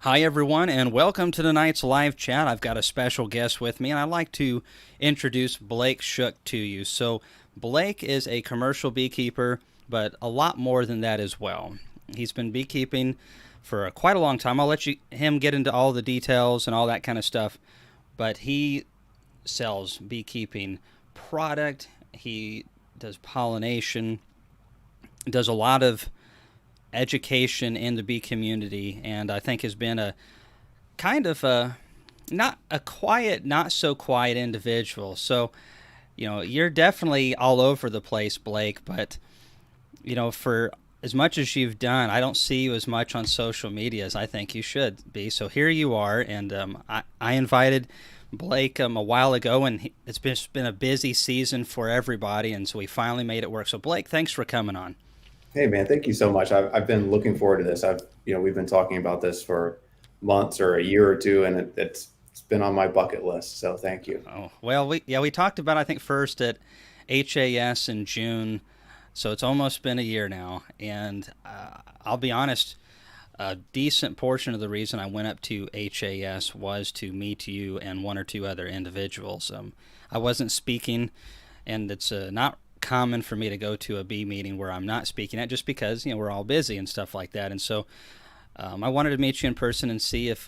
Hi, everyone, and welcome to tonight's live chat. I've got a special guest with me, and I'd like to introduce Blake Shook to you. So, Blake is a commercial beekeeper, but a lot more than that as well. He's been beekeeping for quite a long time. I'll let him get into all the details and all that kind of stuff, but he sells beekeeping product. He does pollination, does a lot of education in the bee community, and I think has been a kind of a not a quiet, not so quiet individual. So, you're definitely all over the place, Blake, but, for as much as you've done, I don't see you as much on social media as I think you should be. So here you are, and I invited Blake a while ago, and it's been a busy season for everybody, and so we finally made it work. So, Blake, thanks for coming on. Hey man, thank you so much. I've been looking forward to this. We've been talking about this for months or a year or two, and it's been on my bucket list. So thank you. Oh, well, we talked about, I think, first at HAS in June, so it's almost been a year now. And I'll be honest, a decent portion of the reason I went up to HAS was to meet you and one or two other individuals. I wasn't speaking, and it's not common for me to go to a bee meeting where I'm not speaking at, just because we're all busy and stuff like that. And so I wanted to meet you in person and see if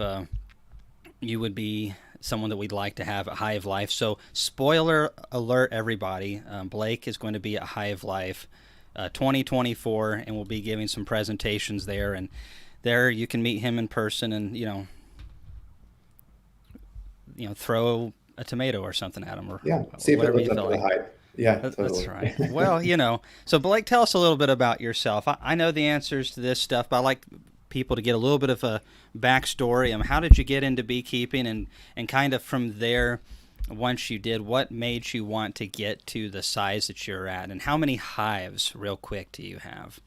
you would be someone that we'd like to have at Hive Life. So, spoiler alert, everybody, Blake is going to be at Hive Life 2024, and we'll be giving some presentations there. And there you can meet him in person, and throw a tomato or something at him, or Yeah, see if it whatever you lives up feel to the like. hype. Yeah, That's totally. right. Well, so Blake, tell us a little bit about yourself. I know the answers to this stuff, but I like people to get a little bit of a backstory. How did you get into beekeeping, and kind of from there, once you did, what made you want to get to the size that you're at, and how many hives, real quick, do you have?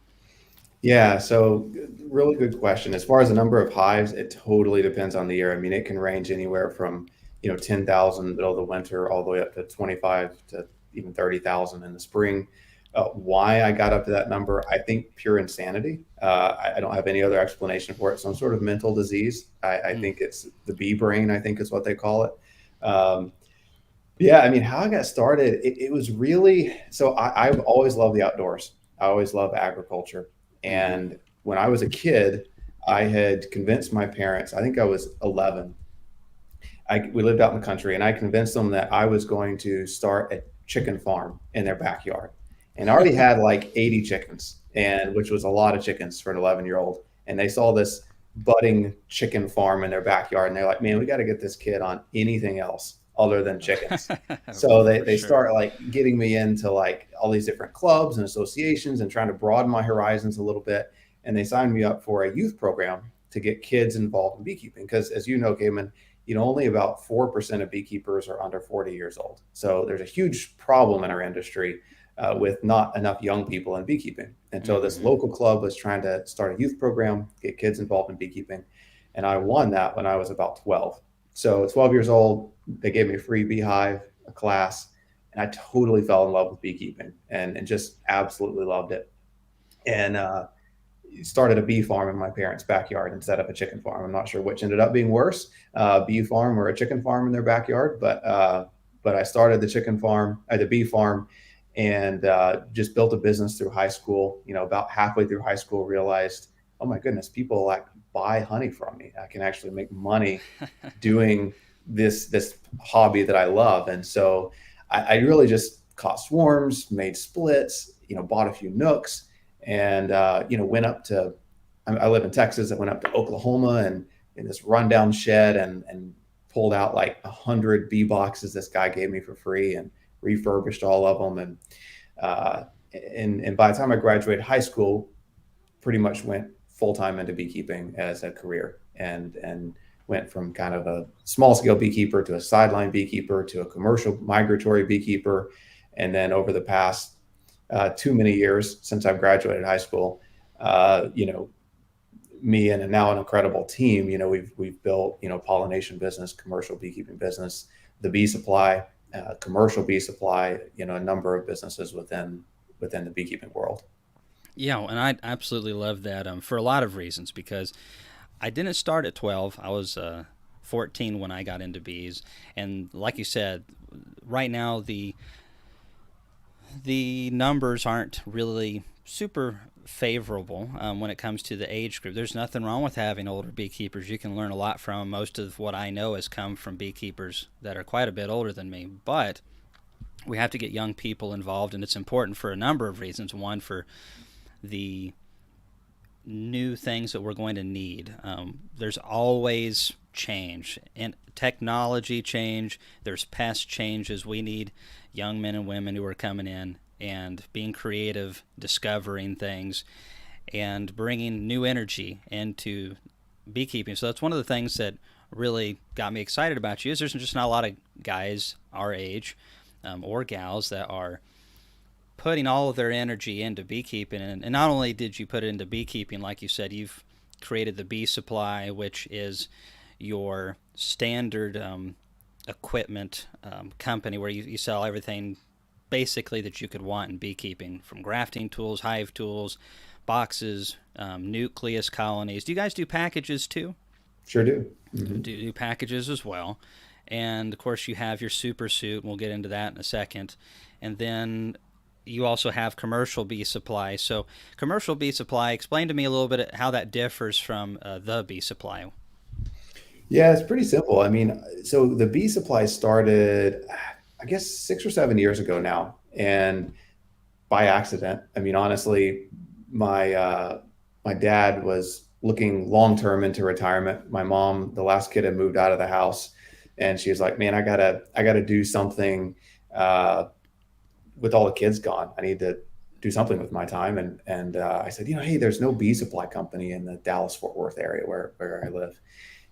Yeah, so really good question. As far as the number of hives, it totally depends on the year. I mean, it can range anywhere from 10,000 middle of the winter all the way up to 25 to even 30,000 in the spring. Why I got up to that number, I think pure insanity. I don't have any other explanation for it. Some sort of mental disease. I Mm. think it's the bee brain, I think is what they call it. Um, yeah, I mean, how I got started, it was really so I've always loved the outdoors. I always loved agriculture. Mm-hmm. And when I was a kid, I had convinced my parents, I think I was 11. We lived out in the country, and I convinced them that I was going to start a chicken farm in their backyard. And I already had like 80 chickens, and which was a lot of chickens for an 11-year-old. And they saw this budding chicken farm in their backyard, and they're like, man, we got to get this kid on anything else other than chickens. So they, For they sure. start like getting me into like all these different clubs and associations and trying to broaden my horizons a little bit. And they signed me up for a youth program to get kids involved in beekeeping. Because as you know, Cayman, only about 4% of beekeepers are under 40 years old. So there's a huge problem in our industry with not enough young people in beekeeping. And so this Mm-hmm. local club was trying to start a youth program, get kids involved in beekeeping. And I won that when I was about 12. So 12 years old, they gave me a free beehive, a class, and I totally fell in love with beekeeping and just absolutely loved it. And started a bee farm in my parents' backyard instead of a chicken farm. I'm not sure which ended up being worse, bee farm or a chicken farm in their backyard, but I started the chicken farm, the bee farm, and just built a business through high school. About halfway through high school, realized, oh my goodness, people like buy honey from me. I can actually make money doing this hobby that I love, and so I really just caught swarms, made splits, bought a few nooks, and went up to. I live in Texas. I went up to Oklahoma and in this rundown shed and pulled out like 100 bee boxes this guy gave me for free and refurbished all of them uh, and by the time I graduated high school, pretty much went full time into beekeeping as a career and went from kind of a small scale beekeeper to a sideline beekeeper to a commercial migratory beekeeper. And then over the past too many years since I've graduated high school, uh, you know, me and now an incredible team, we've built, pollination business, commercial beekeeping business, the bee supply, commercial bee supply, a number of businesses within the beekeeping world. Yeah, and I absolutely love that, for a lot of reasons, because I didn't start at 12. I was 14 when I got into bees, and like you said, right now the numbers aren't really super favorable when it comes to the age group. There's nothing wrong with having older beekeepers. You can learn a lot from 'em. Most of what I know has come from beekeepers that are quite a bit older than me, but we have to get young people involved, and it's important for a number of reasons. One, for the new things that we're going to need. There's always change and technology change. There's pest changes. We need young men and women who are coming in and being creative, discovering things, and bringing new energy into beekeeping. So that's one of the things that really got me excited about you. Is there's just not a lot of guys our age or gals that are putting all of their energy into beekeeping. And not only did you put it into beekeeping, like you said, you've created the bee supply, which is your standard equipment company where you sell everything basically that you could want in beekeeping, from grafting tools, hive tools, boxes, nucleus colonies. Do you guys do packages too? Sure do. Do packages as well. And of course, you have your super suit, and we'll get into that in a second. And then you also have commercial bee supply. So, commercial bee supply, explain to me a little bit how that differs from the bee supply. Yeah, it's pretty simple. I mean, so the bee supply started, I guess, 6 or 7 years ago now, and by accident. I mean, honestly, my dad was looking long term into retirement. My mom, the last kid, had moved out of the house, and she was like, "Man, I gotta do something uh, with all the kids gone. I need to do something with my time." And I said, "Hey, there's no bee supply company in the Dallas Fort Worth area where I live.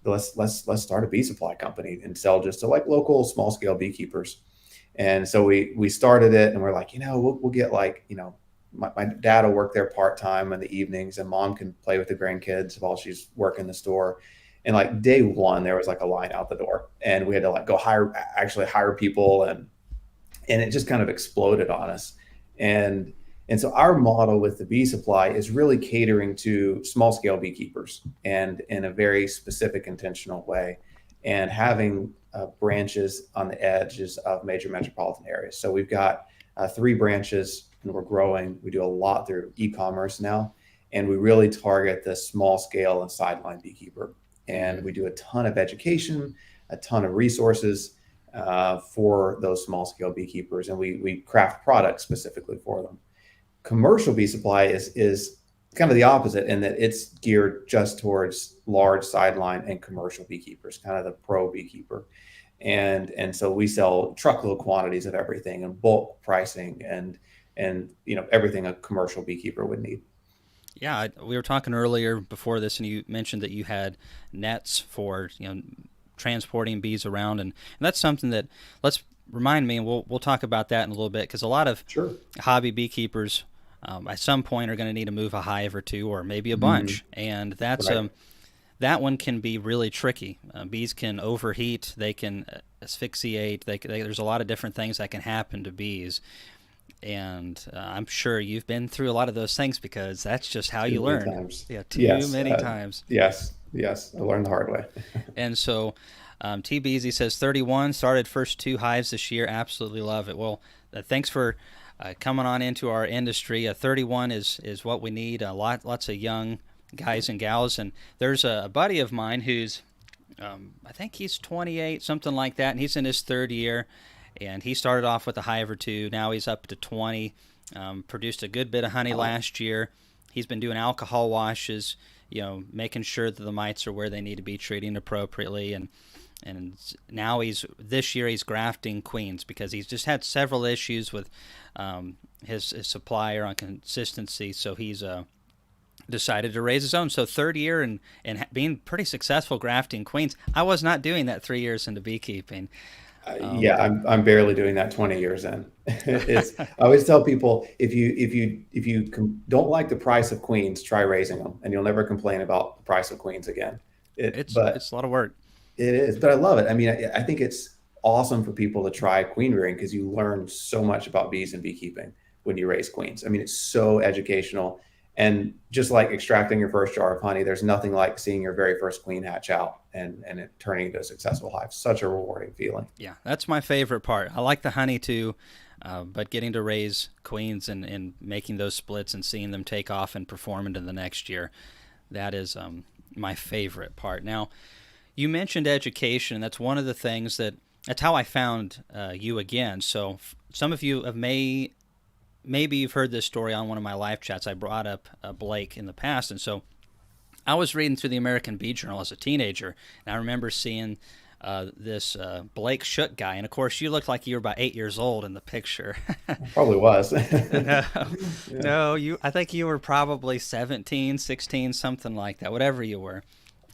Let's start a bee supply company and sell just to like local small scale beekeepers." And so we started it, and we're like, we'll get like, my dad will work there part time in the evenings, and mom can play with the grandkids while she's working the store. And like day one, there was like a line out the door, and we had to like go hire people, and it just kind of exploded on us. And and so our model with the bee supply is really catering to small scale beekeepers, and in a very specific, intentional way, and having branches on the edges of major metropolitan areas. So we've got three branches, and we're growing. We do a lot through e-commerce now, and we really target the small scale and sideline beekeeper. And we do a ton of education, a ton of resources for those small scale beekeepers, and we craft products specifically for them. Commercial bee supply is kind of the opposite in that it's geared just towards large sideline and commercial beekeepers, kind of the pro beekeeper. And so we sell truckload quantities of everything and bulk pricing, and everything a commercial beekeeper would need. Yeah, we were talking earlier before this, and you mentioned that you had nets for transporting bees around, and that's something that, let's remind me, and we'll talk about that in a little bit, because a lot of Sure. hobby beekeepers at some point are going to need to move a hive or two, or maybe a Mhm. bunch, and that's Right. that one can be really tricky. Bees can overheat, they can asphyxiate, there's a lot of different things that can happen to bees. And I'm sure you've been through a lot of those things, because that's just how Too you many learn. times. Yeah, too Yes. many times. Yes. I learned the hard way. And so T Beasy says 31, started first two hives this year. Absolutely love it. Well, thanks for coming on into our industry. 31 is what we need. Lots of young guys and gals. And there's a buddy of mine who's, I think he's 28, something like that, and he's in his third year. And he started off with a hive or two. Now he's up to 20. Produced a good bit of honey Wow. last year. He's been doing alcohol washes, making sure that the mites are where they need to be, treating appropriately. And now this year he's grafting queens, because he's just had several issues with his supplier on consistency. So he's decided to raise his own. So third year, and being pretty successful grafting queens. I was not doing that 3 years into beekeeping. Um, Yeah, I'm barely doing that 20 years in. It's I always tell people, don't like the price of queens, try raising them, and you'll never complain about the price of queens again. But it's a lot of work. it is, but I love it. I mean, I think it's awesome for people to try queen rearing because you learn so much about bees and beekeeping when you raise queens. I mean, it's so educational, And just like extracting your first jar of honey, there's nothing like seeing your very first queen hatch out and it turning into a successful hive. Such a rewarding feeling. Yeah, that's my favorite part. I like the honey too, but getting to raise queens and making those splits and seeing them take off and perform into the next year, that is my favorite part. Now, you mentioned education. That's one of the things that's how I found you again. So some of you maybe you've heard this story on one of my live chats. I brought up Blake in the past, and so I was reading through the American Bee Journal as a teenager, and I remember seeing this Blake Shook guy. And of course, you looked like you were about 8 years old in the picture. Probably was. no, Yeah. no, I think you were probably 17, 16, something like that, whatever you were.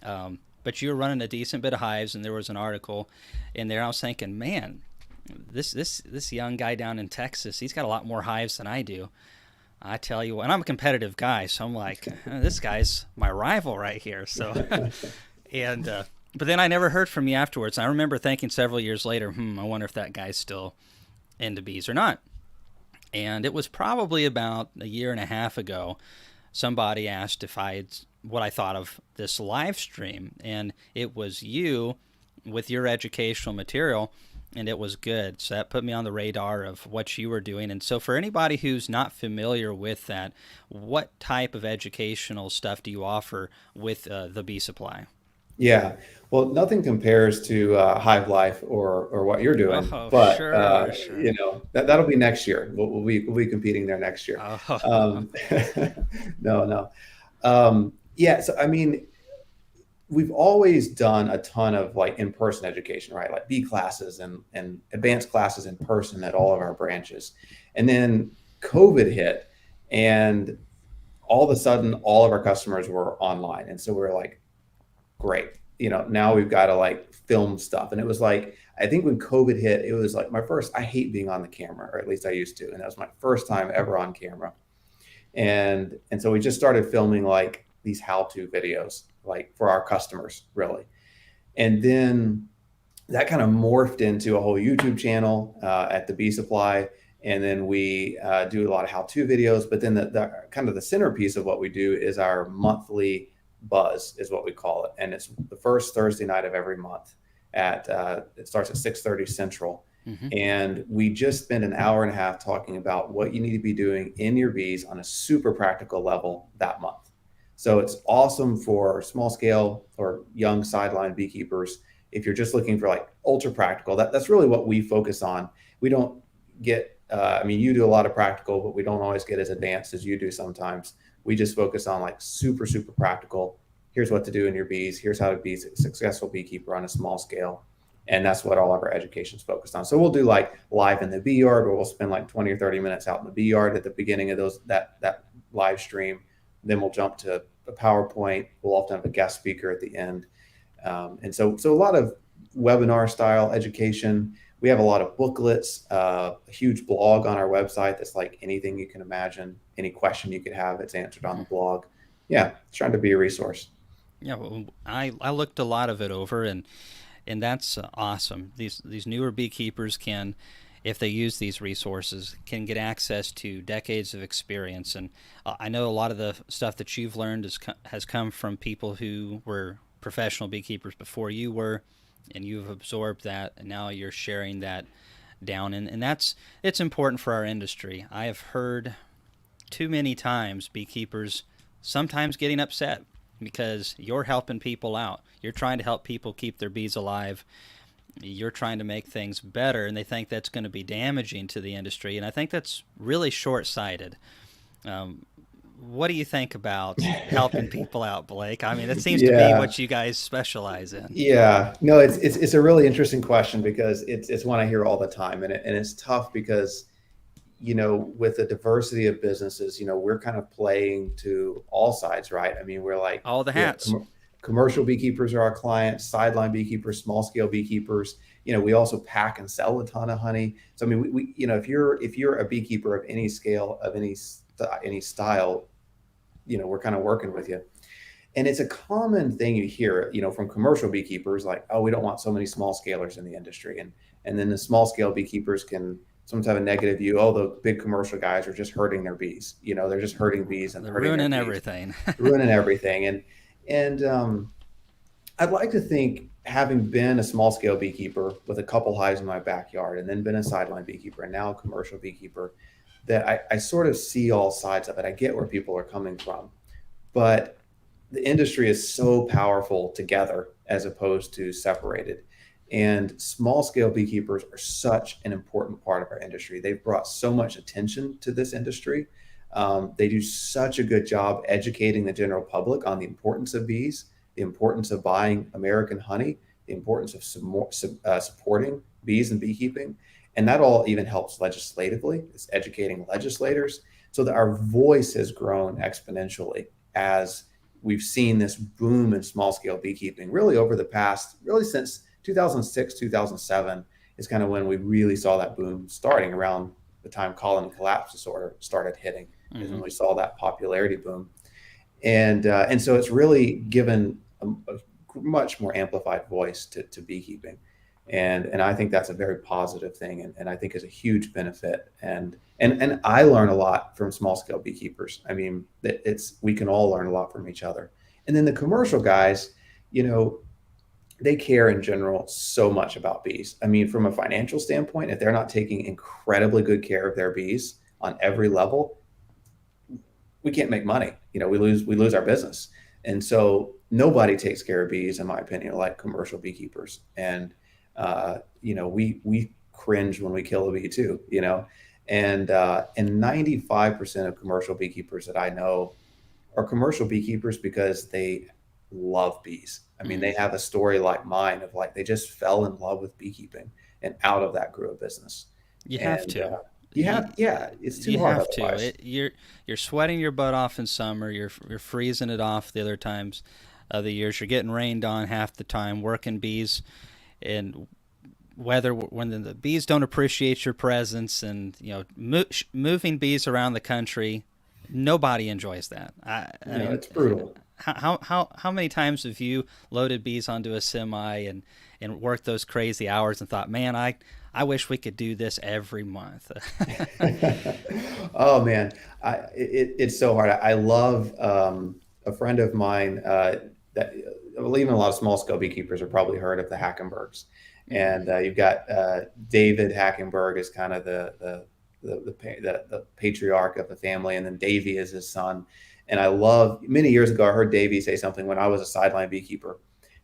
But you were running a decent bit of hives, and there was an article in there. I was thinking, man, this young guy down in Texas, he's got a lot more hives than I do. I tell you what, and I'm a competitive guy, so I'm like, this guy's my rival right here. So, and but then I never heard from you afterwards. I remember thinking several years later, I wonder if that guy's still into bees or not. And it was probably about a year and a half ago, somebody asked if I had what I thought of this live stream, and it was you with your educational material, and it was good. So that put me on the radar of what you were doing. And so for anybody who's not familiar with that, what type of educational stuff do you offer with the Bee Supply? Yeah. Well, nothing compares to Hive Life or what you're doing, Oh, but sure, sure. that'll be next year. We'll be competing there next year. Oh, Um, no, no. Yeah. So I mean, we've always done a ton of like in-person education, right? Like bee classes and advanced classes in person at all of our branches, and then COVID hit, and all of a sudden, all of our customers were online, and so we are like, great. Now we've got to like film stuff. And it was like, I think when COVID hit, it was like I hate being on the camera, or at least I used to. And that was my first time ever on camera. And so we just started filming like these how-to videos, like for our customers, really. And then that kind of morphed into a whole YouTube channel at the Bee Supply. And then we do a lot of how-to videos. But then the kind of the centerpiece of what we do is our monthly buzz, is what we call it, and it's the first Thursday night of every month. At it starts at 6:30 Central, mm-hmm. and we just spend an hour and a half talking about what you need to be doing in your bees on a super practical level that month. So it's awesome for small scale or young sideline beekeepers. If you're just looking for like ultra practical, that's really what we focus on. We don't get, I mean, you do a lot of practical, but we don't always get as advanced as you do sometimes. We just focus on like super, super practical. Here's what to do in your bees. Here's how to be a successful beekeeper on a small scale. And that's what all of our education is focused on. So we'll do like live in the bee yard, where we'll spend like 20 or 30 minutes out in the bee yard at the beginning of that live stream. Then we'll jump to a PowerPoint. We'll often have a guest speaker at the end. And so a lot of webinar style education. We have a lot of booklets, a huge blog on our website that's like anything you can imagine. Any question you could have, it's answered on the blog. Yeah, it's trying to be a resource. Yeah, well, I looked a lot of it over, and that's awesome. These newer beekeepers can, if they use these resources, can get access to decades of experience. And I know a lot of the stuff that you've learned has come from people who were professional beekeepers before you were, and you've absorbed that, and now you're sharing that down. And it's important for our industry. I have heard too many times beekeepers sometimes getting upset because you're helping people out. You're trying to help people keep their bees alive. You're trying to make things better, and they think that's going to be damaging to the industry. And I think that's really short-sighted. What do you think about helping people out, Blake? I mean, it seems to be Yeah. what you guys specialize in. Yeah, no, it's a really interesting question, because it's one I hear all the time, and it's tough because with the diversity of businesses, we're kind of playing to all sides, right? I mean, we're like, All the hats. commercial beekeepers are our clients, sideline beekeepers, small scale beekeepers. We also pack and sell a ton of honey. So I mean, we if you're a beekeeper of any scale, of any style, we're kind of working with you. And it's a common thing you hear, from commercial beekeepers, like, oh, we don't want so many small scalers in the industry. And then the small scale beekeepers can sometimes have a negative view. Oh, the big commercial guys are just hurting their bees. They're just hurting bees and They're hurting their ruining bees, everything. ruining everything. And I'd like to think, having been a small scale beekeeper with a couple hives in my backyard, and then been a sideline beekeeper, and now a commercial beekeeper, that I sort of see all sides of it. I get where people are coming from, but the industry is so powerful together as opposed to separated. And small scale beekeepers are such an important part of our industry. They've brought so much attention to this industry. They do such a good job educating the general public on the importance of bees, the importance of buying American honey, the importance of supporting bees and beekeeping. And that all even helps legislatively. It's educating legislators so that our voice has grown exponentially as we've seen this boom in small scale beekeeping really over the past, really since 2006, 2007 is kind of when we really saw that boom starting around the time colony collapse disorder started hitting, is when Hmm. we saw that popularity boom. And so it's really given a much more amplified voice to beekeeping. And I think that's a very positive thing, and I think is a huge benefit. And I learn a lot from small scale beekeepers. I mean, it's we can all learn a lot from each other. And then the commercial guys, you know, they care in general so much about bees. I mean, from a financial standpoint, if they're not taking incredibly good care of their bees on every level, we can't make money. We lose our business. And so nobody takes care of bees, in my opinion, like commercial beekeepers. And we cringe when we kill a bee too. And 95% of commercial beekeepers that I know are commercial beekeepers because they love bees. I mean, they Hmm. have a story like mine of like they just fell in love with beekeeping, and out of that grew a business. You have And to. yeah, it's too You hard have to. otherwise. You're sweating your butt off in summer. You're freezing it off the other times of the years. You're getting rained on half the time. Working bees and weather when the bees don't appreciate your presence, and moving bees around the country. Nobody enjoys that. I No, mean, it's brutal. how many times have you loaded bees onto a semi and worked those crazy hours and thought, man, I wish we could do this every month. Oh man, it's so hard. I love a friend of mine that I believe in a lot of small scale beekeepers have probably heard of the Hackenbergs, Mm. and you've got David Hackenberg is kind of the patriarch of the family, and then Davy is his son. And I love, many years ago, I heard Davy say something when I was a sideline beekeeper,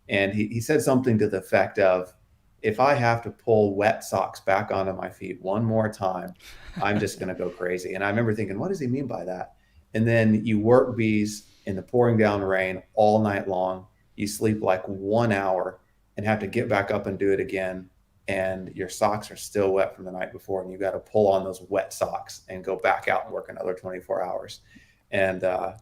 and he said something to the effect of, if I have to pull wet socks back onto my feet one more time, I'm just going to go crazy. And I remember thinking, what does he mean by that? And then you work bees in the pouring down rain all night long. You sleep like 1 hour and have to get back up and do it again. And your socks are still wet from the night before. And you got to pull on those wet socks and go back out and work another 24 hours. And I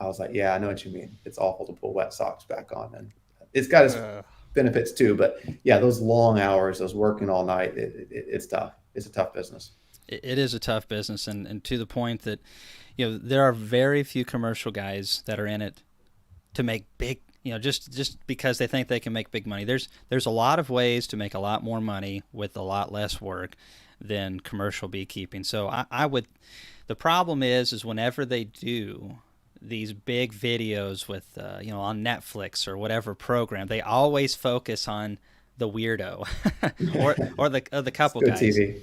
was like, yeah, I know what you mean. It's awful to pull wet socks back on. And it's got its Uh, benefits too. But yeah, those long hours, those working all night, it's tough. It's a tough business. it is a tough business, and to the point that there are very few commercial guys that are in it to make big, just because they think they can make big money. There's a lot of ways to make a lot more money with a lot less work than commercial beekeeping. So I would, the problem is whenever they do these big videos with on Netflix or whatever program, they always focus on the weirdo or the It's couple good guys. TV.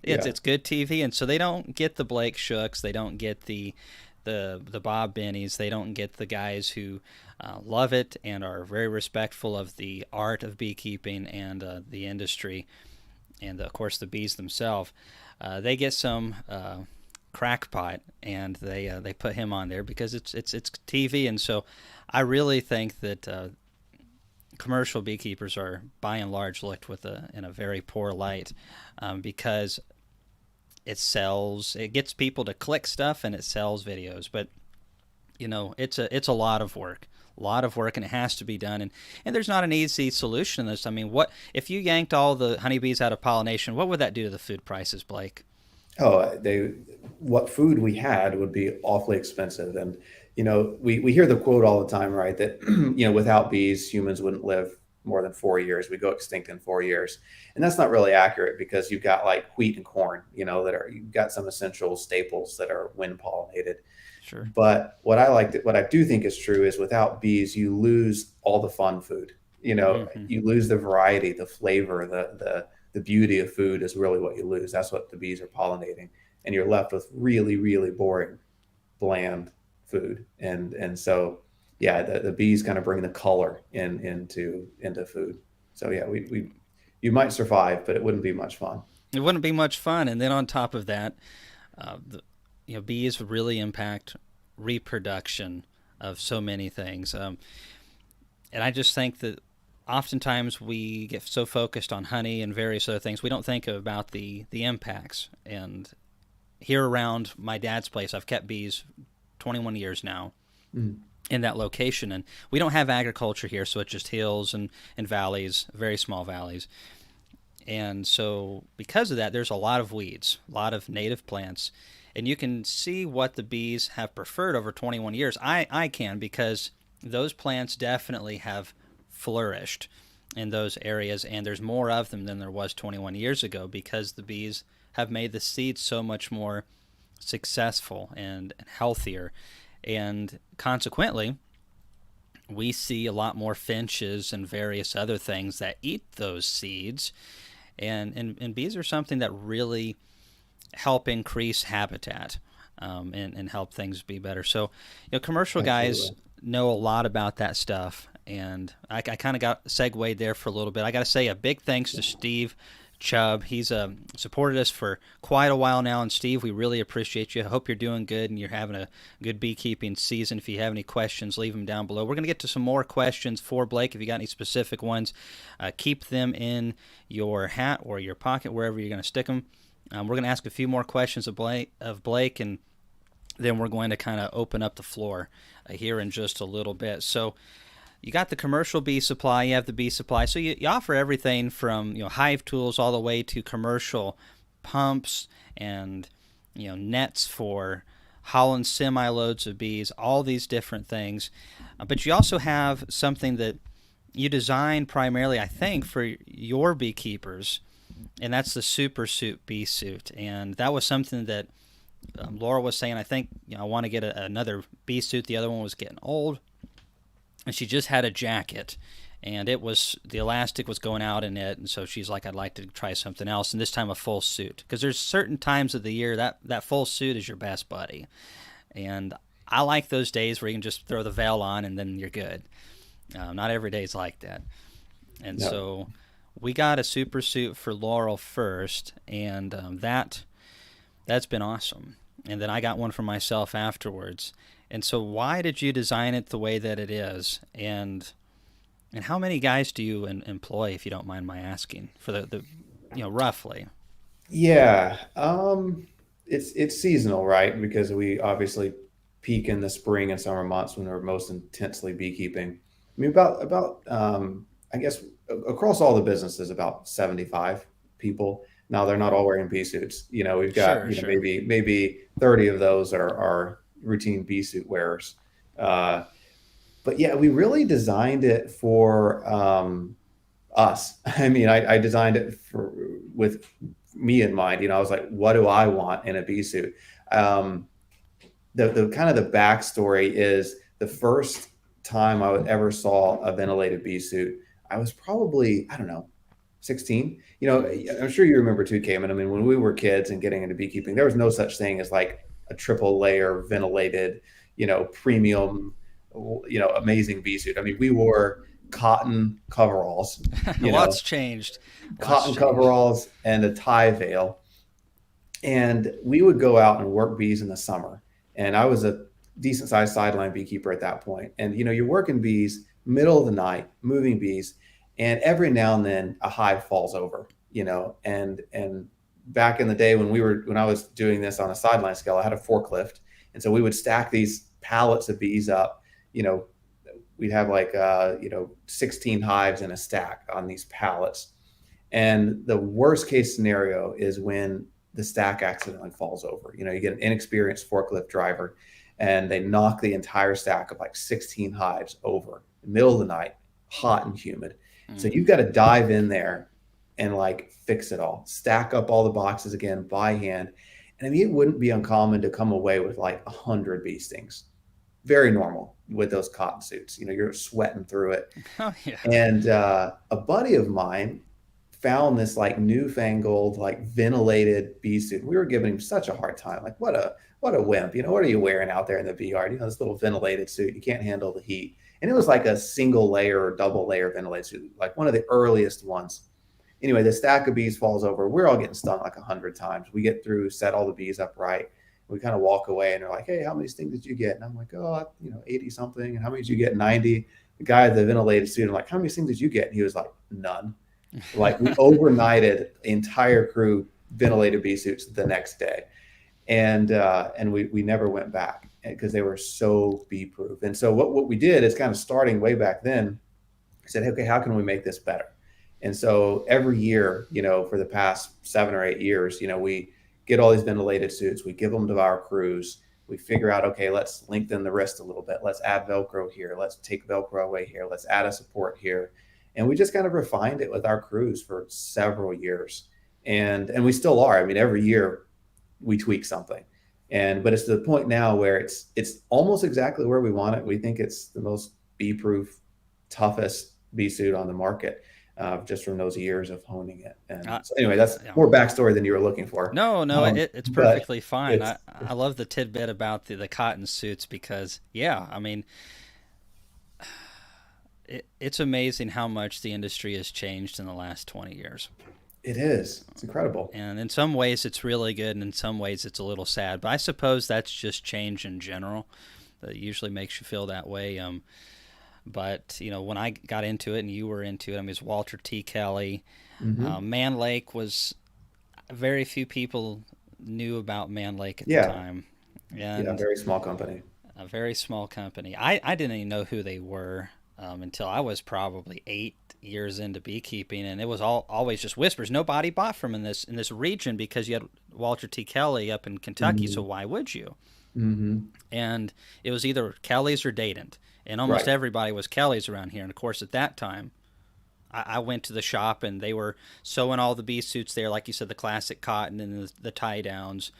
it's Yeah. it's good TV, and so they don't get the Blake Shooks, they don't get the Bob Bennies, they don't get the guys who love it and are very respectful of the art of beekeeping and the industry, and of course the bees themselves. They get some crackpot, and they put him on there because it's TV, and so I really think that commercial beekeepers are by and large looked with in a very poor light because it gets people to click stuff and it sells videos, but it's a lot of work, and it has to be done, and there's not an easy solution to this. I mean, what if you yanked all the honeybees out of pollination? What would that do to the food prices, Blake? Oh, what food we had would be awfully expensive. And we hear the quote all the time, right? That without bees, humans wouldn't live more than 4 years. We go extinct in 4 years. And that's not really accurate because you've got like wheat and corn, you've got some essential staples that are wind pollinated. Sure. But what I do think is true is without bees, you lose all the fun food. Hmm. You lose the variety, the flavor, the beauty of food is really what you lose. That's what the bees are pollinating, and you're left with really, really boring, bland food. And so, yeah, the bees kind of bring the color into food. So yeah, we you might survive, but it wouldn't be much fun. It wouldn't be much fun. And then on top of that, the bees really impact reproduction of so many things. And I just think that oftentimes we get so focused on honey and various other things, we don't think about the impacts. And here around my dad's place, I've kept bees 21 years now Mm. in that location, and we don't have agriculture here, so it's just hills and valleys, very small valleys. And so because of that, there's a lot of weeds, a lot of native plants, and you can see what the bees have preferred over 21 years. I can, because those plants definitely have flourished in those areas, and there's more of them than there was 21 years ago because the bees have made the seeds so much more successful and healthier. And consequently, we see a lot more finches and various other things that eat those seeds. And bees are something that really help increase habitat, and help things be better. So, commercial guys Absolutely. know a lot about that stuff. And I kind of got segued there for a little bit. I got to say a big thanks to Steve Chubb. He's supported us for quite a while now. And Steve, we really appreciate you. I hope you're doing good and you're having a good beekeeping season. If you have any questions, leave them down below. We're going to get to some more questions for Blake. If you got any specific ones, keep them in your hat or your pocket, wherever you're going to stick them. We're going to ask a few more questions of Blake, and then we're going to kind of open up the floor here in just a little bit. So you got the commercial bee supply, you have the bee supply. So you offer everything from hive tools all the way to commercial pumps and nets for hauling semi loads of bees, all these different things. But you also have something that you designed primarily, I think, for your beekeepers, and that's the super suit bee suit. And that was something that Laura was saying, I think, I want to get another bee suit. The other one was getting old, and she just had a jacket, and the elastic was going out in it, and so she's like, I'd like to try something else, and this time a full suit, because there's certain times of the year that full suit is your best buddy. And I like those days where you can just throw the veil on and then you're good. Not every day is like that. And No. so we got a super suit for Laurel first, and that's been awesome. And then I got one for myself afterwards. And so why did you design it the way that it is? And how many guys do you employ, if you don't mind my asking, for the roughly? Yeah. It's seasonal, right? Because we obviously peak in the spring and summer months when we're most intensely beekeeping. I mean, I guess across all the businesses, about 75 people. Now they're not all wearing bee suits. We've got Sure, sure. maybe 30 of those are routine bee suit wearers. Uh, but yeah, we really designed it for us. I mean, I designed it with me in mind. I was like, what do I want in a bee suit? Um, the kind of the backstory is the first time ever saw a ventilated bee suit, I was probably, I don't know, 16. Hmm. I'm sure you remember too, Cayman. I mean, when we were kids and getting into beekeeping, there was no such thing as like a triple layer ventilated, premium, amazing bee suit. I mean, we wore cotton coveralls, you know, Lots changed. Lots cotton changed. coveralls and a tie veil. And we would go out and work bees in the summer. And I was a decent sized sideline beekeeper at that point. And you're working bees middle of the night, moving bees, and every now and then a hive falls over, and back in the day when I was doing this on a sideline scale, I had a forklift. And so we would stack these pallets of bees up, you know, we'd have like 16 hives in a stack on these pallets. And the worst case scenario is when the stack accidentally falls over. You get an inexperienced forklift driver and they knock the entire stack of like 16 hives over in the middle of the night, hot and humid. So Mm. you've got to dive in there and like fix it all, stack up all the boxes again by hand. And I mean, it wouldn't be uncommon to come away with like 100 bee stings. Very normal with those cotton suits. You know, you're sweating through it. Oh yeah. And a buddy of mine found this like newfangled, like ventilated bee suit. We were giving him such a hard time. Like, what a wimp. You know, what are you wearing out there in the bee yard? You know, this little ventilated suit. You can't handle the heat. And it was like a single layer or double layer ventilated suit, like one of the earliest ones. Anyway, the stack of bees falls over. We're all getting stung like 100 times. We get through, set all the bees up right. We kind of walk away and they're like, hey, how many stings did you get? And I'm like, oh, 80 something. And how many did you get? 90. The guy at the ventilated suit, I'm like, how many stings did you get? And he was like, none. Like we overnighted the entire crew ventilated bee suits the next day. And we never went back because they were so bee proof. And so what we did is kind of starting way back then, said, okay, how can we make this better? And so every year, for the past 7 or 8 years, we get all these ventilated suits, we give them to our crews, we figure out, okay, let's lengthen the wrist a little bit, let's add Velcro here, let's take Velcro away here, let's add a support here. And we just kind of refined it with our crews for several years. And we still are. I mean, every year we tweak something. But it's to the point now where it's almost exactly where we want it. We think it's the most bee proof, toughest bee suit on the market, just from those years of honing it. And so anyway, that's Yeah. more backstory than you were looking for. No, no, it's But perfectly fine. it's I love the tidbit about the cotton suits because, yeah, I mean, it's amazing how much the industry has changed in the last 20 years. it is. It's incredible. And in some ways, it's really good, and in some ways, it's a little sad. But I suppose that's just change in general that usually makes you feel that way. But, when I got into it and you were into it, I mean, it's Walter T. Kelly. Hmm. Man Lake was very few people knew about Man Lake at the Yeah. time, Yeah. and Very small company. a very small company. I didn't even know who they were until I was probably 8 years into beekeeping, and it was always just whispers. Nobody bought from in this region because you had Walter T. Kelly up in Kentucky. So Hmm. why would you? Hmm. And it was either Kelly's or Dayton, and almost Right. everybody was Kelly's around here. And of course, at that time, I went to the shop and they were sewing all the bee suits there, like you said, the classic cotton and the tie downs.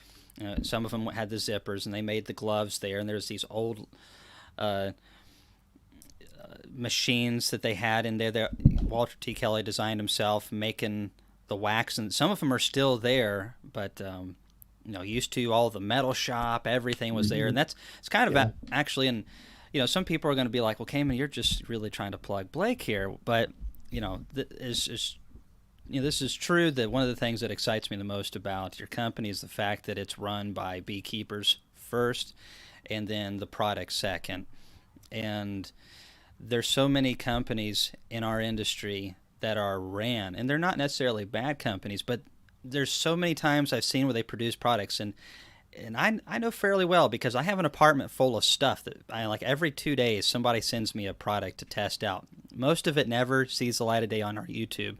Some of them had the zippers, and they made the gloves there. And there's these old uh, machines that they had in there that Walter T. Kelly designed himself, making the wax. And some of them are still there, but used to all the metal shop, everything was there, and Hmm. it's kind of Yeah. actually. And some people are going to be like, "Well, Cayman, you're just really trying to plug Blake here," but this is true. That one of the things that excites me the most about your company is the fact that it's run by beekeepers first, and then the product second. And there's so many companies in our industry that are ran, and they're not necessarily bad companies, but there's so many times I've seen where they produce products, and I know fairly well because I have an apartment full of stuff that I like. Every 2 days somebody sends me a product to test out. Most of it never sees the light of day on our YouTube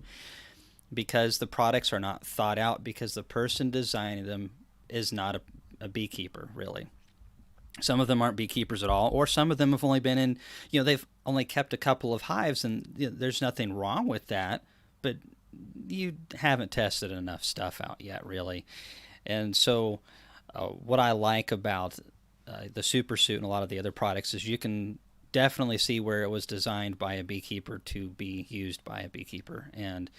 because the products are not thought out, because the person designing them is not a beekeeper, really. Some of them aren't beekeepers at all, or some of them have only been in, they've only kept a couple of hives, and there's nothing wrong with that, but you haven't tested enough stuff out yet, really. And so, what I like about the Super Suit and a lot of the other products is you can definitely see where it was designed by a beekeeper to be used by a beekeeper. And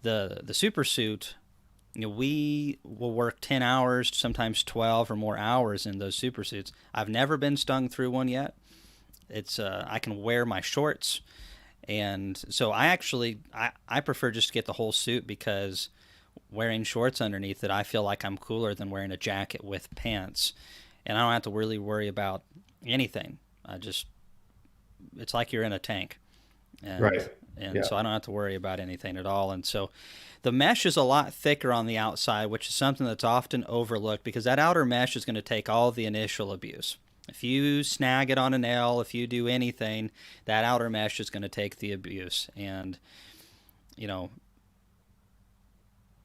the Super Suit, we will work 10 hours, sometimes 12 or more hours in those super suits. I've never been stung through one yet. It's I can wear my shorts, and so I prefer just to get the whole suit because wearing shorts underneath it, I feel like I'm cooler than wearing a jacket with pants, and I don't have to really worry about anything. It's like you're in a tank, and Right. and Yeah. so I don't have to worry about anything at all. And so the mesh is a lot thicker on the outside, which is something that's often overlooked because that outer mesh is going to take all the initial abuse. If you snag it on a nail, if you do anything, that outer mesh is going to take the abuse. And you know,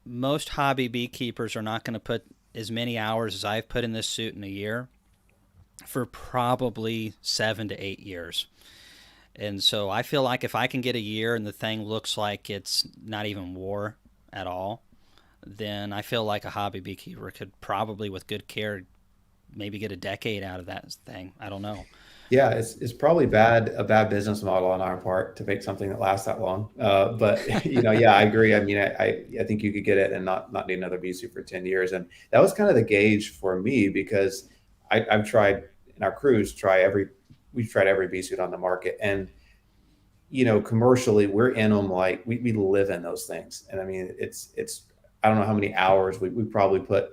most hobby beekeepers are not going to put as many hours as I've put in this suit in a year for probably 7 to 8 years. And so I feel like if I can get a year and the thing looks like it's not even wore at all, then I feel like a hobby beekeeper could probably, with good care, maybe get a decade out of that thing. I don't know. Yeah, it's probably a bad business model on our part to make something that lasts that long. But yeah, I agree. I mean, I think you could get it and not need another bee suit for 10 years. And that was kind of the gauge for me because I've tried in our crews, we've tried every bee suit on the market. And commercially, we're in them like we live in those things. And I mean, it's I don't know how many hours we probably put,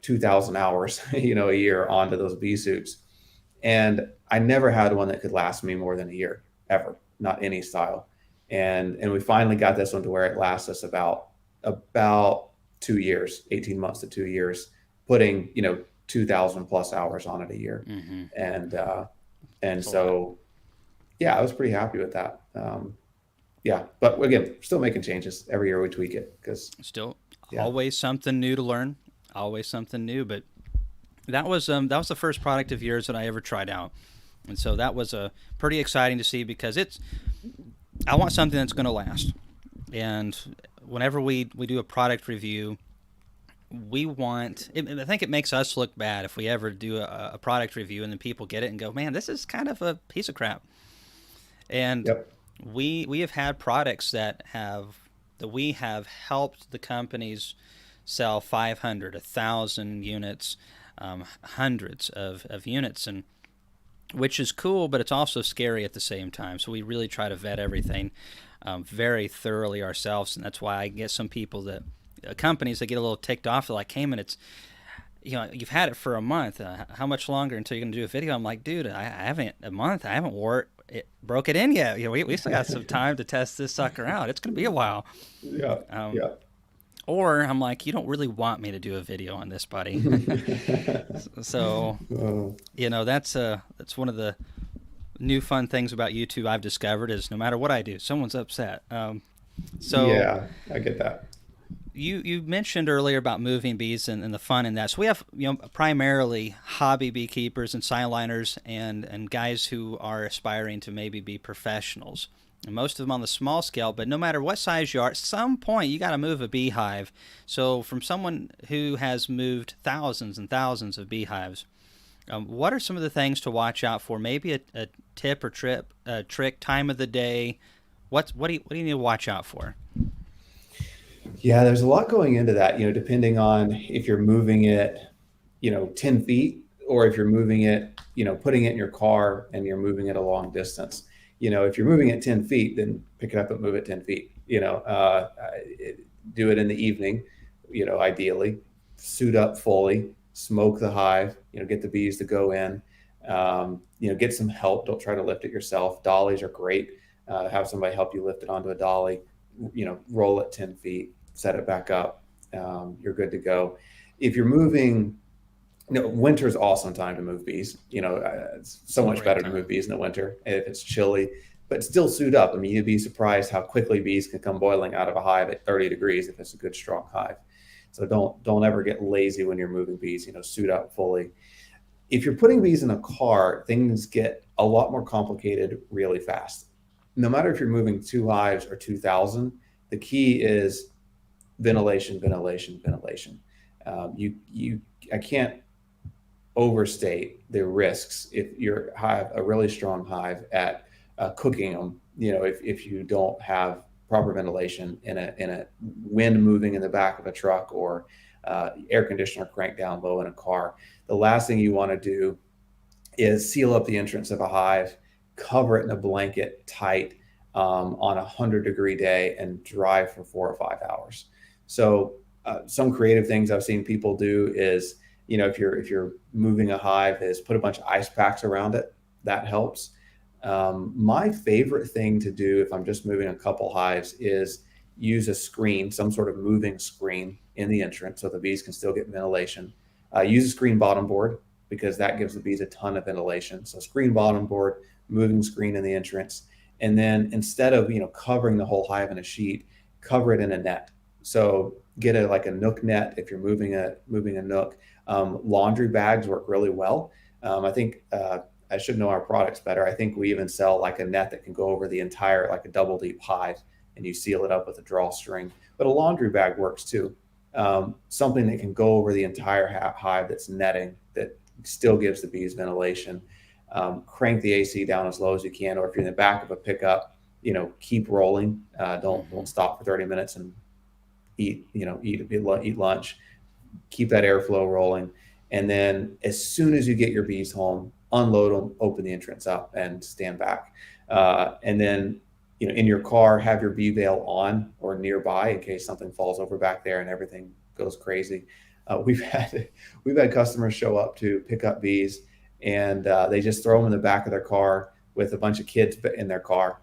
2,000 hours, a year onto those bee suits. And I never had one that could last me more than a year, ever, not any style. And we finally got this one to where it lasts us about 2 years, 18 months to 2 years, putting 2,000 plus hours on it a year. Mm-hmm. And and It's a lot. so yeah, I was pretty happy with that. Yeah, but again, still making changes every year. We tweak it because Still, yeah, always something new to learn. Always something new. But that was the first product of yours that I ever tried out, and so that was pretty exciting to see because I want something that's going to last. And whenever we do a product review, we want I think it makes us look bad if we ever do a product review and then people get it and go, man, this is kind of a piece of crap. And yep, we have had products that we have helped the companies sell 500, 1,000 units, hundreds of units, and which is cool, but it's also scary at the same time. So we really try to vet everything very thoroughly ourselves, and that's why I get some people that companies that get a little ticked off. They're like, "Hey, man, it's you've had it for a month. How much longer until you're gonna do a video?" I'm like, "Dude, I haven't a month. I haven't broke it in yet. We still got some time to test this sucker out. It's gonna be a while." yeah, Um, yeah. or I'm like, "You don't really want me to do a video on this, buddy." So Oh, that's one of the new fun things about YouTube I've discovered is no matter what I do, someone's upset. So yeah, I get that. you mentioned earlier about moving bees and the fun in that. So we have primarily hobby beekeepers and sideliners and guys who are aspiring to maybe be professionals. And most of them on the small scale, but no matter what size you are, at some point you got to move a beehive. So from someone who has moved thousands and thousands of beehives, what are some of the things to watch out for? Maybe a tip or trick, time of the day. What do you need to watch out for? Yeah, there's a lot going into that, depending on if you're moving it, 10 feet, or if you're moving it, putting it in your car and you're moving it a long distance. If you're moving it 10 feet, then pick it up and move it 10 feet. Do it in the evening, ideally, suit up fully, smoke the hive, get the bees to go in, get some help. Don't try to lift it yourself. Dollies are great. Have somebody help you lift it onto a dolly, roll it 10 feet, set it back up. You're good to go. If you're moving, winter's awesome time to move bees. It's so It's a much great better to time. move bees in the winter if it's chilly, but still suit up. I mean, you'd be surprised how quickly bees can come boiling out of a hive at 30 degrees if it's a good strong hive. So don't ever get lazy when you're moving bees. Suit up fully. If you're putting bees in a car, things get a lot more complicated really fast. No matter if you're moving two hives or 2,000, the key is ventilation, ventilation, ventilation. I can't overstate the risks if you have a really strong hive at cooking them. If you don't have proper ventilation in a wind moving in the back of a truck or air conditioner cranked down low in a car, the last thing you want to do is seal up the entrance of a hive, cover it in a blanket tight on 100-degree day, and dry for 4 or 5 hours. So some creative things I've seen people do is, if you're moving a hive, is put a bunch of ice packs around it. That helps. My favorite thing to do if I'm just moving a couple hives is use a screen, some sort of moving screen in the entrance so the bees can still get ventilation. Use a screen bottom board because that gives the bees a ton of ventilation. So screen bottom board, moving screen in the entrance. And then instead of, covering the whole hive in a sheet, cover it in a net. So get like a nook net if you're moving a nook. Laundry bags work really well. I think I should know our products better. I think we even sell like a net that can go over the entire, like a double deep hive, and you seal it up with a drawstring. But a laundry bag works too. Something that can go over the entire hive that's netting that still gives the bees ventilation. Crank the AC down as low as you can, or if you're in the back of a pickup, keep rolling. Don't Hmm. stop for 30 minutes and eat lunch. Keep that airflow rolling, and then as soon as you get your bees home, unload them, open the entrance up, and stand back. And then, in your car, have your bee veil on or nearby in case something falls over back there and everything goes crazy. We've had customers show up to pick up bees, and they just throw them in the back of their car with a bunch of kids in their car.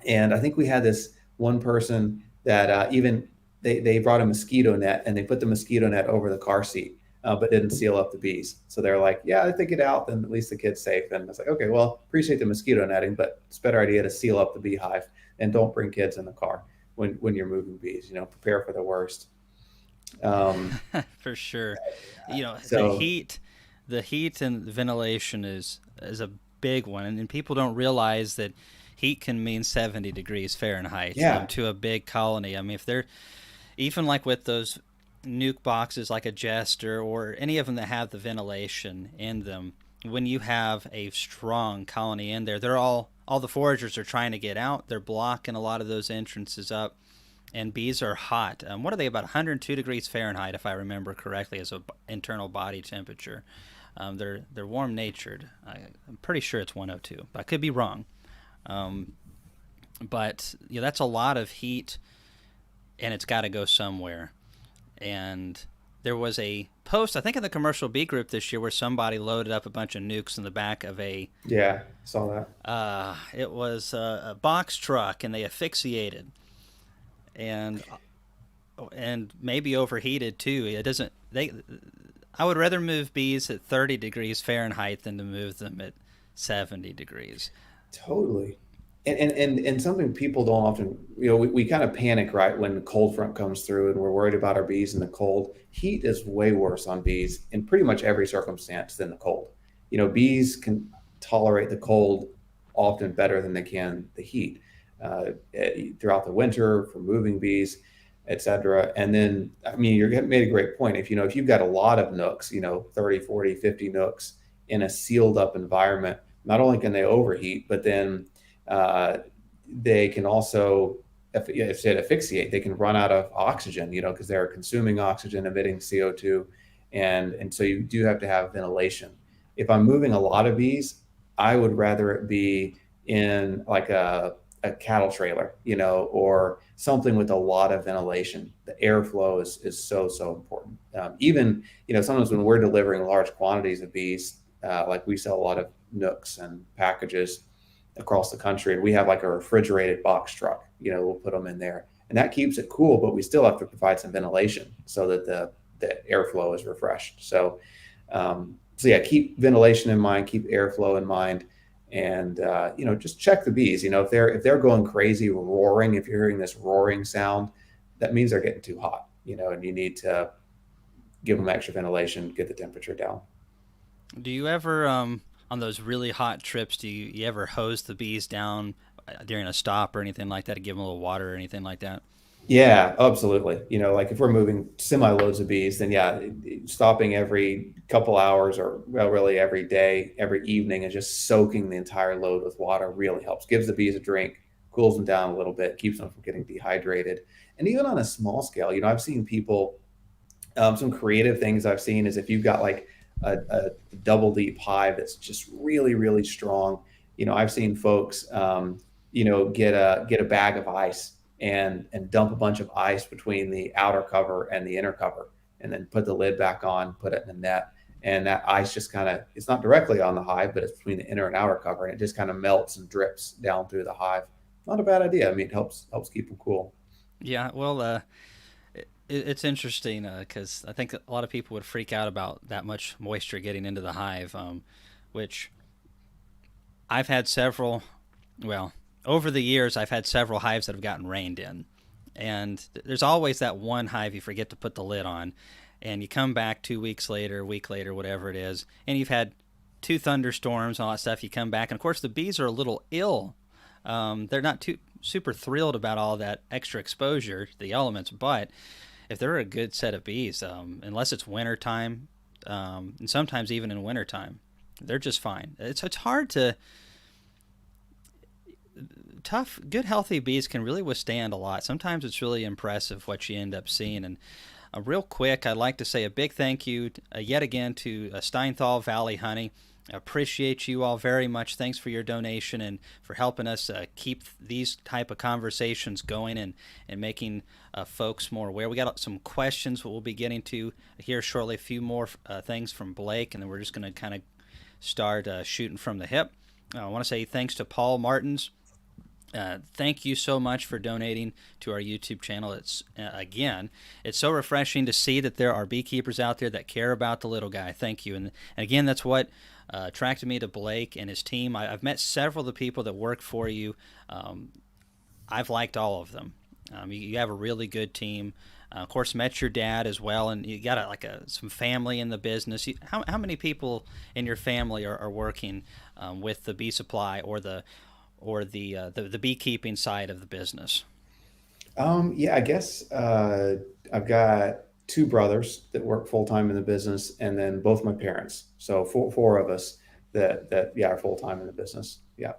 And I think we had this one person that even they brought a mosquito net, and they put the mosquito net over the car seat, but didn't seal up the bees. So they're like, yeah, if they get out, then at least the kid's safe. And it's like, okay, well, appreciate the mosquito netting, but it's a better idea to seal up the beehive and don't bring kids in the car when you're moving bees. Prepare for the worst. Um, For sure. You know, so the heat and ventilation is a big one, and people don't realize that heat can mean 70 degrees Fahrenheit yeah, to a big colony. I mean, if they're even like with those nuke boxes like a Jester or any of them that have the ventilation in them, when you have a strong colony in there, they're all the foragers are trying to get out. They're blocking a lot of those entrances up, and bees are hot. What are they, about 102 degrees Fahrenheit, if I remember correctly, as a internal body temperature. They're warm natured. I'm pretty sure it's 102, but I could be wrong. Um, but that's a lot of heat, and it's got to go somewhere. And there was a post, I think, in the commercial bee group this year where somebody loaded up a bunch of nukes in the back of yeah, saw that. it was a box truck, and they asphyxiated, and maybe overheated too. It doesn't. I would rather move bees at 30 degrees Fahrenheit than to move them at 70 degrees. Totally. And something people don't often, we kind of panic right when the cold front comes through and we're worried about our bees in the cold. Heat is way worse on bees in pretty much every circumstance than the cold. Bees can tolerate the cold often better than they can the heat throughout the winter for moving bees, etc. And then, I mean, you made a great point. If you've got a lot of nooks, 30, 40, 50 nooks in a sealed up environment, not only can they overheat, but then uh, they can also, if they asphyxiate, they can run out of oxygen, because they're consuming oxygen, emitting CO2. And so you do have to have ventilation. If I'm moving a lot of bees, I would rather it be in like a cattle trailer, or something with a lot of ventilation. The airflow is so important. Even, sometimes when we're delivering large quantities of bees, like we sell a lot of nooks and packages across the country, and we have like a refrigerated box truck. We'll put them in there, and that keeps it cool. But we still have to provide some ventilation so that the airflow is refreshed. So yeah, keep ventilation in mind, keep airflow in mind, and just check the bees. If they're going crazy, roaring, if you're hearing this roaring sound, that means they're getting too hot. And you need to give them extra ventilation, get the temperature down. Do you ever, on those really hot trips, do you ever hose the bees down during a stop or anything like that to give them a little water or anything like that? Yeah, absolutely. Like if we're moving semi loads of bees, then yeah, stopping every couple hours or well, really every day, every evening, and just soaking the entire load with water really helps. Gives the bees a drink, cools them down a little bit, keeps them from getting dehydrated. And even on a small scale, I've seen people, some creative things I've seen is if you've got like a double deep hive that's just really, really strong. I've seen folks, get a bag of ice and dump a bunch of ice between the outer cover and the inner cover, and then put the lid back on, put it in the net, and that ice just kind of, it's not directly on the hive, but it's between the inner and outer cover, and it just kind of melts and drips down through the hive. Not a bad idea. I mean, it helps keep them cool. Yeah, well, it's interesting because I think a lot of people would freak out about that much moisture getting into the hive, which I've had several, well, over the years, I've had several hives that have gotten rained in. And there's always that one hive you forget to put the lid on. And you come back 2 weeks later, a week later, whatever it is, and you've had two thunderstorms and all that stuff, you come back, and of course the bees are a little ill. They're not too super thrilled about all that extra exposure to the elements, but if they're a good set of bees, unless it's winter time, and sometimes even in winter time, they're just fine. It's hard to tough, good, healthy bees can really withstand a lot. Sometimes it's really impressive what you end up seeing. And real quick, I'd like to say a big thank you yet again to Steinthal Valley Honey. I appreciate you all very much. Thanks for your donation and for helping us keep these type of conversations going and making folks more aware. We got some questions we'll be getting to here shortly. A few more things from Blake, and then we're just going to kind of start shooting from the hip. I want to say thanks to Paul Martins. Thank you so much for donating to our YouTube channel. It's again, it's so refreshing to see that there are beekeepers out there that care about the little guy. Thank you. And again, that's what attracted me to Blake and his team. I've met several of the people that work for you. I've liked all of them. You have a really good team. Of course, met your dad as well, and you got some family in the business. How many people in your family are working with the bee supply or the beekeeping side of the business? Yeah, I guess I've got two brothers that work full time in the business, and then both my parents. So four of us that yeah are full time in the business. Yeah.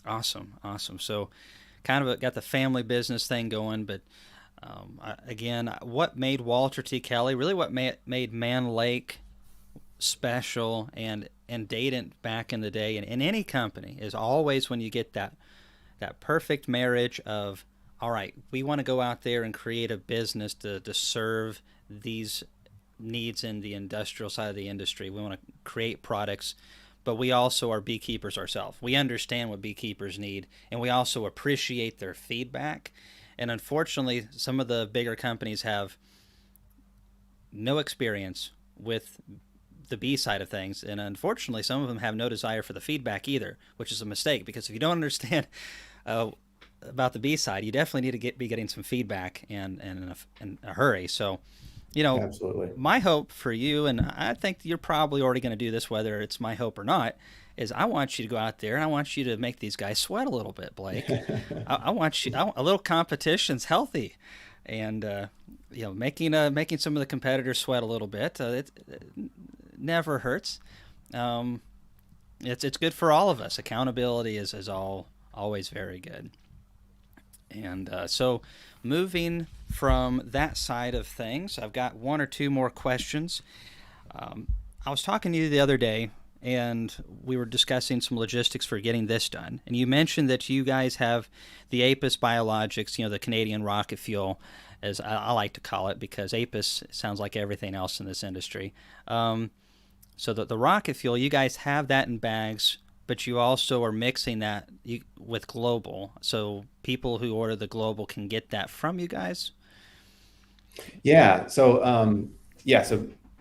Awesome, awesome. So, kind of got the family business thing going, but again, what made Walter T. Kelly really what made Man Lake special and Dayton back in the day, and in any company, is always when you get that perfect marriage of, all right, we want to go out there and create a business to serve these needs in the industrial side of the industry. We want to create products, but we also are beekeepers ourselves. We understand what beekeepers need, and we also appreciate their feedback. And unfortunately, some of the bigger companies have no experience with the bee side of things, and unfortunately some of them have no desire for the feedback either, which is a mistake, because if you don't understand about the bee side, you definitely need to be getting some feedback and in a hurry. So, Absolutely. my hope for you, and I think you're probably already going to do this whether it's my hope or not, is I want you to go out there and I want you to make these guys sweat a little bit, Blake. I want you, a little competition's healthy, and making some of the competitors sweat a little bit. It never hurts. It's good for all of us. Accountability is always very good. And so, moving from that side of things, I've got one or two more questions. I was talking to you the other day, and we were discussing some logistics for getting this done. And you mentioned that you guys have the Apis Biologics, the Canadian rocket fuel, as I like to call it, because Apis sounds like everything else in this industry. So the rocket fuel, you guys have that in bags, but you also are mixing that with Global. So people who order the Global can get that from you guys? Yeah. So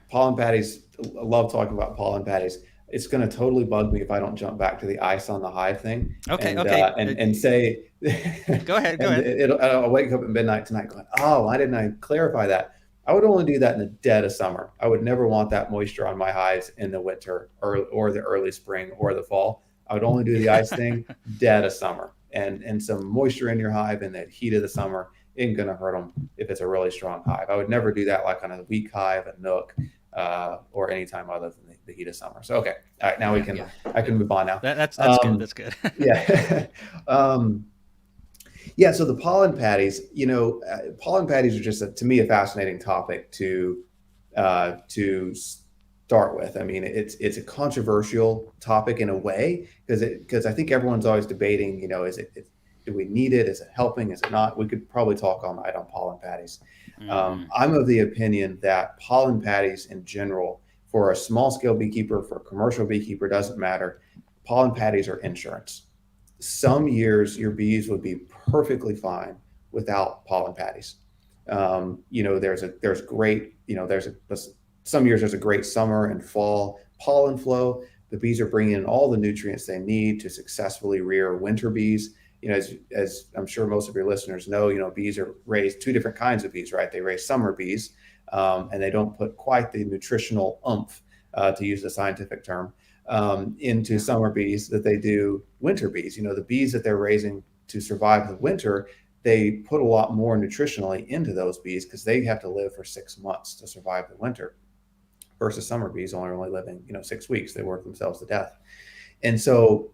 pollen patties. I love talking about pollen patties. It's going to totally bug me if I don't jump back to the ice on the hive thing Okay, and okay. and say, Go ahead, go and ahead. I'll wake up at midnight tonight going, oh, why didn't I clarify that? I would only do that in the dead of summer. I would never want that moisture on my hives in the winter or the early spring or the fall. I would only do the ice thing dead of summer, and some moisture in your hive in that heat of the summer isn't going to hurt them if it's a really strong hive. I would never do that like on a weak hive, a nook, or any time other than the heat of summer. So okay, all right, now Yeah. I can move on now. That's good. That's good. Yeah. Yeah, so the pollen patties, pollen patties are just to me a fascinating topic to start with. I mean, it's a controversial topic in a way because I think everyone's always debating, do we need it? Is it helping? Is it not? We could probably talk all night on pollen patties. Mm-hmm. I'm of the opinion that pollen patties in general, for a small scale beekeeper, for a commercial beekeeper, doesn't matter. Pollen patties are insurance. Some years your bees would be perfectly fine without pollen patties. There's great, some years there's a great summer and fall pollen flow. The bees are bringing in all the nutrients they need to successfully rear winter bees. As I'm sure most of your listeners know, bees are raised two different kinds of bees, right? They raise summer bees, and they don't put quite the nutritional oomph, to use the scientific term, into summer bees that they do winter bees. The bees that they're raising to survive the winter, they put a lot more nutritionally into those bees because they have to live for 6 months to survive the winter versus summer bees only living 6 weeks. They work themselves to death. And so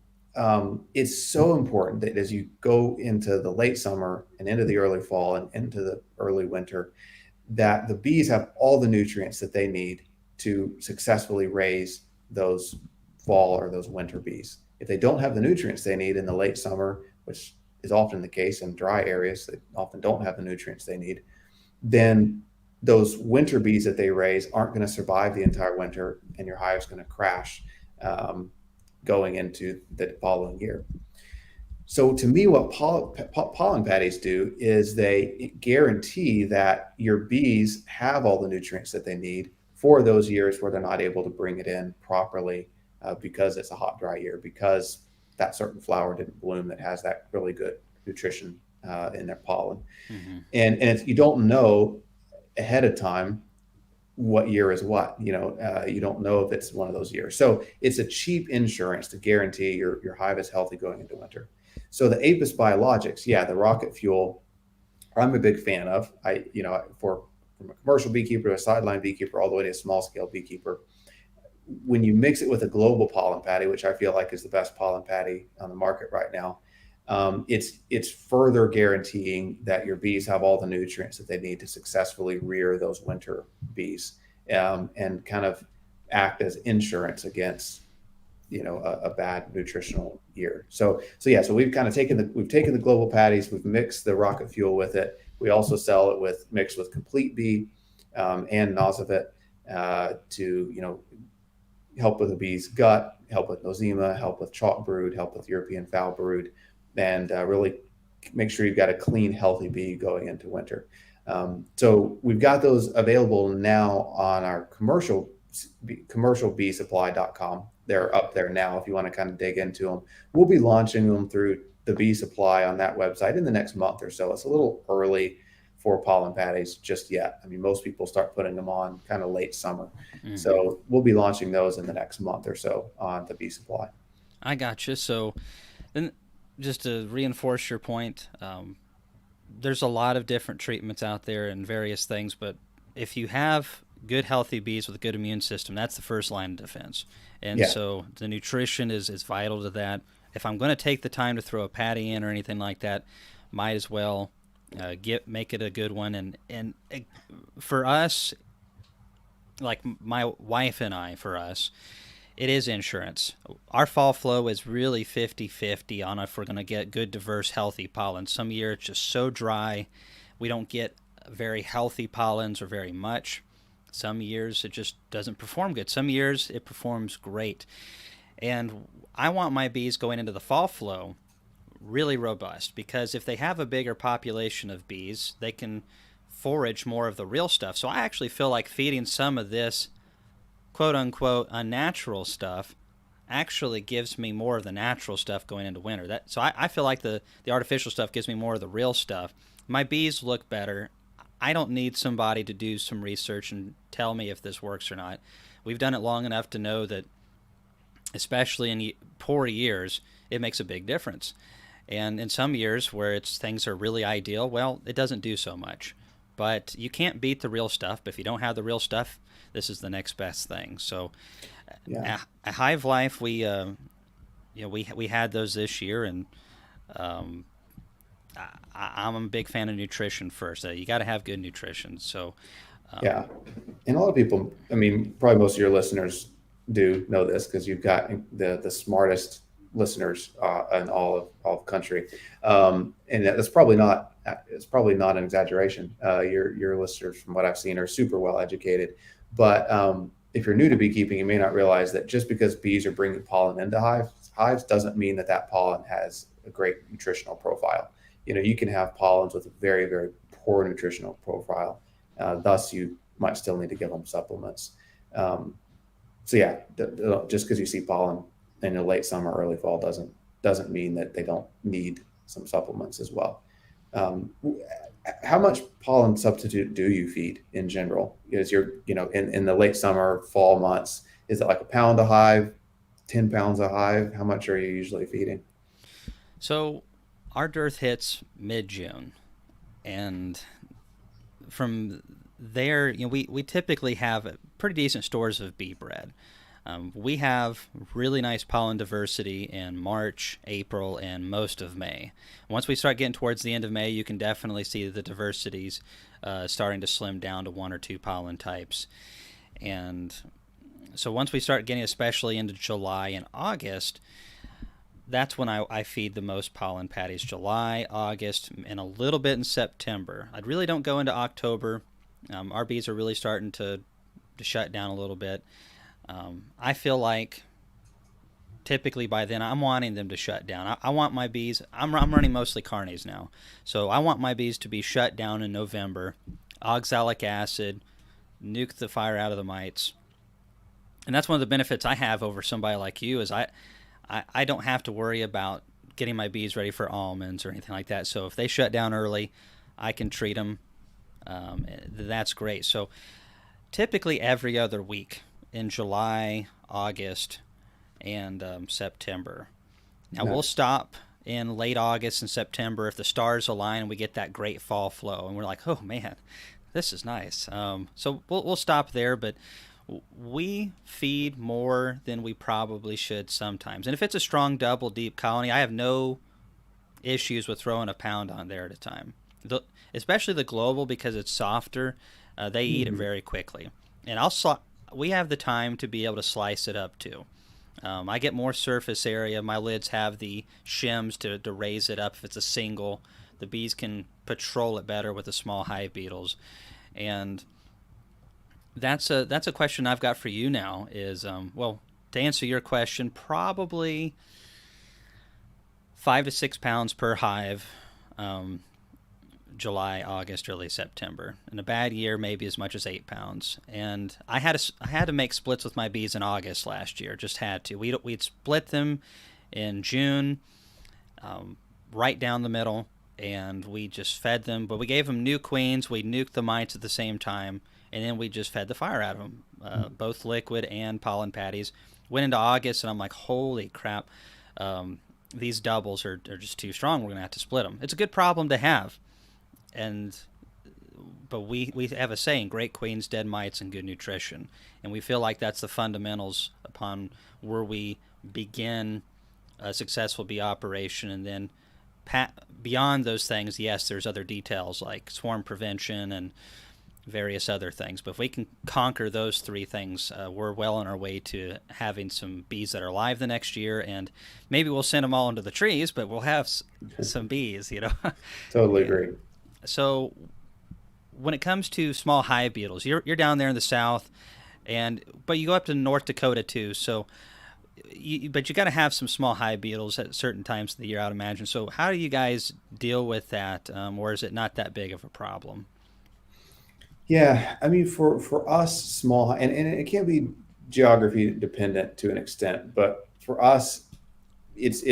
it's so important that as you go into the late summer and into the early fall and into the early winter, that the bees have all the nutrients that they need to successfully raise those fall or those winter bees. If they don't have the nutrients they need in the late summer, which is often the case in dry areas that often don't have the nutrients they need, then those winter bees that they raise aren't going to survive the entire winter, and your hive's going to crash um, going into the following year. So to me, what pollen patties do is they guarantee that your bees have all the nutrients that they need for those years where they're not able to bring it in properly because it's a hot, dry year, because that certain flower didn't bloom that has that really good nutrition in their pollen. Hmm. And you don't know ahead of time what year is what. You don't know if it's one of those years. So it's a cheap insurance to guarantee your hive is healthy going into winter. So the Apis biologics, yeah, the rocket fuel, I'm a big fan of. For from a commercial beekeeper to a sideline beekeeper, all the way to a small scale beekeeper, when you mix it with a global pollen patty, which I feel like is the best pollen patty on the market right now, it's further guaranteeing that your bees have all the nutrients that they need to successfully rear those winter bees, and kind of act as insurance against a bad nutritional year. So we've kind of taken the global patties, we've mixed the rocket fuel with it. We also sell it mixed with complete bee and Nosivit to help with the bee's gut, help with nosema, help with chalk brood, help with European foul brood, and really make sure you've got a clean, healthy bee going into winter. So we've got those available now on our commercialbeesupply.com. They're up there now if you want to kind of dig into them. We'll be launching them through the Bee Supply on that website in the next month or so. It's a little early for pollen patties just yet. I mean, most people start putting them on kind of late summer. Hmm. So we'll be launching those in the next month or so on the Bee Supply. I gotcha. So then, just to reinforce your point, there's a lot of different treatments out there and various things, but if you have good healthy bees with a good immune system, that's the first line of defense. And Yeah. so the nutrition is vital to that. If I'm going to take the time to throw a patty in or anything like that, might as well make it a good one. And for us, like my wife and I, for us, it is insurance. Our fall flow is really 50-50 on if we're going to get good, diverse, healthy pollen. Some year it's just so dry, we don't get very healthy pollens or very much. Some years it just doesn't perform good. Some years it performs great. And I want my bees going into the fall flow really robust, because if they have a bigger population of bees, they can forage more of the real stuff. So I actually feel like feeding some of this quote unquote unnatural stuff actually gives me more of the natural stuff going into winter. I feel like the artificial stuff gives me more of the real stuff. My bees look better. I don't need somebody to do some research and tell me if this works or not. We've done it long enough to know that, especially in poor years, it makes a big difference. And in some years where things are really ideal, well, it doesn't do so much. But you can't beat the real stuff. But if you don't have the real stuff, this is the next best thing. So, Yeah. a Hive Life, we had those this year, and um, I'm a big fan of nutrition first. You got to have good nutrition. So, Yeah. um, And a lot of people, I mean, probably most of your listeners do know this because you've got the smartest listeners in all of country, and that's probably not it's probably not an exaggeration. Your listeners, from what I've seen, are super well educated. But if you're new to beekeeping, you may not realize that just because bees are bringing pollen into hives doesn't mean that that pollen has a great nutritional profile. You can have pollens with a very, very poor nutritional profile. Thus, you might still need to give them supplements. Um, so yeah, just because you see pollen in the late summer, early fall doesn't mean that they don't need some supplements as well. Um, how much pollen substitute do you feed in general? Is in the late summer, fall months, is it like a pound a hive? 10 pounds a hive, how much are you usually feeding? So our dearth hits mid-June, and from there, we typically have pretty decent stores of bee bread. We have really nice pollen diversity in March, April, and most of May. Once we start getting towards the end of May, you can definitely see the diversities starting to slim down to one or two pollen types. And so once we start getting especially into July and August, that's when I feed the most pollen patties. July, August, and a little bit in September. I really don't go into October. Our bees are really starting to shut down a little bit. I feel like typically by then I'm wanting them to shut down. I want my bees, I'm running mostly carnies now. So I want my bees to be shut down in November. Oxalic acid, nuke the fire out of the mites. And that's one of the benefits I have over somebody like you is I don't have to worry about getting my bees ready for almonds or anything like that. So if they shut down early, I can treat them. That's great. So typically every other week in July, August, and September. Now we'll Nice. stop in late August and September if the stars align and we get that great fall flow, and we're like, oh man, this is nice. So we'll stop there, but we feed more than we probably should sometimes. And if it's a strong double deep colony, I have no issues with throwing a pound on there at a time. Especially the global because it's softer, they eat it Hmm. very quickly. And we have the time to be able to slice it up too. I get more surface area. My lids have the shims to raise it up if it's a single. The bees can patrol it better with the small hive beetles. And that's a question I've got for you now. Is well, to answer your question, probably 5 to 6 pounds per hive. Um, July, August, early September. In a bad year, maybe as much as 8 pounds. And I had to make splits with my bees in August last year. Just had to. We'd split them in June, right down the middle, and we just fed them. But we gave them new queens. We nuked the mites at the same time, and then we just fed the fire out of them, both liquid and pollen patties. Went into August, and I'm like, holy crap. These doubles are just too strong. We're going to have to split them. It's a good problem to have. And but we have a saying: great queens, dead mites, and good nutrition. And we feel like that's the fundamentals upon where we begin a successful bee operation. And then beyond those things, yes, there's other details like swarm prevention and various other things. But if we can conquer those three things, we're well on our way to having some bees that are live the next year. And maybe we'll send them all into the trees, but we'll have some bees. Totally And agree. so when it comes to small hive beetles, you're down there in the south, but you go up to North Dakota too. So, but you got to have some small hive beetles at certain times of the year, I'd imagine. So, how do you guys deal with that, or is it not that big of a problem? Yeah, I mean, for us, small, and it can be geography dependent to an extent, but for us, it's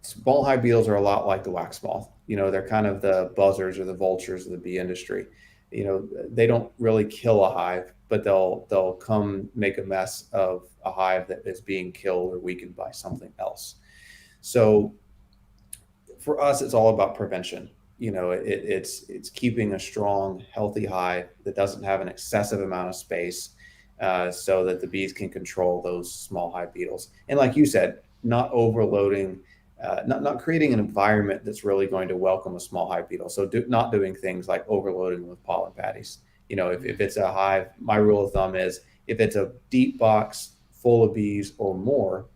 small hive beetles are a lot like the wax moth. They're kind of the buzzers or the vultures of the bee industry. They don't really kill a hive, but they'll come make a mess of a hive that is being killed or weakened by something else. So for us, it's all about prevention. It's keeping a strong, healthy hive that doesn't have an excessive amount of space, so that the bees can control those small hive beetles. And like you said, not overloading, not creating an environment that's really going to welcome a small hive beetle. So not doing things like overloading with pollen patties. If it's a hive, my rule of thumb is if it's a deep box full of bees or more,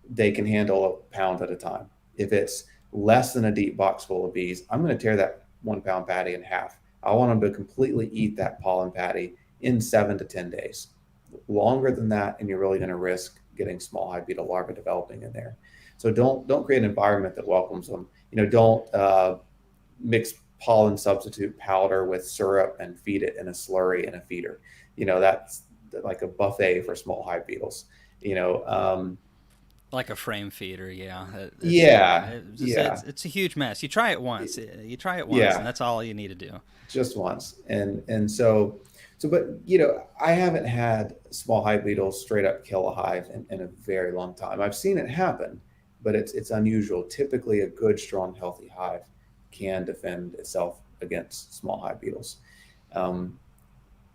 they can handle a pound at a time. If it's less than a deep box full of bees, I'm going to tear that 1 pound patty in half. I want them to completely eat that pollen patty in 7 to 10 days. Longer than that, and you're really going to risk getting small hive beetle larvae developing in there. So don't create an environment that welcomes them. Don't mix pollen substitute powder with syrup and feed it in a slurry in a feeder. That's like a buffet for small hive beetles. You know, um, Like a frame feeder, yeah. yeah, yeah, It's a huge mess. You try it once, and yeah. that's all you need to do. Just once. And so So, but I haven't had small hive beetles straight up kill a hive in a very long time. I've seen it happen, but it's unusual. Typically, a good, strong, healthy hive can defend itself against small hive beetles. Um,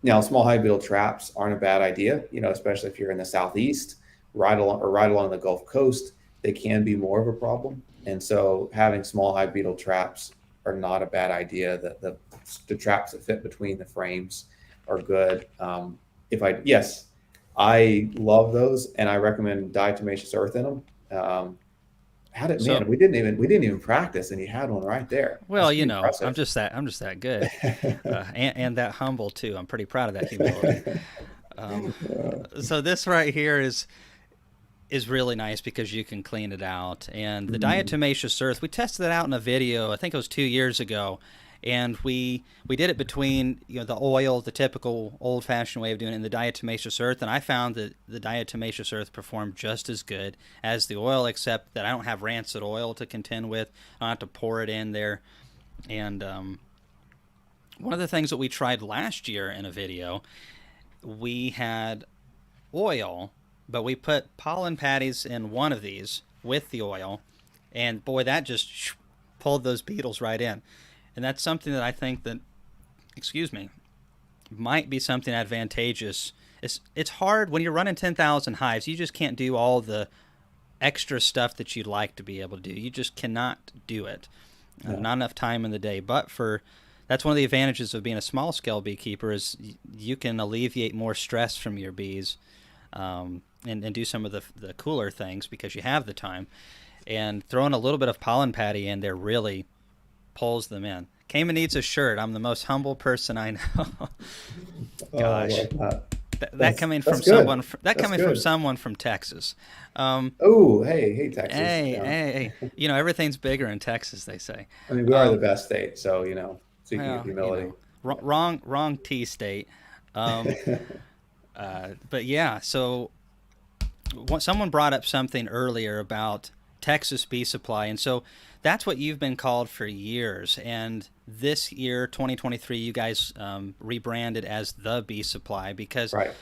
Now, small hive beetle traps aren't a bad idea, especially if you're in the southeast, right along the Gulf Coast. They can be more of a problem, and so having small hive beetle traps are not a bad idea. The traps that fit between the frames are good. If I Yes, I love those, and I recommend diatomaceous earth in them. Had it, So, man. We didn't even practice, and you had one right there. That's well, pretty I'm impressive. just that good, and that humble too. I'm pretty proud of that humility. Um, so this right here is really nice because you can clean it out. And the Mhm. diatomaceous earth, we tested it out in a video. I think it was 2 years ago, and we did it between the oil, the typical old-fashioned way of doing it, and the diatomaceous earth. And I found that the diatomaceous earth performed just as good as the oil, except that I don't have rancid oil to contend with. I don't have to pour it in there. And one of the things that we tried last year in a video, we had oil, but we put pollen patties in one of these with the oil, and boy, that just pulled those beetles right in. And that's something that I think that, excuse me, might be something advantageous. It's hard when you're running 10,000 hives. You just can't do all the extra stuff that you'd like to be able to do. You just cannot do it. Yeah. Not enough time in the day. But for that's one of the advantages of being a small scale beekeeper is you can alleviate more stress from your bees, and do some of the cooler things because you have the time. And throwing a little bit of pollen patty in there really pulls them in. Cayman needs a shirt. I'm the most humble person I know. Oh, I Gosh, love that. that coming That's from good. someone That's coming from good. someone from Texas. Um, Oh, hey, Texas. hey, hey, everything's bigger in Texas, they say. I mean, we are the Um, best state, so speaking of well, humility. wrong T state. Um, but yeah, so someone brought up something earlier about Texas bee supply, and so that's what you've been called for years. And this year, 2023, you guys rebranded as the bee supply because Right.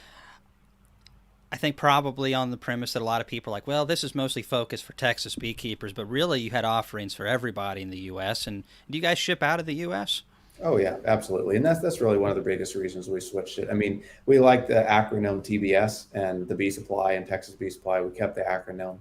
I think probably on the premise that a lot of people are like, well, this is mostly focused for Texas beekeepers, but really you had offerings for everybody in the U.S. And do you guys ship out of the U.S.? Oh yeah, absolutely. And that's really one of the biggest reasons we switched it. I mean, we like the acronym TBS and the bee supply and Texas bee supply. We kept the acronym.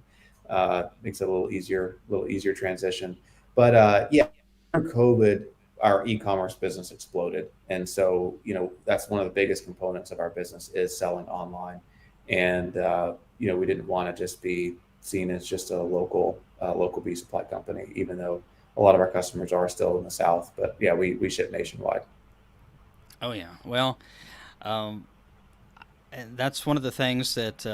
Makes it a little easier transition. But yeah, after COVID, our e-commerce business exploded. And so, that's one of the biggest components of our business is selling online. And we didn't want to just be seen as just a local bee supply company, even though a lot of our customers are still in the South. But yeah, we ship nationwide. Oh, yeah. Well, um, and that's one of the things that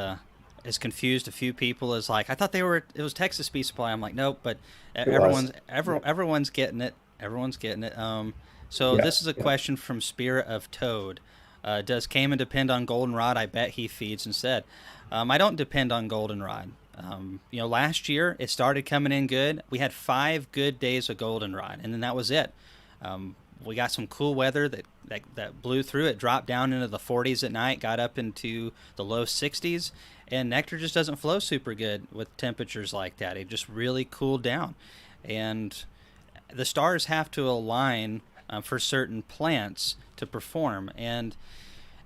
has confused a few people is like, I thought it was Texas bee supply. I'm like, nope, but It was. Yeah. everyone's getting it. Everyone's getting it. So Yeah. this is a Yeah. question from Spirit of Toad. Does Cayman depend on goldenrod? I bet he feeds instead. I don't depend on goldenrod. Last year it started coming in good. We had 5 good days of goldenrod, and then that was it. We got some cool weather that blew through. It dropped down into the 40s at night, got up into the low 60s, and nectar just doesn't flow super good with temperatures like that. It just really cooled down, and the stars have to align for certain plants to perform, and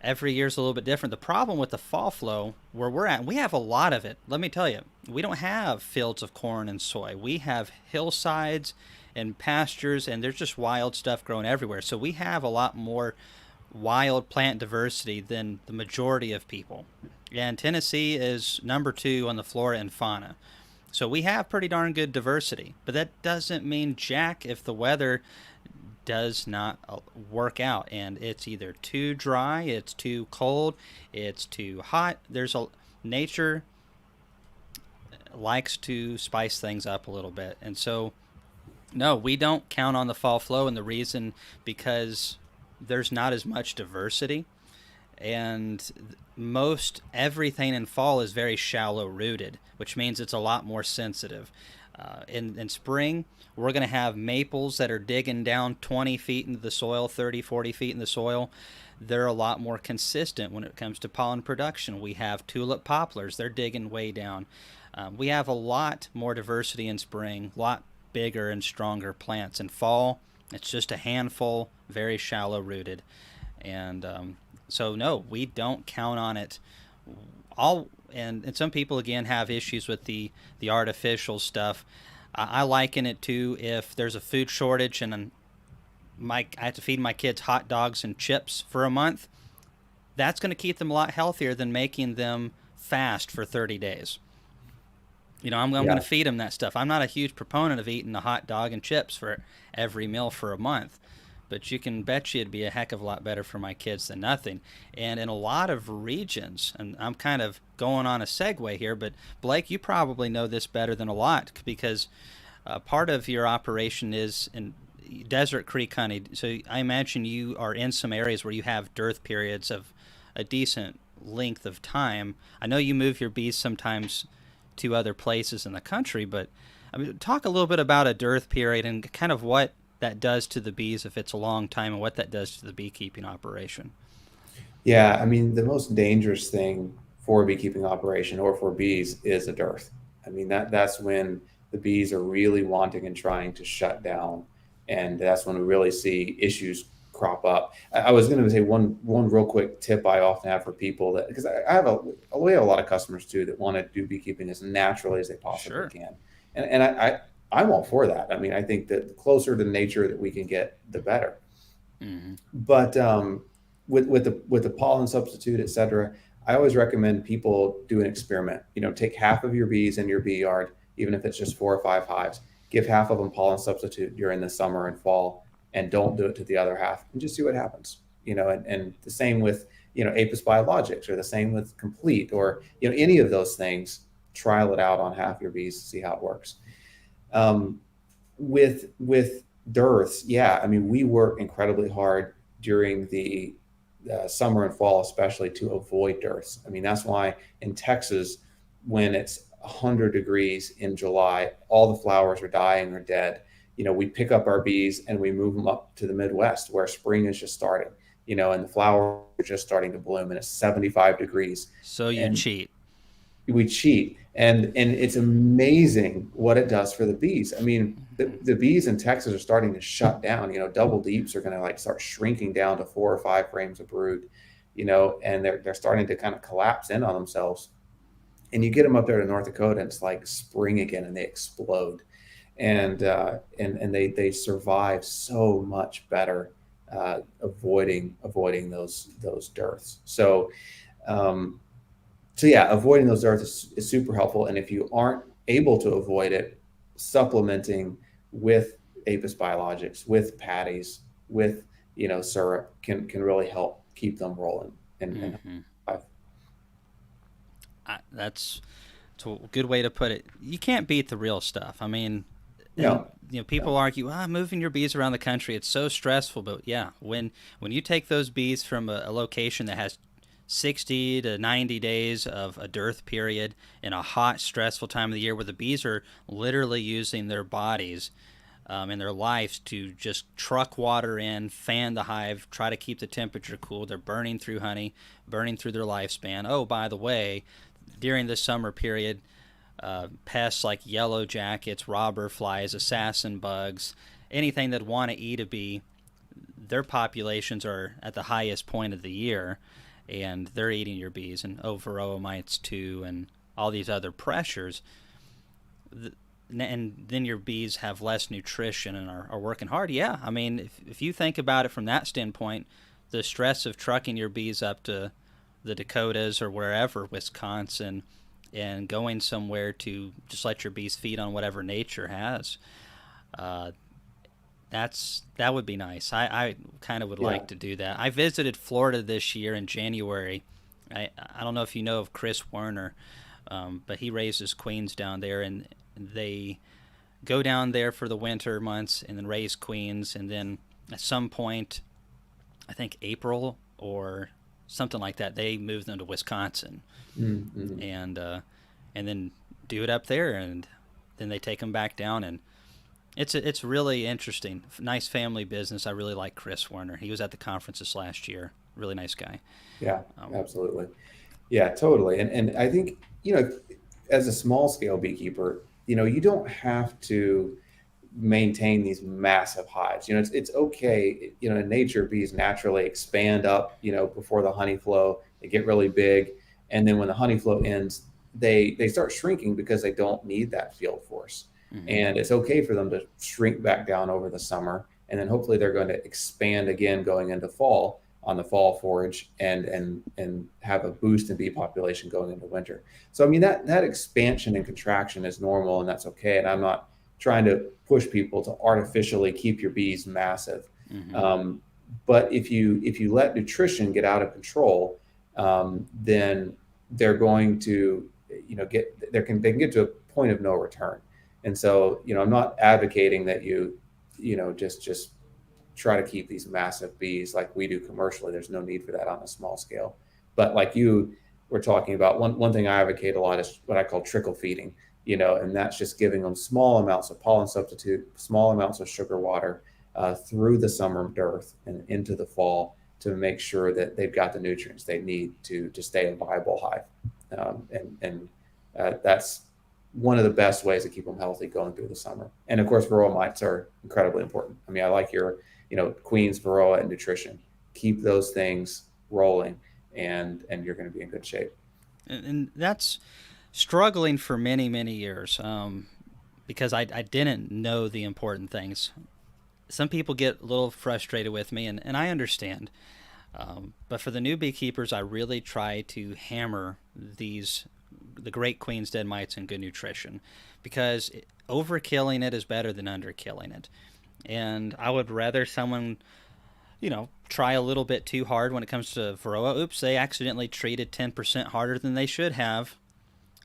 every year's a little bit different. The problem with the fall flow where we're at, we have a lot of it. Let me tell you, we don't have fields of corn and soy. We have hillsides and pastures, and there's just wild stuff growing everywhere. So we have a lot more wild plant diversity than the majority of people. And Tennessee is number 2 on the flora and fauna. So we have pretty darn good diversity. But that doesn't mean jack if the weather does not work out, and it's either too dry, it's too cold, it's too hot. There's a nature likes to spice things up a little bit, and so no, we don't count on the fall flow, and the reason because there's not as much diversity, and most everything in fall is very shallow rooted, which means it's a lot more sensitive. In spring, we're going to have maples that are digging down 20 feet into the soil, 30, 40 feet in the soil. They're a lot more consistent when it comes to pollen production. We have tulip poplars, they're digging way down. We have a lot more diversity in spring, a lot bigger and stronger plants. In fall, it's just a handful, very shallow rooted. And so, no, we don't count on it all. And some people again have issues with the artificial stuff. I liken it to if there's a food shortage and I have to feed my kids hot dogs and chips for a month. That's going to keep them a lot healthier than making them fast for 30 days. I'm going to Yeah. feed them that stuff. I'm not a huge proponent of eating a hot dog and chips for every meal for a month, but you can bet you it'd be a heck of a lot better for my kids than nothing. And in a lot of regions, and I'm kind of going on a segue here, but Blake, you probably know this better than a lot because part of your operation is in desert creek honey. So I imagine you are in some areas where you have dearth periods of a decent length of time. I know you move your bees sometimes to other places in the country, but I mean, talk a little bit about a dearth period and kind of what that does to the bees if it's a long time and what that does to the beekeeping operation. Yeah, I mean, the most dangerous thing for a beekeeping operation or for bees is a dearth. I mean, that's when the bees are really wanting and trying to shut down, and that's when we really see issues crop up. I was going to say one real quick tip I often have for people that because I have we have a lot of customers too that want to do beekeeping as naturally as they possibly Sure. can, and I'm all for that. I mean, I think that the closer to nature that we can get, the better. Mm-hmm. But with the pollen substitute, et cetera, I always recommend people do an experiment. Take half of your bees in your bee yard, even if it's just 4 or 5 hives. Give half of them pollen substitute during the summer and fall, and don't do it to the other half, and just see what happens. And the same with Apis biologics, or the same with Complete, or any of those things. Trial it out on half your bees to see how it works. Um, with dearths, yeah, I mean, we work incredibly hard during the summer and fall, especially to avoid dearths. I mean, that's why in Texas, when it's 100 degrees in July, all the flowers are dying or dead. We pick up our bees and we move them up to the Midwest where spring is just starting, and the flowers are just starting to bloom, and it's 75 degrees. So you And cheat. we cheat, and it's amazing what it does for the bees. I mean, the bees in Texas are starting to shut down. Double deeps are going to like start shrinking down to 4 or 5 frames of brood, and they're starting to kind of collapse in on themselves. And you get them up there to North Dakota, and it's like spring again, and they explode, and they survive so much better, avoiding those dearths. Um, so yeah, avoiding those dearths is super helpful. And if you aren't able to avoid it, supplementing with Apis biologics, with patties, with syrup can really help keep them rolling. And Mm-hmm. I've, That's a good way to put it. You can't beat the real stuff. I mean, and no, people no, argue, moving your bees around the country, it's so stressful. But yeah, when you take those bees from a location that has 60 to 90 days of a dearth period in a hot, stressful time of the year where the bees are literally using their bodies and their lives to just truck water in, fan the hive, try to keep the temperature cool. They're burning through honey, burning through their lifespan. Oh, by the way, during the summer period, pests like yellow jackets, robber flies, assassin bugs, anything that want to eat a bee, their populations are at the highest point of the year, and they're eating your bees, and varroa mites too, and all these other pressures. And then your bees have less nutrition and are working hard. Yeah, I mean, if you think about it from that standpoint, the stress of trucking your bees up to the Dakotas or wherever, Wisconsin, and going somewhere to just let your bees feed on whatever nature has, uh, that would be nice. I kind of would yeah, like to do that. I visited Florida this year in January. I don't know if you know of Chris Werner, but he raises queens down there, and they go down there for the winter months and then raise queens, and then at some point, I think April or something like that, they move them to Wisconsin, mm-hmm. and uh, and then do it up there, and then they take them back down, and it's really interesting. Nice family business. I really like Chris Werner. He was at the conference this last year. Really nice guy. Yeah, Um, absolutely. Yeah, totally. And I think, as a small scale beekeeper, you don't have to maintain these massive hives. It's okay. In nature, bees naturally expand up, before the honey flow. They get really big, and then when the honey flow ends, they start shrinking because they don't need that field force. mhm. And it's okay for them to shrink back down over the summer, and then hopefully they're going to expand again going into fall on the fall forage, and have a boost in bee population going into winter. So I mean that expansion and contraction is normal, and that's okay. And I'm not trying to push people to artificially keep your bees massive. Hmm. Um, but if you let nutrition get out of control, then they're going to they can get to a point of no return. And so I'm not advocating that just try to keep these massive bees like we do commercially. There's no need for that on a small scale. But like you were talking about, one thing I advocate a lot is what I call trickle feeding, and that's just giving them small amounts of pollen substitute, small amounts of sugar water through the summer dearth and into the fall to make sure that they've got the nutrients they need to stay a viable hive. And that's one of the best ways to keep them healthy going through the summer. And of course, varroa mites are incredibly important. I mean, I like your queens, varroa, and nutrition. Keep those things rolling, and you're going to be in good shape. And that's struggling for many, many years, because I didn't know the important things. Some people get a little frustrated with me, and I understand. But for the new beekeepers, I really try to hammer the great queen's dead mites and good nutrition, because overkilling it is better than underkilling it. And I would rather someone, try a little bit too hard when it comes to varroa. Oops, they accidentally treated 10% harder than they should have.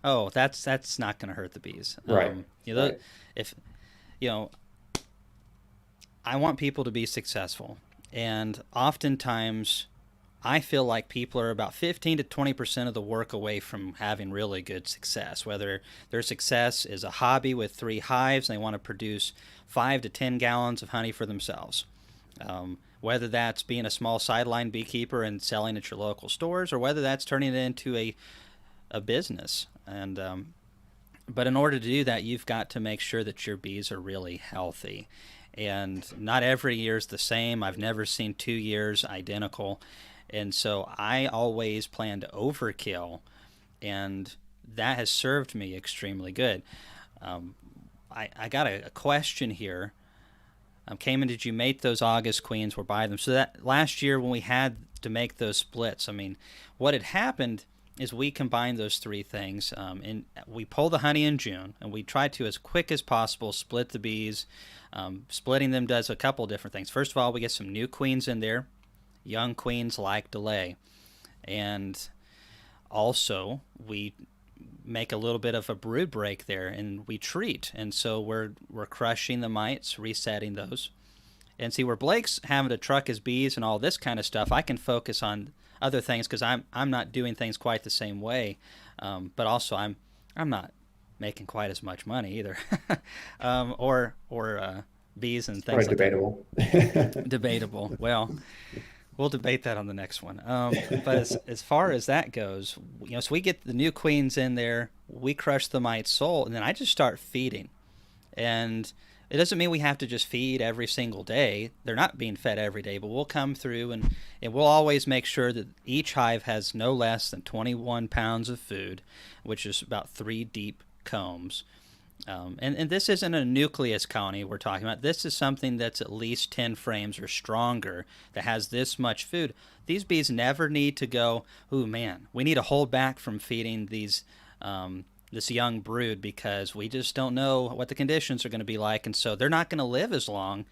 Oh, that's not going to hurt the bees. Right. Right. If you know, I want people to be successful, and oftentimes I feel like people are about 15 to 20% of the work away from having really good success. Whether their success is a hobby with 3 hives and they want to produce 5 to 10 gallons of honey for themselves. Whether that's being a small sideline beekeeper and selling at your local stores, or whether that's turning it into a business. But in order to do that, you've got to make sure that your bees are really healthy. And not every year is the same. I've never seen 2 years identical. And so I always plan to overkill, and that has served me extremely good. Um, I got a question here. Cayman, did you make those August queens? We're by them. So that last year when we had to make those splits, I mean, what had happened is we combined those 3 things, and we pull the honey in June, and we try to, as quick as possible, split the bees. Splitting them does a couple different things. First of all, we get some new queens in there. Young queens like to lay. And also, we make a little bit of a brood break there, and we treat. And so we're crushing the mites, resetting those. And see, where Blake's having to truck his bees and all this kind of stuff, I can focus on other things because I'm not doing things quite the same way. But also, I'm not making quite as much money either, or bees and It's things probably like that. debatable. Debatable. Well, we'll debate that on the next one. But as far as that goes, so we get the new queens in there, we crush the mite soul, and then I just start feeding. And it doesn't mean we have to just feed every single day. They're not being fed every day, but we'll come through, and we'll always make sure that each hive has no less than 21 pounds of food, which is about 3 deep combs. And this isn't a nucleus colony we're talking about. This is something that's at least 10 frames or stronger that has this much food. These bees never need to go, oh man, we need to hold back from feeding this young brood because we just don't know what the conditions are going to be like, and so they're not going to live as long.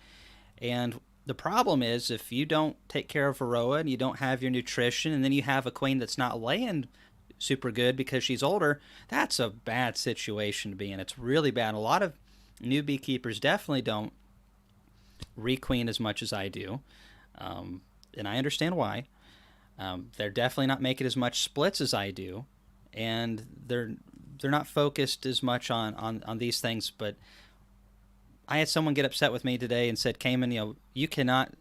And the problem is if you don't take care of varroa and you don't have your nutrition, and then you have a queen that's not laying super good because she's older, that's a bad situation to be in. It's really bad. A lot of new beekeepers definitely don't requeen as much as I do, and I understand why. They're definitely not making as much splits as I do, and they're not focused as much on these things. But I had someone get upset with me today and said, Cayman, you cannot,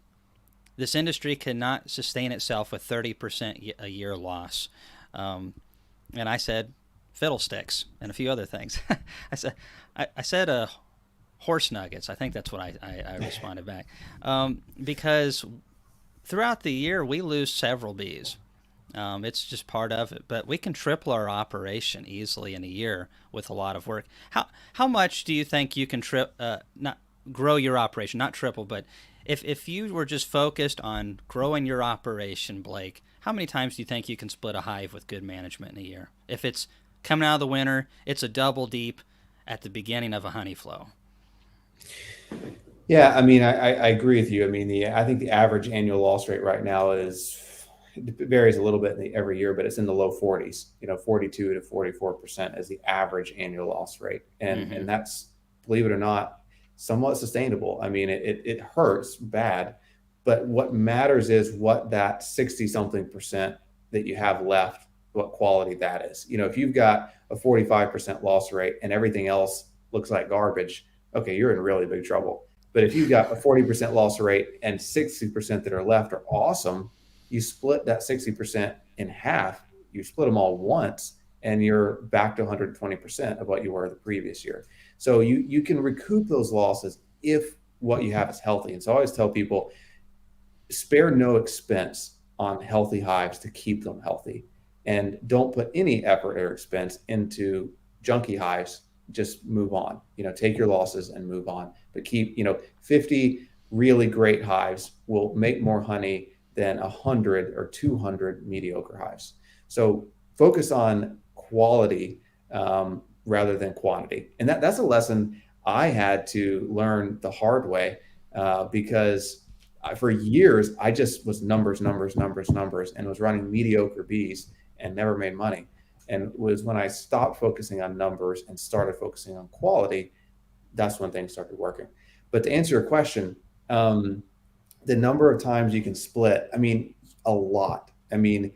this industry cannot sustain itself with 30% a year loss. Um, and I said, fiddlesticks and a few other things. I said horse nuggets. I think that's what I responded back. Because throughout the year, we lose several bees. It's just part of it, but we can triple our operation easily in a year with a lot of work. How much do you think you can not grow your operation, not triple, but if you were just focused on growing your operation, Blake, how many times do you think you can split a hive with good management in a year? If it's coming out of the winter, it's a double deep at the beginning of a honey flow. Yeah, I mean, I agree with you. I mean, I think the average annual loss rate right now is, it varies a little bit every year, but it's in the low 40s. 42 to 44% is the average annual loss rate, and Mm-hmm. that's, believe it or not, somewhat sustainable. I mean, it hurts bad, but what matters is what that 60 something percent that you have left, what quality that is. If you've got a 45% loss rate and everything else looks like garbage, okay, you're in really big trouble. But if you've got a 40% loss rate and 60% that are left are awesome, you split that 60% in half, you split them all once, and you're back to 120% of what you were the previous year. So you can recoup those losses if what you have is healthy. And so I always tell people, spare no expense on healthy hives to keep them healthy, and don't put any effort or expense into junky hives. Just move on. Take your losses and move on, but keep, 50 really great hives will make more honey than 100 or 200 mediocre hives. So focus on quality, rather than quantity. And that's a lesson I had to learn the hard way, because for years I just was numbers, numbers, numbers, numbers, and was running mediocre bees and never made money. And it was when I stopped focusing on numbers and started focusing on quality, that's when things started working. But to answer your question, the number of times you can split, I mean, a lot. I mean,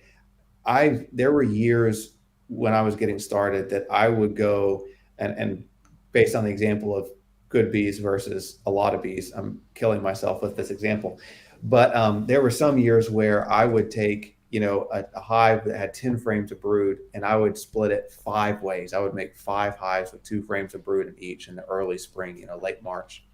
there were years when I was getting started that I would go and based on the example of good bees versus a lot of bees, I'm killing myself with this example. But there were some years where I would take, a hive that had 10 frames of brood, and I would split it 5 ways. I would make 5 hives with 2 frames of brood in each in the early spring, late March,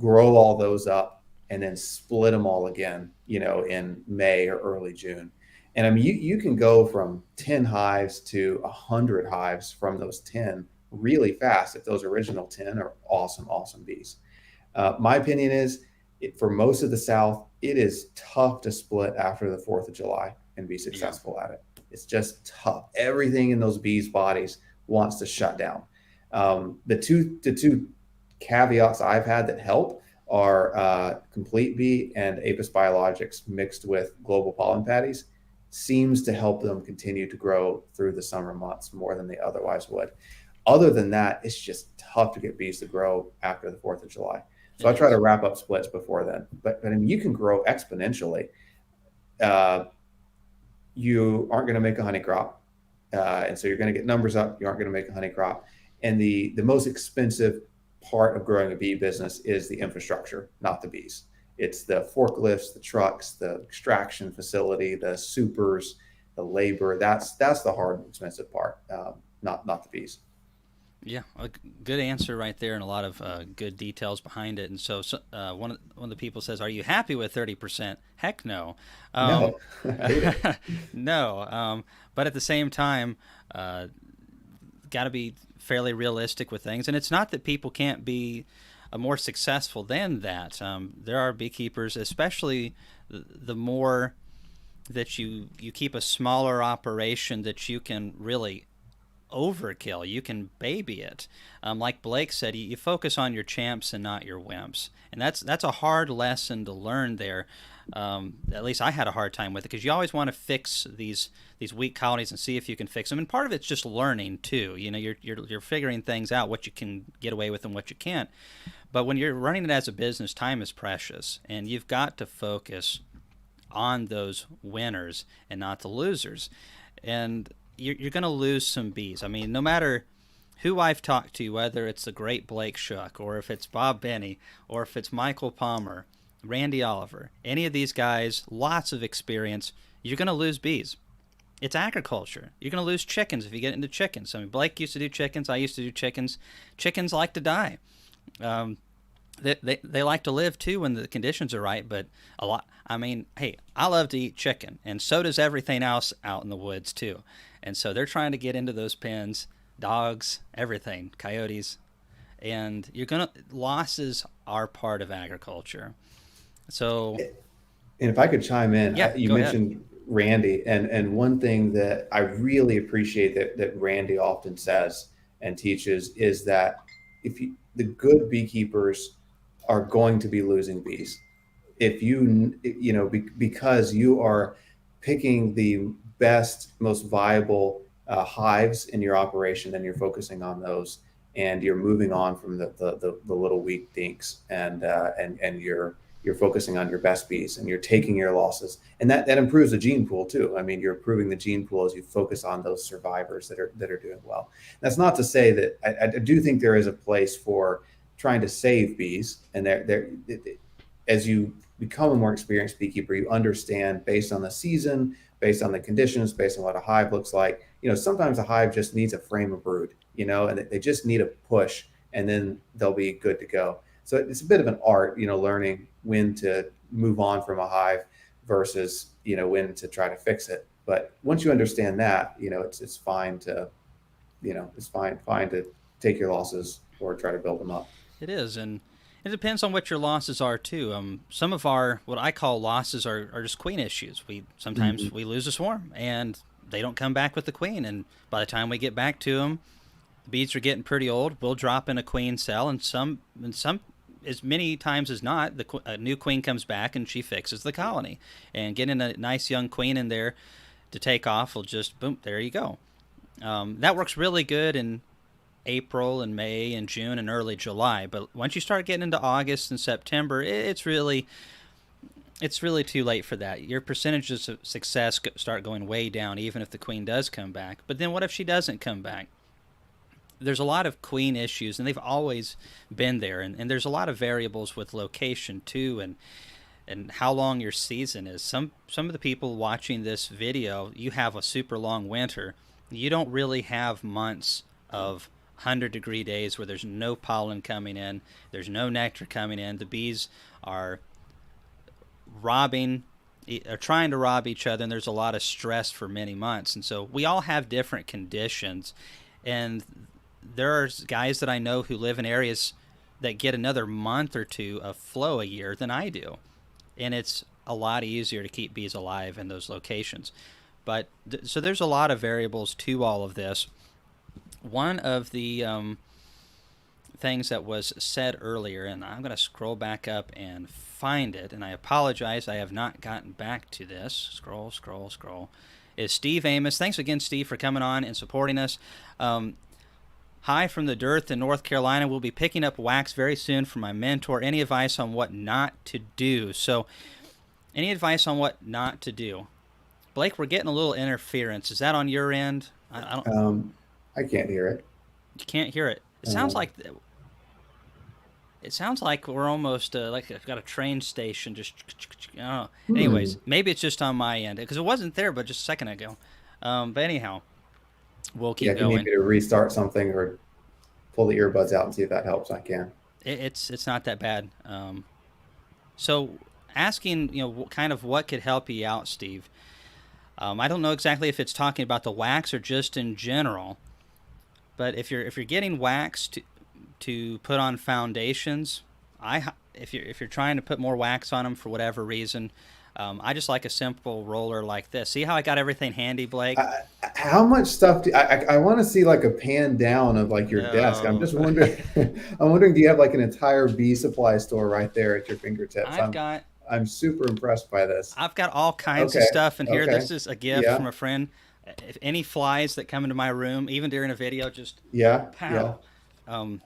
grow all those up, and then split them all again, in May or early June. And I mean, you can go from 10 hives to 100 hives from those 10 really fast if those original 10 are awesome, awesome bees. My opinion is, for most of the South, it is tough to split after the 4th of July and be Yeah. successful at it. It's just tough. Everything in those bees' bodies wants to shut down. The two caveats I've had that help are Complete Bee and Apis Biologics mixed with global pollen patties seems to help them continue to grow through the summer months more than they otherwise would. Other than that, it's just tough to get bees to grow after the 4th of July. So It I try to is. wrap up splits before then. But I mean, you can grow exponentially. Uh, you aren't going to make a honey crop. And so you're going to get numbers up. You aren't going to make a honey crop. And the most expensive part of growing a bee business is the infrastructure, not the bees. It's the forklifts, the trucks, the extraction facility, the supers, the labor. That's the hard and expensive part, not the bees. Yeah, a good answer right there, and a lot of good details behind it. And one of the people says, "Are you happy with 30%?" Heck no, um, No, I hate it. no. But at the same time, uh, got to be fairly realistic with things. And it's not that people can't be more successful than that. There are beekeepers, especially the more that you keep a smaller operation, that you can really overkill. You can baby it. Like Blake said, you focus on your champs and not your wimps, and that's a hard lesson to learn there. At least I had a hard time with it, because you always want to fix these weak colonies and see if you can fix them. And part of it's just learning too. You're figuring things out, what you can get away with and what you can't. But when you're running it as a business, time is precious, and you've got to focus on those winners and not the losers. And you're going to lose some bees. I mean, no matter who I've talked to, whether it's the great Blake Shuck, or if it's Bob Benny, or if it's Michael Palmer, Randy Oliver, any of these guys, lots of experience, you're going to lose bees. It's agriculture. You're going to lose chickens if you get into chickens. I mean, Blake used to do chickens. I used to do chickens. Chickens like to die. Um, they like to live too when the conditions are right, but a lot. I mean, hey, I love to eat chicken, and so does everything else out in the woods too. And so they're trying to get into those pens, dogs, everything, coyotes, and you're gonna losses are part of agriculture. So And if I could chime in, yeah, you go ahead. mentioned Randy, and one thing that I really appreciate that Randy often says and teaches is that if you, the good beekeepers are going to be losing bees. If because you are picking the best, most viable hives in your operation, and you're focusing on those, and you're moving on from the little weak dinks, and you're focusing on your best bees, and you're taking your losses, and that improves the gene pool too. I mean, you're improving the gene pool as you focus on those survivors that are doing well. That's not to say that I do think there is a place for trying to save bees, and there as you become a more experienced beekeeper, you understand based on the season, based on the conditions, based on what a hive looks like. Sometimes a hive just needs a frame of brood, and they just need a push, and then they'll be good to go. So it's a bit of an art, learning when to move on from a hive versus, when to try to fix it. But once you understand that, it's fine to, it's fine to take your losses or try to build them up. It is, and it depends on what your losses are too. Some of our what I call losses are just queen issues. We sometimes Mm-hmm. we lose a swarm and they don't come back with the queen, and by the time we get back to them, the bees are getting pretty old. We'll drop in a queen cell, and some as many times as not, a new queen comes back and she fixes the colony, and getting a nice young queen in there to take off will just boom, there you go. That works really good in April and May and June and early July. But once you start getting into August and September, it's really too late for that. Your percentages of success start going way down, even if the queen does come back. But then what if she doesn't come back? There's a lot of queen issues, and they've always been there. And there's a lot of variables with location too, and how long your season is. Some of the people watching this video, you have a super long winter. You don't really have months of 100-degree days where there's no pollen coming in, there's no nectar coming in. The bees are robbing are trying to rob each other, and there's a lot of stress for many months. And so we all have different conditions, and there are guys that I know who live in areas that get another month or two of flow a year than I do, and it's a lot easier to keep bees alive in those locations. But so there's a lot of variables to all of this. One of the things that was said earlier, and I'm going to scroll back up and find it, and I apologize, I have not gotten back to this. Scroll, scroll, scroll. Is Steve Amos. Thanks again, Steve, for coming on and supporting us. Hi from the Dearth in North Carolina. We'll be picking up wax very soon from my mentor. Any advice on what not to do? So, any advice on what not to do? Blake, we're getting a little interference. Is that on your end? I don't. I can't hear it. You can't hear it. It sounds Um, like we're almost like I've got a train station. Just I don't know. hmm. Anyways, maybe it's just on my end because it wasn't there, but just a second ago. But anyhow, we'll Yeah, keep if you need going. me to restart something or pull the earbuds out and see if that helps, I can. It's not that bad. So asking, kind of what could help you out, Steve. I don't know exactly if it's talking about the wax or just in general, but if you're getting wax to put on foundations, if you're trying to put more wax on them for whatever reason, I just like a simple roller like this. See how I got everything handy, Blake? How much stuff I want to see, like a pan down of like your desk. I'm Oh, just wondering. I'm wondering, do you have like an entire bee supply store right there at your fingertips? I've I'm got I'm super impressed by this. I've got all kinds of Okay, stuff in here. okay, This is a gift from yeah, a friend. If any flies that come into my room, even during a video, just yeah, yeah. pow.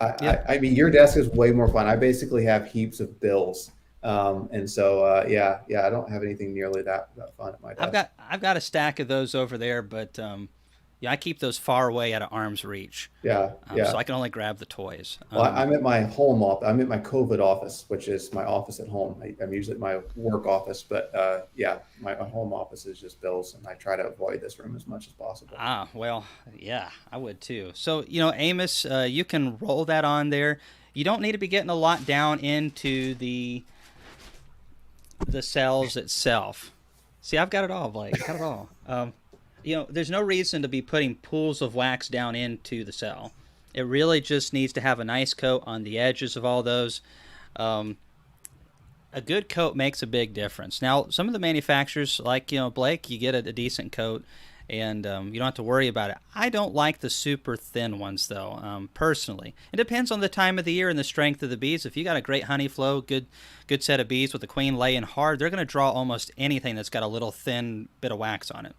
I, Yep. I mean, your desk is way more fun. I basically have heaps of bills, and so yeah, I don't have anything nearly that fun at my I've desk. got I've got a stack of those over there, but Yeah, I keep those far away out of arm's reach, Yeah, so yeah. I can only grab the toys. Well, I'm at my home office. I'm at my COVID office, which is my office at home. I'm usually at my work office, but yeah, my home office is just Bill's, and I try to avoid this room as much as possible. Ah, well, yeah, I would too. So, Amos, you can roll that on there. You don't need to be getting a lot down into the cells itself. See, I've got it all, Blake. Got it all. There's no reason to be putting pools of wax down into the cell. It really just needs to have a nice coat on the edges of all those. Um, a good coat makes a big difference. Now, some of the manufacturers, like Blake, you get a decent coat, and you don't have to worry about it. I don't like the super thin ones, though. Personally, it depends on the time of the year and the strength of the bees. If you got a great honey flow, good set of bees with the queen laying hard, they're going to draw almost anything that's got a little thin bit of wax on it.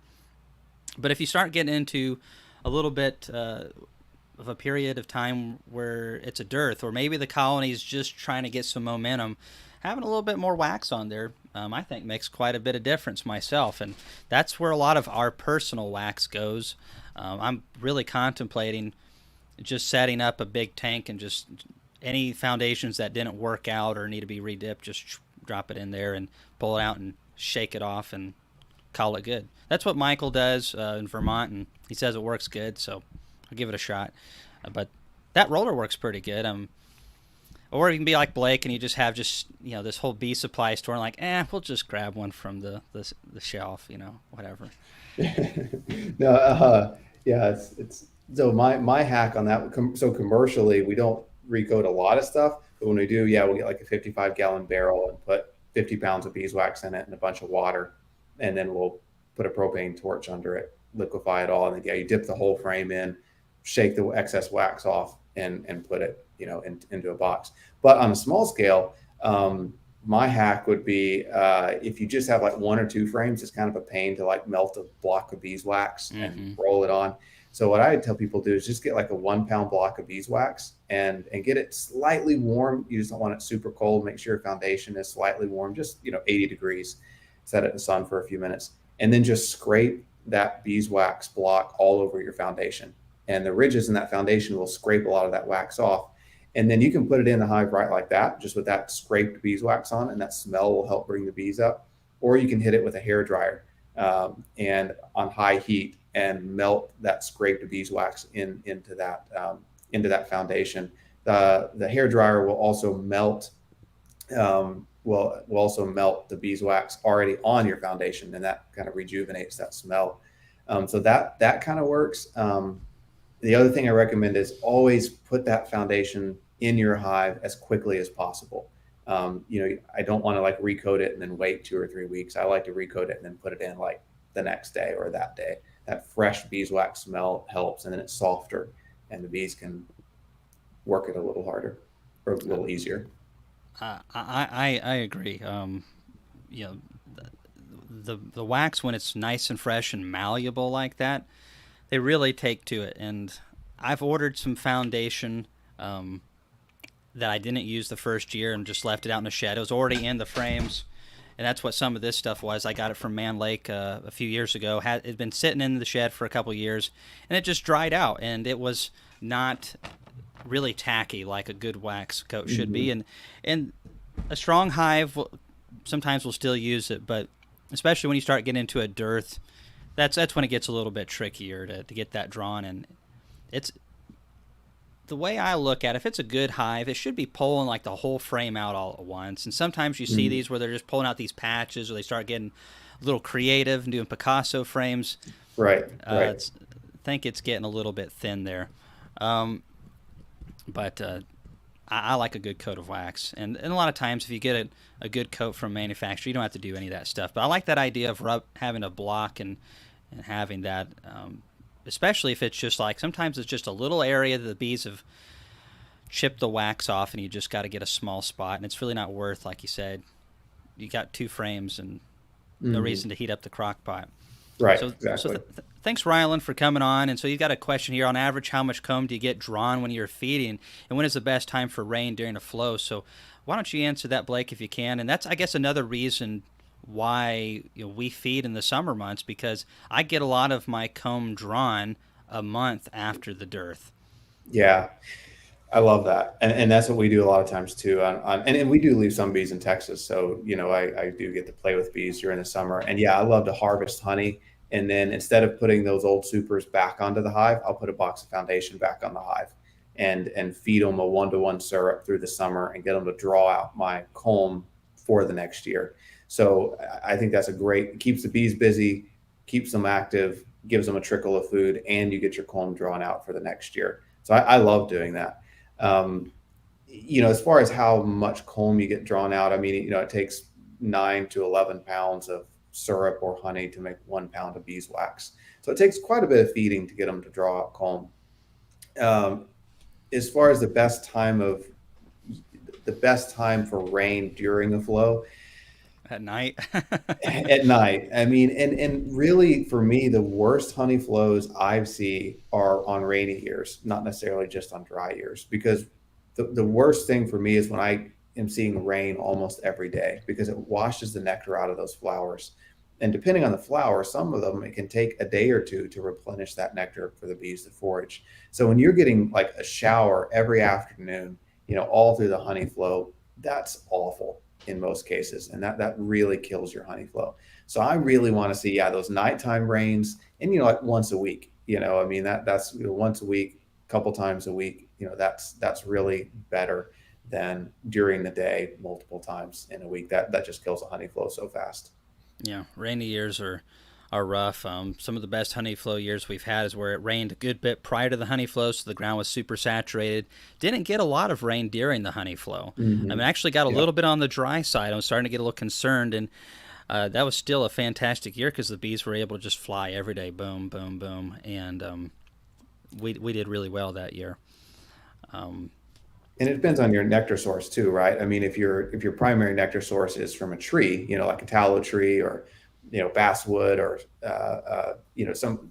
But if you start getting into a little bit of a period of time where it's a dearth, or maybe the colony is just trying to get some momentum, having a little bit more wax on there, I think makes quite a bit of difference myself. And that's where a lot of our personal wax goes. I'm really contemplating just setting up a big tank and just any foundations that didn't work out or need to be redipped, just drop it in there and pull it out and shake it off and call it good. That's what Michael does in Vermont, and he says it works good, so I'll give it a shot. But that roller works pretty good. Or you can be like Blake, and you just have this whole bee supply store, and like, we'll just grab one from the shelf, whatever. No, yeah, it's so my hack on that. So commercially, we don't recoat a lot of stuff, but when we do, yeah, we'll get like a 55-gallon barrel and put 50 pounds of beeswax in it and a bunch of water, and then we'll put a propane torch under it, liquefy it all, and then yeah, you dip the whole frame in, shake the excess wax off, and put it into a box. But on a small scale, my hack would be if you just have like one or two frames, it's kind of a pain to like melt a block of beeswax and roll it on. So what I tell people to do is just get like a 1 pound block of beeswax and get it slightly warm. You just don't want it super cold. Make sure your foundation is slightly warm, just 80 degrees. Set it in the sun for a few minutes, and then just scrape that beeswax block all over your foundation. And the ridges in that foundation will scrape a lot of that wax off. And then you can put it in the hive right like that, just with that scraped beeswax on, and that smell will help bring the bees up. Or you can hit it with a hair dryer and on high heat and melt that scraped beeswax into that foundation. The hair dryer will also melt will also melt the beeswax already on your foundation, and that kind of rejuvenates that smell. So that kind of works. The other thing I recommend is always put that foundation in your hive as quickly as possible. I don't want to like recoat it and then wait 2 or 3 weeks. I like to recoat it and then put it in like the next day or that day. That fresh beeswax smell helps, and then it's softer, and the bees can work it a little harder or a little easier. I agree. You know, the wax when it's nice and fresh and malleable like that, they really take to it. And I've ordered some foundation that I didn't use the first year and just left it out in the shed. It was already in the frames, and that's what some of this stuff was. I got it from Man Lake a few years ago. It'd been sitting in the shed for a couple years, and it just dried out, and it was not really tacky like a good wax coat should be. And a strong hive sometimes will still use it, but especially when you start getting into a dearth, that's when it gets a little bit trickier to get that drawn. And it's the way I look at it, if it's a good hive, it should be pulling like the whole frame out all at once. And sometimes you see these where they're just pulling out these patches, or they start getting a little creative and doing Picasso frames. Right. I think it's getting a little bit thin there. But I like a good coat of wax. And a lot of times if you get a good coat from a manufacturer, you don't have to do any of that stuff. But I like that idea of having a block and having that, especially if it's just like, sometimes it's just a little area that the bees have chipped the wax off, and you just got to get a small spot. And it's really not worth, like you said, you got 2 frames and no reason to heat up the crock pot. Right, so, exactly. So thanks, Rylan, for coming on. And so you've got a question here. On average, how much comb do you get drawn when you're feeding? And when is the best time for rain during a flow? So why don't you answer that, Blake, if you can? And that's, I guess, another reason why we feed in the summer months, because I get a lot of my comb drawn a month after the dearth. Yeah, I love that, and that's what we do a lot of times too. And we do leave some bees in Texas, so I do get to play with bees during the summer. And yeah, I love to harvest honey, and then instead of putting those old supers back onto the hive, I'll put a box of foundation back on the hive, and feed them a 1-to-1 syrup through the summer, and get them to draw out my comb for the next year. So I think that's a great, it keeps the bees busy, keeps them active, gives them a trickle of food, and you get your comb drawn out for the next year. So I love doing that. Um, as far as how much comb you get drawn out, I mean, it takes 9 to 11 pounds of syrup or honey to make 1 pound of beeswax. So it takes quite a bit of feeding to get them to draw out comb. Um, as far as the best time for rain during a flow, At night. at night. I mean, and really for me, the worst honey flows I see are on rainy years, not necessarily just on dry years, because the worst thing for me is when I am seeing rain almost every day because it washes the nectar out of those flowers. And depending on the flower, some of them, it can take a day or two to replenish that nectar for the bees to forage. So when you're getting like a shower every afternoon, all through the honey flow, that's awful in most cases, and that really kills your honey flow. So I really want to see, yeah, those nighttime rains, and like once a week. I mean, that's once a week, couple times a week. That's really better than during the day multiple times in a week. That just kills the honey flow so fast. Yeah, rainy years are rough. Some of the best honey flow years we've had is where it rained a good bit prior to the honey flow, so the ground was super saturated. Didn't get a lot of rain during the honey flow. I mean, Hmm. actually got a Yeah. little bit on the dry side. I was starting to get a little concerned, and that was still a fantastic year because the bees were able to just fly every day, boom, boom, boom, and we did really well that year. Um, And it depends on your nectar source too, right? I mean, if your primary nectar source is from a tree, like a tallow tree or basswood or some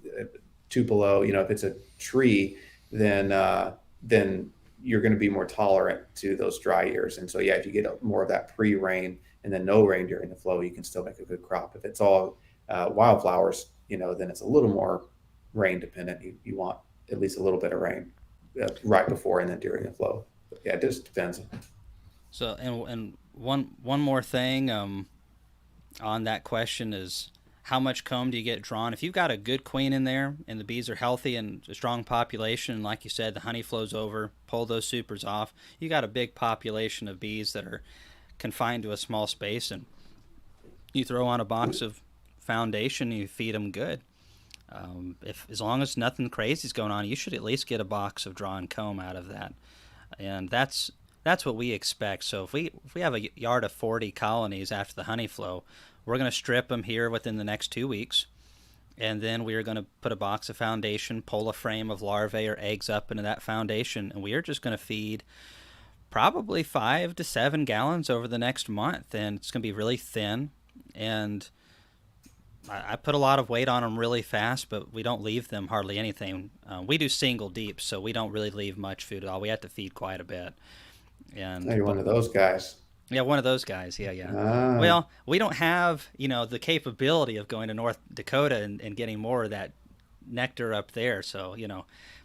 tupelo, if it's a tree, then you're going to be more tolerant to those dry years. And so yeah, if you get more of that pre-rain and then no rain during the flow, you can still make a good crop. If it's all wildflowers, then it's a little more rain dependent. You want at least a little bit of rain right before and then during the flow. But yeah, it just depends. so and one more thing on that question is how much comb do you get drawn? If you've got a good queen in there and the bees are healthy and a strong population, and like you said, the honey flows over, pull those supers off, you got a big population of bees that are confined to a small space, and you throw on a box of foundation and you feed them good. If as long as nothing crazy is going on, you should at least get a box of drawn comb out of that, and that's what we expect. So if we have a yard of 40 colonies after the honey flow, we're going to strip them here within the next 2 weeks, and then we are going to put a box of foundation, pull a frame of larvae or eggs up into that foundation, and we are just going to feed probably 5 to 7 gallons over the next month, and it's going to be really thin. And I put a lot of weight on them really fast, but we don't leave them hardly anything. We do single deep, so we don't really leave much food at all. We have to feed quite a bit, Now and you're one but of those guys. yeah, one of those guys. Yeah, yeah. Ah, Well, we don't have the capability of going to North Dakota and getting more of that nectar up there. So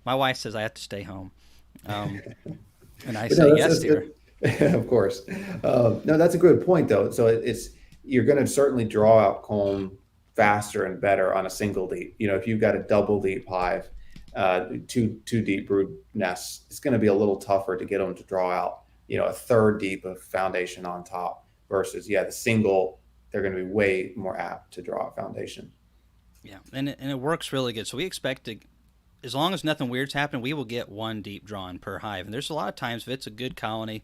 my wife says I have to stay home, um, and I but say no, yes, that's dear. good. Of course. No, that's a good point though. So it's you're going to certainly draw out comb faster and better on a single deep. If you've got a double deep hive, two deep brood nests, it's going to be a little tougher to get them to draw out. A third deep of foundation on top versus the single. They're going to be way more apt to draw out foundation. Yeah, and it works really good. So we expect to, as long as nothing weird's happening, we will get one deep drawn per hive. And there's a lot of times if it's a good colony,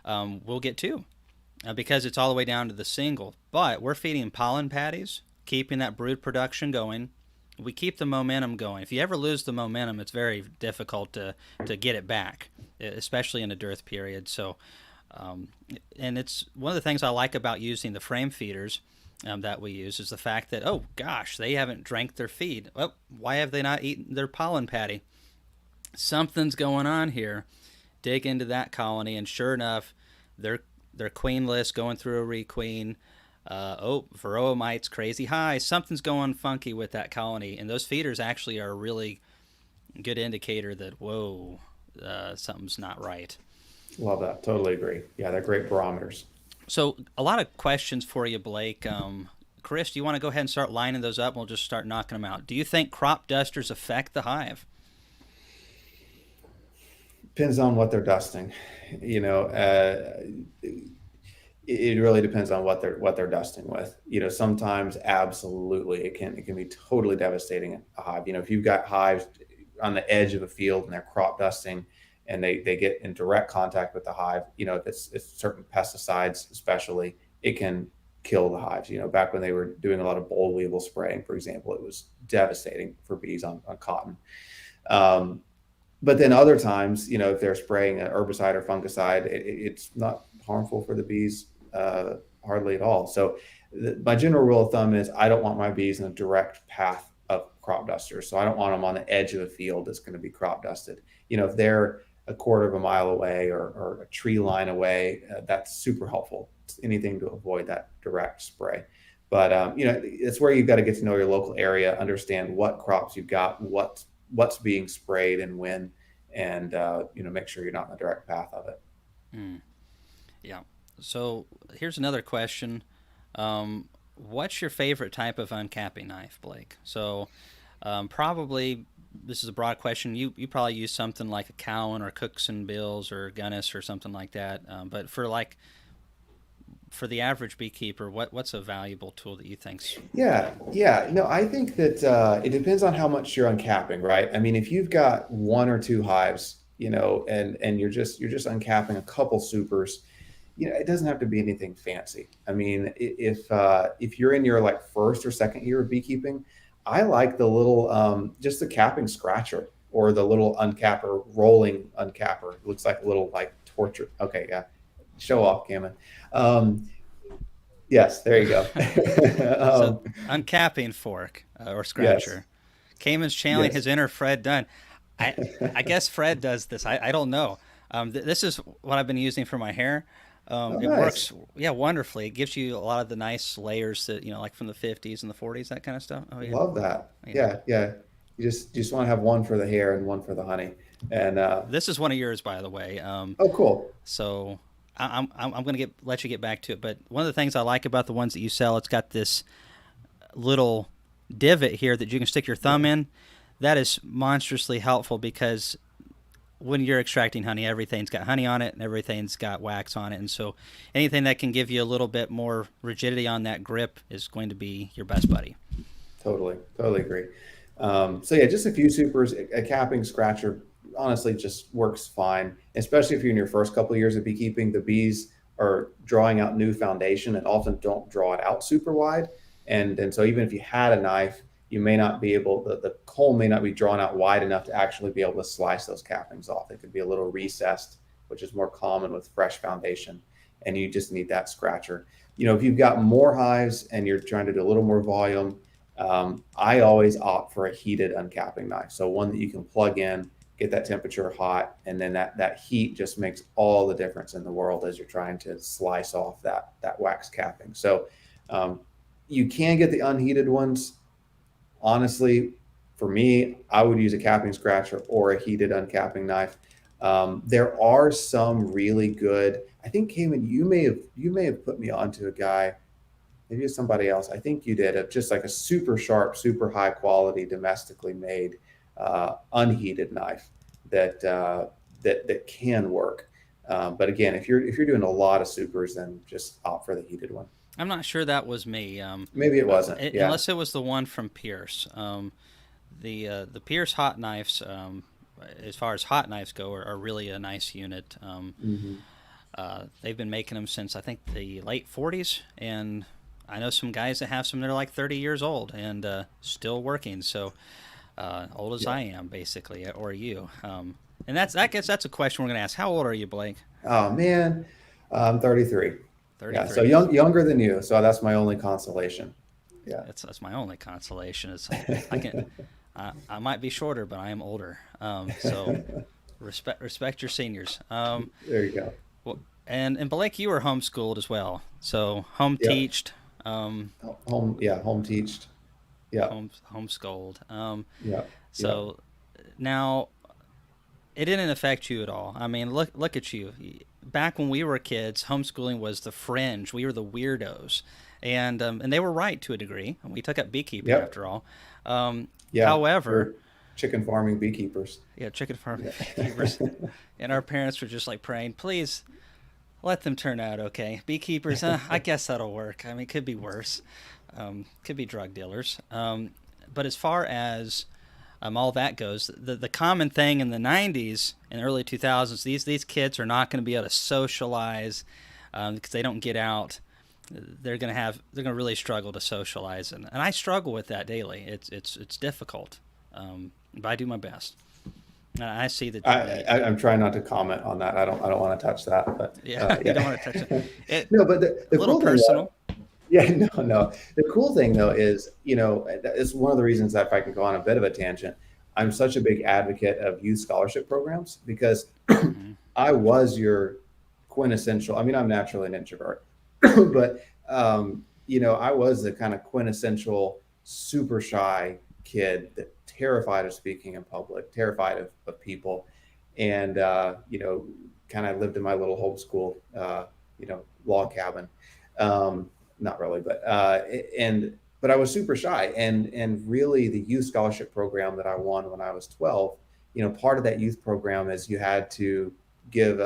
we'll get two because it's all the way down to the single. But we're feeding pollen patties, keeping that brood production going. We keep the momentum going. If you ever lose the momentum, it's very difficult to get it back, especially in a dearth period. So, um, and it's one of the things I like about using the frame feeders that we use is the fact that, oh gosh, they haven't drank their feed. Well, why have they not eaten their pollen patty? Something's going on here. Dig into that colony, and sure enough, they're queenless, going through a requeen. Varroa mites crazy high. Something's going funky with that colony, and those feeders actually are really Good indicator that, whoa, something's not right. Love that. Totally agree. Yeah, they're great barometers. So, a lot of questions for you, Blake. Chris, do you want to go ahead and start lining those up? We'll just start knocking them out. Do you think crop dusters affect the hive? Depends on what they're dusting. You know, it really depends on what they're dusting with. You know, sometimes absolutely it can be totally devastating in a hive. You know, if you've got hives on the edge of a field and they're crop dusting and they get in direct contact with the hive, you know, if it's certain pesticides especially, it can kill the hives. You know, back when they were doing a lot of boll weevil spraying, for example, it was devastating for bees on cotton. Um, but then other times, you know, if they're spraying an herbicide or fungicide, it's not harmful for the bees hardly at all. So my general rule of thumb is I don't want my bees in a direct path of crop dusters. So I don't want them on the edge of a field that's going to be crop dusted. You know, if they're a quarter of a mile away or a tree line away, that's super helpful. It's anything to avoid that direct spray. But you know, it's where you've got to get to know your local area, understand what crops you've got, what's being sprayed and when, and you know, make sure you're not in the direct path of it. Hmm. Yeah. So here's another question. What's your favorite type of uncapping knife, Blake? So probably this is a broad question. You probably use something like a Cowan or Cooks and Bills or Guinness or something like that. But for the average beekeeper, what's a valuable tool that you think's Yeah, good? yeah. No, I think that it depends on how much you're uncapping, right? I mean, if you've got one or two hives, you know, and you're just uncapping a couple supers, you know, it doesn't have to be anything fancy. I mean, if you're in your like first or second year of beekeeping, I like the little just the capping scratcher or the little uncapper, rolling uncapper. It looks like a little like torture. Okay, yeah, show off, Cameron. Um, yes, there you go. So um, uncapping fork or yes, scratcher. Cayman's channeling yes. his inner Fred Dunn. I I guess Fred does this. I don't know. This is what I've been using for my hair. Oh, It nice. works, yeah, wonderfully. It gives you a lot of the nice layers that like from the 50s and the 40s, that kind of stuff. Oh yeah, Love that. yeah. Yeah, yeah. You just want to have one for the hair and one for the honey. And This is one of yours, by the way. oh, cool. So I'm gonna let you get back to it. But one of the things I like about the ones that you sell, it's got this little divot here that you can stick your Yeah, thumb in. That is monstrously helpful because when you're extracting honey, everything's got honey on it and everything's got wax on it. And so anything that can give you a little bit more rigidity on that grip is going to be your best buddy. totally, totally agree. So yeah, just a few supers. A capping scratcher honestly just works fine, especially if you're in your first couple of years of beekeeping. The bees are drawing out new foundation and often don't draw it out super wide. And so even if you had a knife, you may not be able, the comb may not be drawn out wide enough to actually be able to slice those cappings off. It could be a little recessed, which is more common with fresh foundation. And you just need that scratcher. You know, if you've got more hives and you're trying to do a little more volume, I always opt for a heated uncapping knife. So one that you can plug in, get that temperature hot, and then that heat just makes all the difference in the world as you're trying to slice off that wax capping. So um, you can get the unheated ones. Honestly, for me, I would use a capping scratcher or a heated uncapping knife. There are some really good. I think Cayman, you may have put me onto a guy, maybe it's somebody else. I think you did. Just like a super sharp, super high quality, domestically made, unheated knife that can work. But again, if you're doing a lot of supers, then just opt for the heated one. I'm not sure that was me, Maybe it wasn't. Yeah. unless it was the one from Pierce. The Pierce hot knives, as far as hot knives go, are really a nice unit. Hmm. They've been making them since I think the late 40s, and I know some guys that have some that are like 30 years old and still working. So old as Yeah. I am, basically, or you. And I guess that's a question we're going to ask. How old are you, Blake? Oh man, I'm 33. Yeah. So 33. younger than you. So that's my only consolation. Yeah. That's my only consolation. Is I can I might be shorter, but I am older. So respect your seniors. There you go. Well, and Blake, you were homeschooled as well, so home Yep. teached, um, Home. Yeah. Home teached. Yeah. homeschooled. Yeah. Yeah. So Now, it didn't affect you at all. I mean, look at you. Back when we were kids, homeschooling was the fringe. We were the weirdos, and they were right to a degree. We took up beekeeping Yep. after all. Um, Yeah. however, We're chicken farming beekeepers. yeah, chicken farming Yeah. beekeepers, and our parents were just like praying, please let them turn out okay. Beekeepers, I guess that'll work. I mean, it could be worse. Could be drug dealers. But as far as all that goes, the common thing in the 90s and early 2000s, these kids are not going to be able to socialize because they don't get out. They're going to really struggle to socialize, and I struggle with that daily. It's difficult, but I do my best. And I see the journey. I'm trying not to comment on that. I don't want to touch that, but Yeah, you don't yeah. want to touch it. No, but A the little cool thing though, personal. yeah, no. The cool thing though is, it's one of the reasons that if I can go on a bit of a tangent, I'm such a big advocate of youth scholarship programs because Mm-hmm. I was your quintessential. I mean, I'm naturally an introvert, but I was the kind of quintessential super shy kid that terrified of speaking in public, terrified of people, and kind of lived in my little homeschool, log cabin. Not really, but I was super shy, and really the youth scholarship program that I won when I was 12. Part of that youth program is you had to you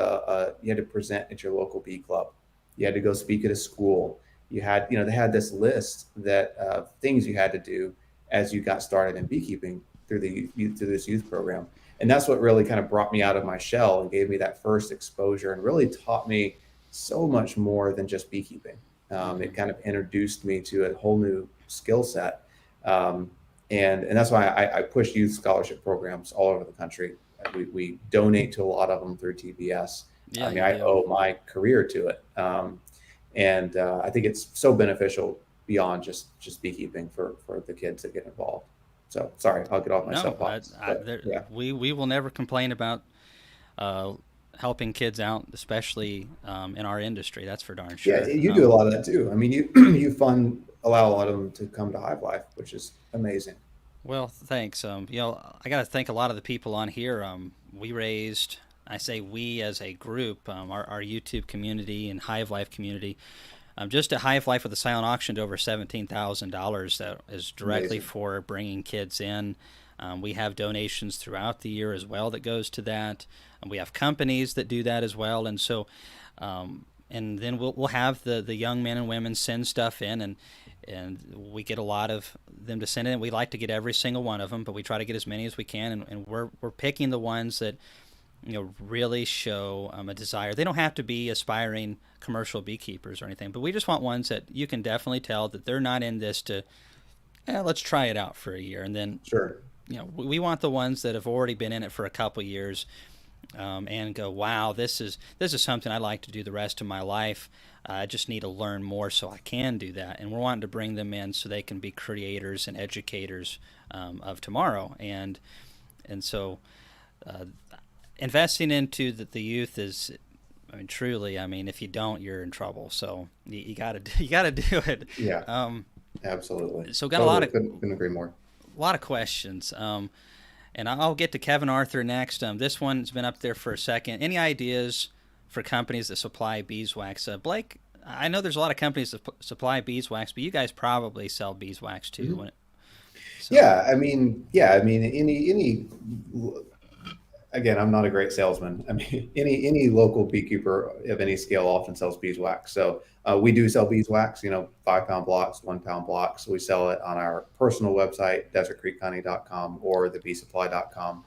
had to present at your local bee club. You had to go speak at a school. They had this list that things you had to do as you got started in beekeeping through this youth program. And that's what really kind of brought me out of my shell and gave me that first exposure and really taught me so much more than just beekeeping. Mm-hmm. It kind of introduced me to a whole new skill set. Um, and that's why I push youth scholarship programs all over the country. We donate to a lot of them through TBS. Yeah, I mean, you I do. owe my career to it. And I think it's so beneficial beyond just beekeeping for the kids that get involved. So sorry, I'll get off my No, soapbox, but yeah. we will never complain about uh, helping kids out, especially in our industry. That's for darn Yeah, sure. you do a lot of that too. I mean, you allow a lot of them to come to Hive Life, which is amazing. Well, thanks. I got to thank a lot of the people on here. We raised, I say we as a group, our YouTube community and Hive Life community, just at Hive Life with a silent auction to over $17,000. That is directly Amazing. for bringing kids in. We have donations throughout the year as well that goes to that. And we have companies that do that as well, and so, and then we'll have the young men and women send stuff in, and we get a lot of them to send in. We like to get every single one of them, but we try to get as many as we can, and we're picking the ones that really show a desire. They don't have to be aspiring commercial beekeepers or anything, but we just want ones that you can definitely tell that they're not in this to let's try it out for a year, and then Sure. we want the ones that have already been in it for a couple years, and go, wow, this is something I'd like to do the rest of my life. I just need to learn more so I can do that, and we're wanting to bring them in so they can be creators and educators of tomorrow, and so uh, investing into the youth is, I mean, truly, I mean, if you don't, you're in trouble. So you gotta you gotta do it. Yeah, Um, absolutely. so got a lot Totally. of Couldn't agree more. questions. And I'll get to Kevin Arthur next. This one's been up there for a second. Any ideas for companies that supply beeswax? Blake, I know there's a lot of companies that supply beeswax, but you guys probably sell beeswax too. Mhm. So, Yeah, I mean, any again, I'm not a great salesman. I mean, any local beekeeper of any scale often sells beeswax. So we do sell beeswax, 5 pound blocks, 1 pound blocks. We sell it on our personal website, desertcreekhoney.com or thebeesupply.com.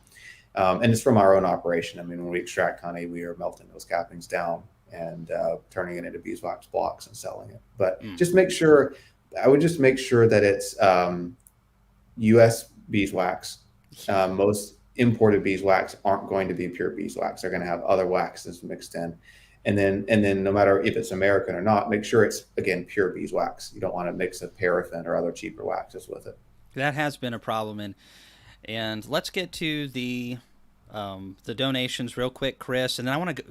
And it's from our own operation. I mean, when we extract honey, we are melting those cappings down and turning it into beeswax blocks and selling it. But mm, I would just make sure that it's U.S. beeswax. Most imported beeswax aren't going to be pure beeswax. They're going to have other waxes mixed in. And then no matter if it's American or not, make sure it's again pure beeswax. You don't want to mix a paraffin or other cheaper waxes with it. that has been a problem. And let's get to the donations real quick, Chris, and then I want to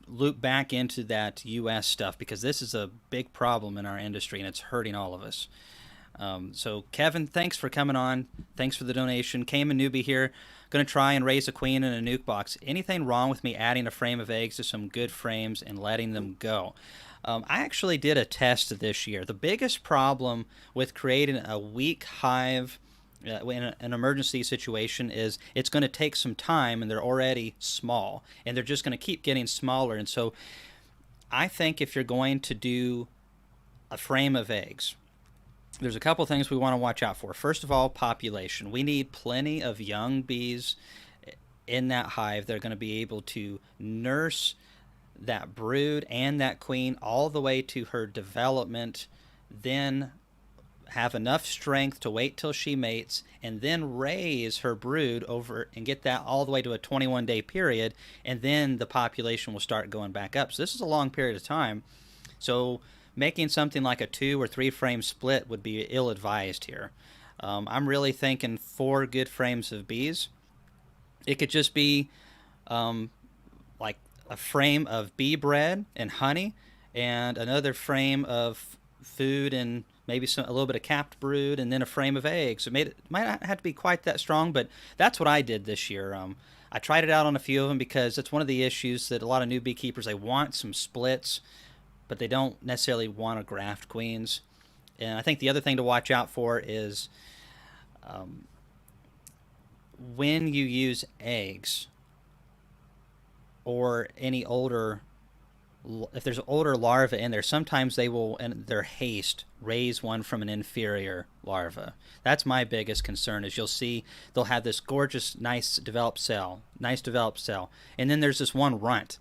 loop back into that U.S. stuff because this is a big problem in our industry and it's hurting all of us. So, Kevin, thanks for coming on. Thanks for the donation. Cayman newbie here. going to try and raise a queen in a nuke box, anything wrong with me adding a frame of eggs to some good frames and letting them go? I actually did a test this year. The biggest problem with creating a weak hive in an emergency situation is it's going to take some time, and they're already small, and they're just going to keep getting smaller. And so I think if you're going to do a frame of eggs, there's a couple things we want to watch out for. First of all, population. We need plenty of young bees in that hive that are going to be able to nurse that brood and that queen all the way to her development, then have enough strength to wait till she mates, and then raise her brood over and get that all the way to a 21-day period, and then the population will start going back up. So this is a long period of time. So making something like a 2 or 3 frame split would be ill-advised here. I'm really thinking 4 good frames of bees. It could just be like a frame of bee bread and honey, and another frame of food and maybe a little bit of capped brood, and then a frame of eggs. It might not have to be quite that strong, but that's what I did this year. I tried it out on a few of them because it's one of the issues that a lot of new beekeepers, they want some splits, but they don't necessarily want to graft queens. And I think the other thing to watch out for is when you use eggs or any older, if there's older larvae in there, sometimes they will, in their haste, raise one from an inferior larva. That's my biggest concern. Is you'll see they'll have this gorgeous, nice developed cell, and then there's this one runt,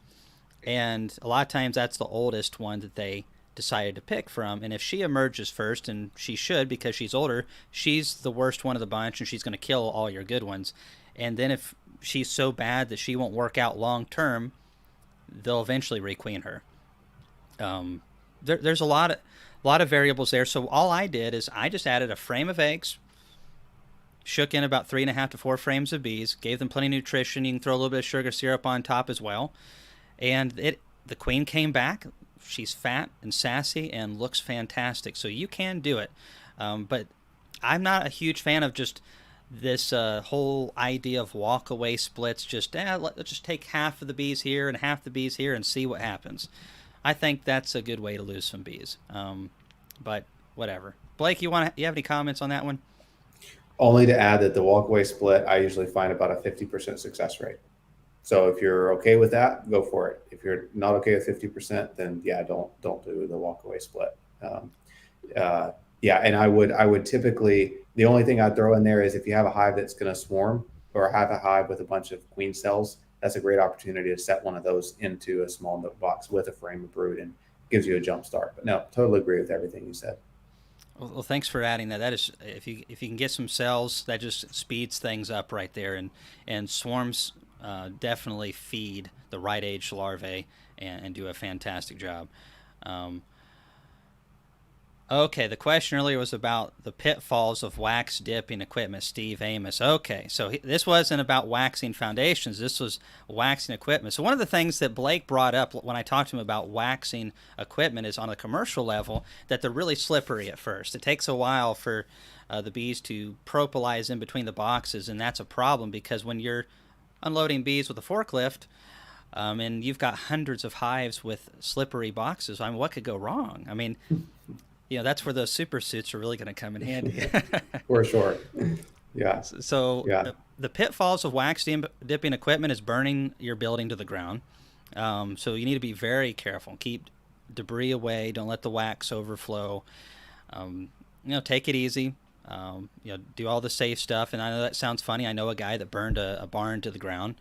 and a lot of times that's the oldest one that they decided to pick from. And if she emerges first, and she should because she's older, she's the worst one of the bunch, and she's going to kill all your good ones. And then if she's so bad that she won't work out long term, they'll eventually requeen her. There's a lot of variables there. So all I did is I just added a frame of eggs, shook in about 3.5 to 4 frames of bees, gave them plenty of nutrition. You can throw a little bit of sugar syrup on top as well, and the queen came back. She's fat and sassy and looks fantastic. So you can do it, but I'm not a huge fan of just this whole idea of walk-away splits. Let's just take half of the bees here and half the bees here and see what happens. I think that's a good way to lose some bees. But whatever. Blake, you have any comments on that one? Only to add that the walkaway split, I usually find about a 50% success rate. So if you're okay with that, go for it. If you're not okay with 50%, then yeah, don't do the walkaway split. Yeah, and I would typically, the only thing I'd throw in there is if you have a hive that's going to swarm, or have a hive with a bunch of queen cells, that's a great opportunity to set one of those into a small note box with a frame of brood, and gives you a jump start. But no, totally agree with everything you said. Well, thanks for adding that. That is, if you can get some cells, that just speeds things up right there. And swarms definitely feed the right age larvae and do a fantastic job. Okay, the question earlier was about the pitfalls of wax dipping equipment, Steve Amos. Okay, so this wasn't about waxing foundations. This was waxing equipment. So one of the things that Blake brought up when I talked to him about waxing equipment is on a commercial level that they're really slippery at first. It takes a while for the bees to propolize in between the boxes, and that's a problem because when you're unloading bees with a forklift, and you've got hundreds of hives with slippery boxes, I mean, what could go wrong? I mean, that's where those super suits are really going to come in handy. For sure. Yeah. So yeah. The pitfalls of wax dipping equipment is burning your building to the ground. So you need to be very careful. Keep debris away. Don't let the wax overflow. Take it easy. Do all the safe stuff. And I know that sounds funny. I know a guy that burned a barn to the ground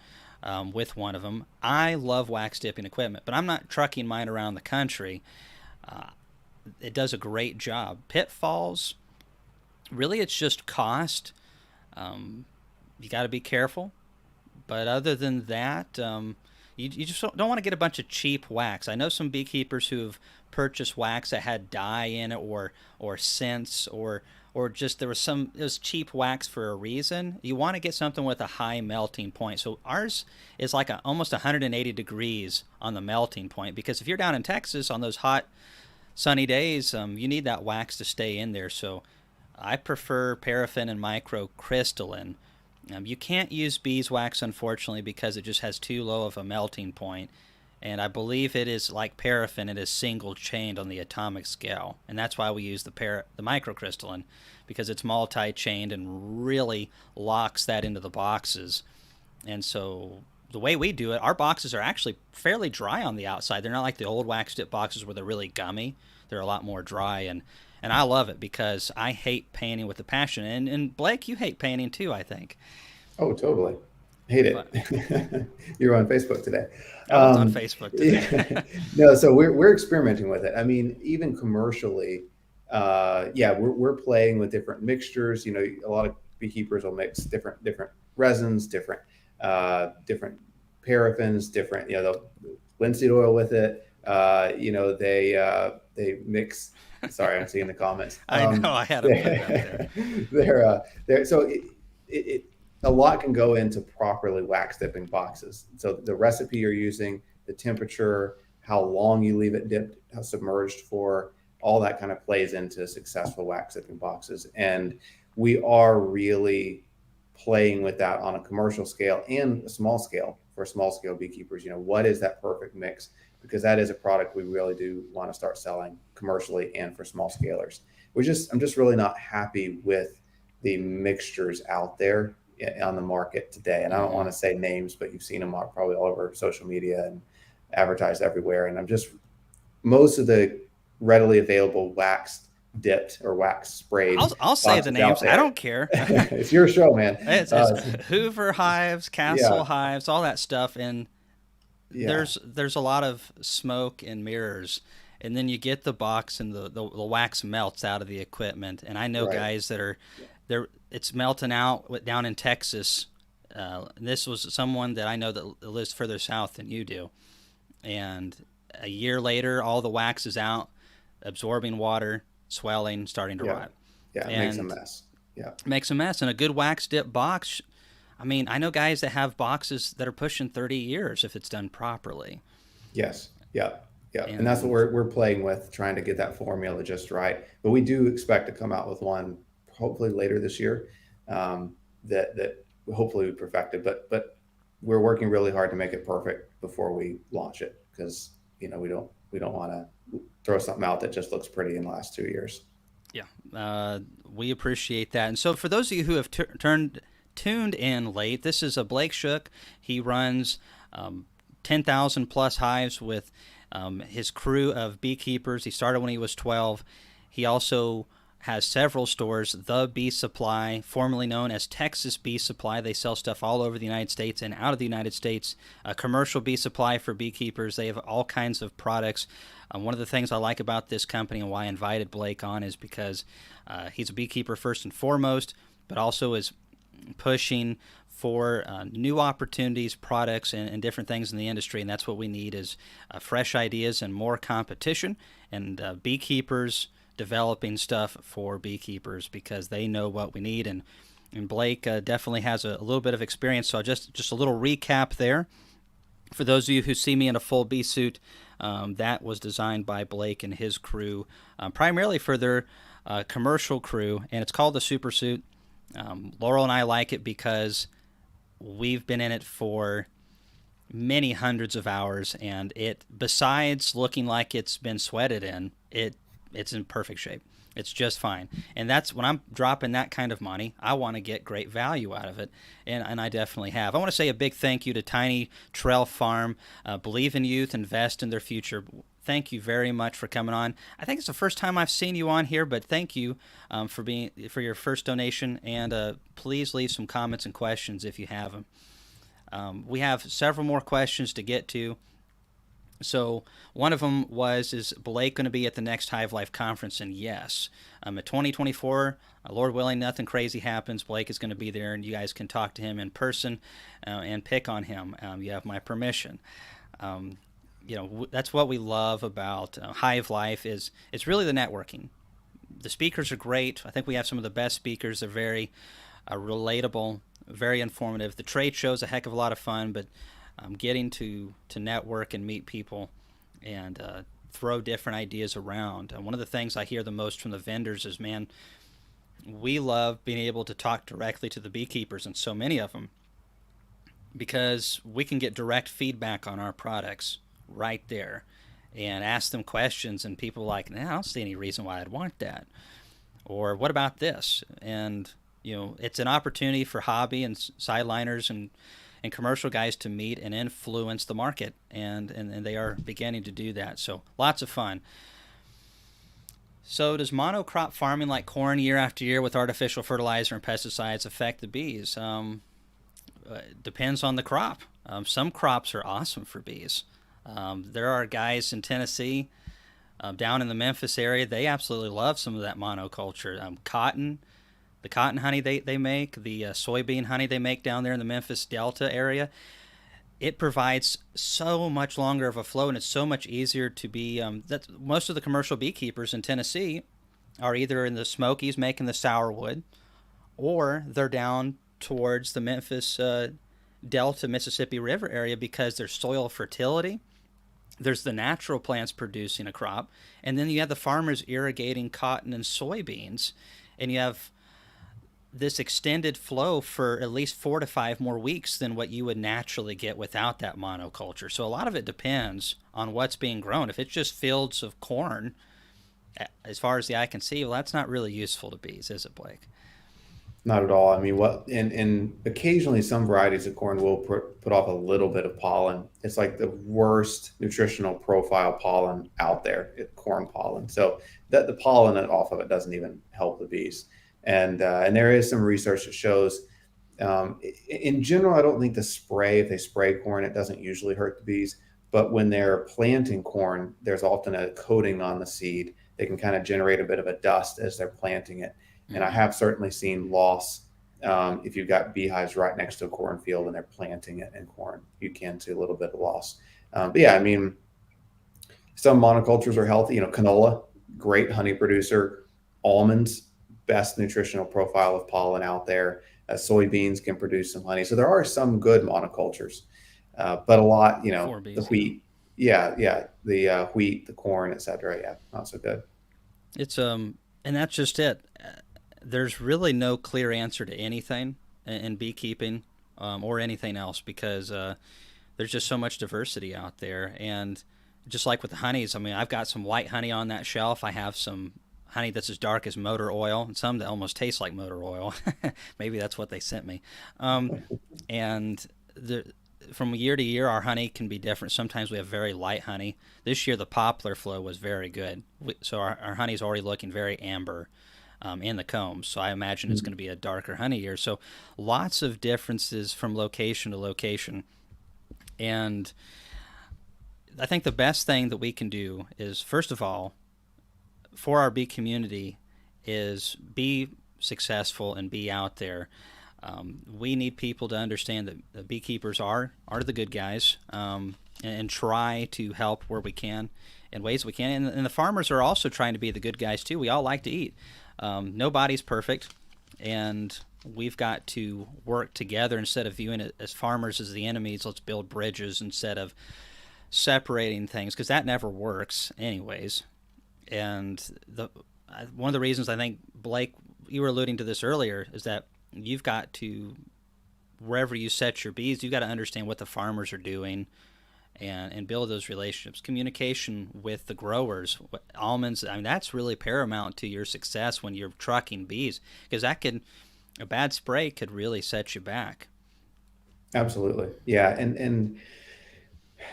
with one of them. I love wax dipping equipment, but I'm not trucking mine around the country. It does a great job. Pitfalls, really, it's just cost. You got to be careful. But other than that, you just don't want to get a bunch of cheap wax. I know some beekeepers who have purchased wax that had dye in it or scents or just it was cheap wax for a reason. You want to get something with a high melting point. So ours is like almost 180 degrees on the melting point, because if you're down in Texas on those hot sunny days, you need that wax to stay in there. So I prefer paraffin and microcrystalline You can't use beeswax, unfortunately, because it just has too low of a melting point. And I believe it is like paraffin; it is single chained on the atomic scale, and that's why we use the microcrystalline, because it's multi-chained and really locks that into the boxes. And so the way we do it, our boxes are actually fairly dry on the outside. They're not like the old wax dip boxes where they're really gummy. They're a lot more dry, and I love it because I hate painting with a passion. And Blake, you hate painting too, I think. Oh, totally. Hate But it. You're on Facebook today. I was on Facebook today. Yeah. No, so we're experimenting with it. I mean, even commercially, yeah, we're playing with different mixtures. You know, a lot of beekeepers will mix different resins, different paraffins, different, you know, they'll linseed oil with it. They mix. Sorry, I'm seeing the comments. I know I had to put it up there. They're so it a lot can go into properly wax dipping boxes. So the recipe you're using, the temperature, how long you leave it dipped, how submerged for, all that kind of plays into successful wax dipping boxes. And we are really playing with that on a commercial scale and a small scale for small scale beekeepers. You know, what is that perfect mix? Because that is a product we really do want to start selling commercially and for small scalers. I'm just really not happy with the mixtures out there on the market today. And I don't want to say names, but you've seen them probably all over social media and advertised everywhere. And I'm just, most of the readily available waxed dipped or wax sprayed I'll say the boxes out names. I there. don't care. It's your show, man. It's Hoover hives, Castle Yeah, hives, all that stuff, and yeah, there's a lot of smoke and mirrors, and then you get the box and the wax melts out of the equipment. And I know right. guys that are there. It's melting out down in Texas. This was someone that I know that lives further south than you do, and a year later, all the wax is out, absorbing water, swelling, starting to Yeah, rot, yeah, it makes a and mess. Yeah, makes a mess. And a good wax dip box, I mean, I know guys that have boxes that are pushing 30 years if it's done properly. yes, yeah, yeah, and that's what And we're playing with, trying to get that formula just right. But we do expect to come out with one hopefully later this year, that hopefully we perfected. But we're working really hard to make it perfect before we launch it, because we don't want to throw something out that just looks pretty in the last 2 years. yeah, we appreciate that. And so, for those of you who have tuned in late, this is a Blake Shook. He runs 10,000 plus hives with his crew of beekeepers. He started when he was 12. He also has several stores. The Bee Supply, formerly known as Texas Bee Supply. They sell stuff all over the United States and out of the United States. A commercial bee supply for beekeepers. They have all kinds of products. One of the things I like about this company and why I invited Blake on is because he's a beekeeper first and foremost, but also is pushing for new opportunities, products, and different things in the industry. And that's what we need is fresh ideas and more competition, and beekeepers developing stuff for beekeepers because they know what we need. And Blake definitely has a little bit of experience. So just a little recap there. For those of you who see me in a full bee suit, that was designed by Blake and his crew, primarily for their commercial crew, and it's called the Super Suit. Laurel and I like it because we've been in it for many hundreds of hours, and it, besides looking like it's been sweated in, it's in perfect shape. It's just fine. And that's when I'm dropping that kind of money, I want to get great value out of it. And I definitely have. I want to say a big thank you to Tiny Trail Farm. Believe in youth, invest in their future. Thank you very much for coming on. I think it's the first time I've seen you on here, but thank you for your first donation. And please leave some comments and questions if you have them. We have several more questions to get to. So one of them was, is Blake going to be at the next Hive Life conference? And yes, at 2024, Lord willing, nothing crazy happens. Blake is going to be there, and you guys can talk to him in person and pick on him. You have my permission. That's what we love about Hive Life is it's really the networking. The speakers are great. I think we have some of the best speakers. They're very relatable, very informative. The trade show is a heck of a lot of fun, but getting to network and meet people and throw different ideas around. And one of the things I hear the most from the vendors is, man, we love being able to talk directly to the beekeepers, and so many of them, because we can get direct feedback on our products right there and ask them questions. And people are like, nah, I don't see any reason why I'd want that. Or what about this? And, it's an opportunity for hobby and sideliners and commercial guys to meet and influence the market. And they are beginning to do that. So lots of fun. So, does monocrop farming like corn year after year with artificial fertilizer and pesticides affect the bees? Depends on the crop. Some crops are awesome for bees. There are guys in Tennessee, down in the Memphis area, they absolutely love some of that monoculture. Cotton, the cotton honey they make, the soybean honey they make down there in the Memphis Delta area, it provides so much longer of a flow, and it's so much easier to be. That most of the commercial beekeepers in Tennessee are either in the Smokies making the sourwood, or they're down towards the Memphis Delta Mississippi River area because there's soil fertility. There's the natural plants producing a crop, and then you have the farmers irrigating cotton and soybeans, and you have this extended flow for at least 4 to 5 more weeks than what you would naturally get without that monoculture. So a lot of it depends on what's being grown. If it's just fields of corn, as far as the eye can see, well, that's not really useful to bees, is it, Blake? Not at all. I mean, what and occasionally some varieties of corn will put off a little bit of pollen. It's like the worst nutritional profile pollen out there, corn pollen. So that the pollen off of it doesn't even help the bees. And there is some research that shows, in general, I don't think the spray, if they spray corn, it doesn't usually hurt the bees. But when they're planting corn, there's often a coating on the seed. They can kind of generate a bit of a dust as they're planting it. And I Mm-hmm. have certainly seen loss, if you've got beehives right next to a cornfield and they're planting it in corn. You can see a little bit of loss. But yeah, I mean, some monocultures are healthy. Canola, great honey producer. Almonds, best nutritional profile of pollen out there. Soybeans can produce some honey. So there are some good monocultures, but a lot, For the bees, yeah. wheat, yeah, the wheat, the corn, etc. Yeah, not so good. It's and that's just it. There's really no clear answer to anything in beekeeping, or anything else, because there's just so much diversity out there. And just like with the honeys, I mean, I've got some white honey on that shelf. I have some honey that's as dark as motor oil, and some that almost taste like motor oil. Maybe that's what they sent me. Um, and the, from year to year, our honey can be different. Sometimes we have very light honey. This year, the poplar flow was very good, so our honey's already looking very amber, in the combs. So I imagine it's going to be a darker honey year. So lots of differences from location to location. And I think the best thing that we can do is, first of all, for our bee community, is be successful and be out there. We need people to understand that the beekeepers are the good guys, and try to help where we can in ways we can. And the farmers are also trying to be the good guys too. We all like to eat. Nobody's perfect, and we've got to work together instead of viewing it as farmers as the enemies. Let's build bridges instead of separating things, because that never works anyways. And the one of the reasons I think, Blake, you were alluding to this earlier, is that you've got to, wherever you set your bees, you've got to understand what the farmers are doing, and build those relationships. Communication with the growers, almonds. I mean, that's really paramount to your success when you're trucking bees, because a bad spray could really set you back. Absolutely. Yeah. And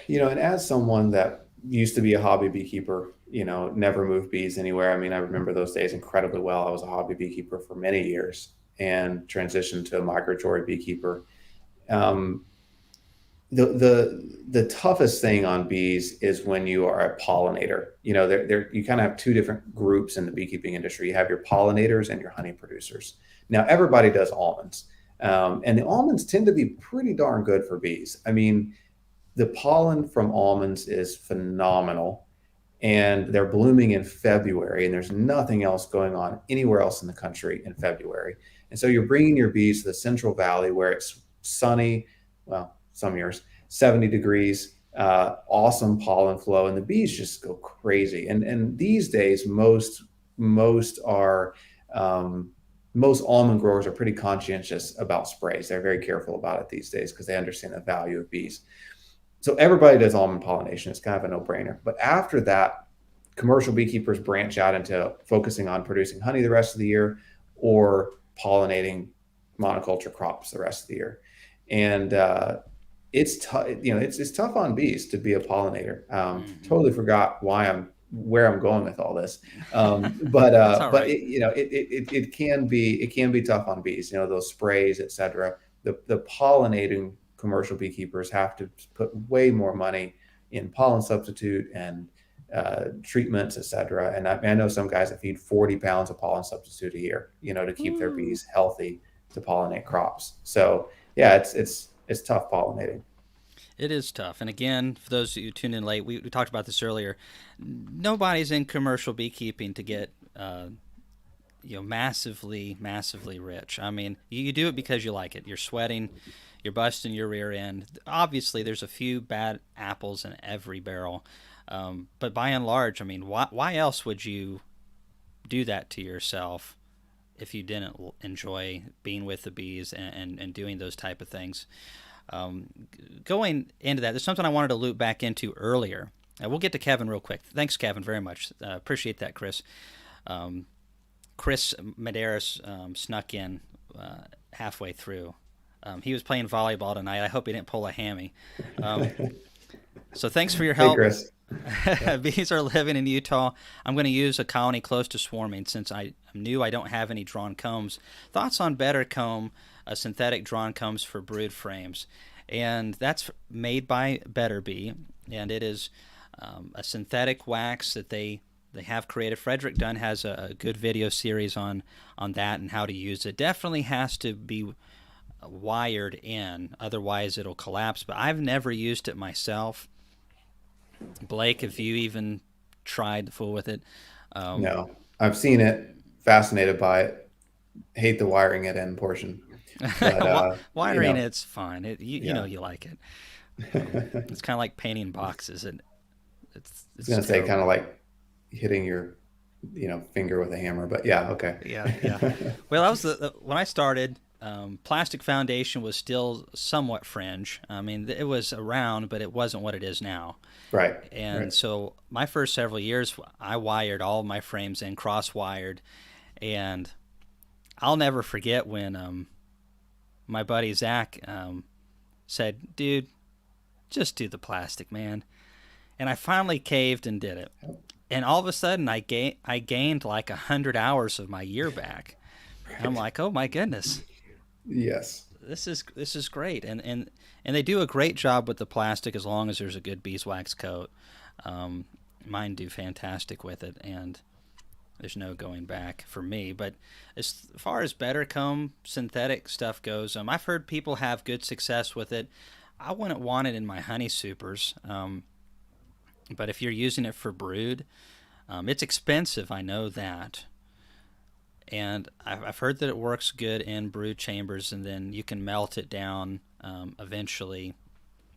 as someone that used to be a hobby beekeeper, never moved bees anywhere. I mean, I remember those days incredibly well. I was a hobby beekeeper for many years and transitioned to a migratory beekeeper. Um, the toughest thing on bees is when you are a pollinator. You kind of have two different groups in the beekeeping industry. You have your pollinators and your honey producers. Now, everybody does almonds, and the almonds tend to be pretty darn good for bees. I mean, the pollen from almonds is phenomenal, and they're blooming in February, and there's nothing else going on anywhere else in the country in February. And so you're bringing your bees to the Central Valley where it's sunny, well, some years, 70 degrees, awesome pollen flow, and the bees just go crazy. And these days, most are. most almond growers are pretty conscientious about sprays. They're very careful about it these days because they understand the value of bees. So everybody does almond pollination. It's kind of a no-brainer. But after that, commercial beekeepers branch out into focusing on producing honey the rest of the year or pollinating monoculture crops the rest of the year. And it's tough. It's tough on bees to be a pollinator. Hmm. Totally forgot where I'm going with all this. That's all But right. it can be tough on bees. Those sprays, etc. The pollinating commercial beekeepers have to put way more money in pollen substitute and treatments, etc. And I know some guys that feed 40 pounds of pollen substitute a year, to keep their Woo. bees healthy to pollinate crops. So yeah, it's tough pollinating. It is tough. And again, for those of you who tuned in late, we talked about this earlier. Nobody's in commercial beekeeping to get massively, massively rich. I mean, you do it because you like it. You're sweating, you're busting your rear end. Obviously, there's a few bad apples in every barrel, but by and large, I mean, why else would you do that to yourself if you didn't enjoy being with the bees and doing those type of things? Um, Going into that, there's something I wanted to loop back into earlier. We'll get to Kevin real quick. Thanks, Kevin, very much. Appreciate that, Chris. Um, Chris Medeiros snuck in halfway through. He was playing volleyball tonight. I hope he didn't pull a hammy. Um, so thanks for your Hey, help. Chris. Yeah. Bees are living in Utah. I'm going to use a colony close to swarming since I'm new. I don't have any drawn combs. Thoughts on better comb, synthetic drawn combs for brood frames, and that's made by Better Bee, and it is a synthetic wax that they have created. Frederick Dunn has a good video series on that and how to use it. Definitely has to be wired in, otherwise it'll collapse. But I've never used it myself. Blake, have you even tried to fool with it? Um, No, I've seen it, fascinated by it, hate the wiring it in portion, but Wiring it's fine. You know yeah. you like it. I It's kind of like painting boxes, and was it's gonna say kind of terrible. like hitting your, finger with a hammer, but yeah, okay. Yeah, yeah. Well, that was when I started. Plastic foundation was still somewhat fringe. I mean, it was around, but it wasn't what it is now. Right, right. And so my first several years, I wired all my frames in, cross wired, and I'll never forget when my buddy Zach said, "Dude, just do the plastic, man." And I finally caved and did it. And all of a sudden, I gained like 100 hours of my year back. And I'm Right. like, oh my goodness, Yes. this is great. And they do a great job with the plastic as long as there's a good beeswax coat. Um, Mine do fantastic with it, and there's no going back for me. But as far as better comb synthetic stuff goes, I've heard people have good success with it. I wouldn't want it in my honey supers, but if you're using it for brood, it's expensive. I know that, and I've heard that it works good in brood chambers, and then you can melt it down eventually,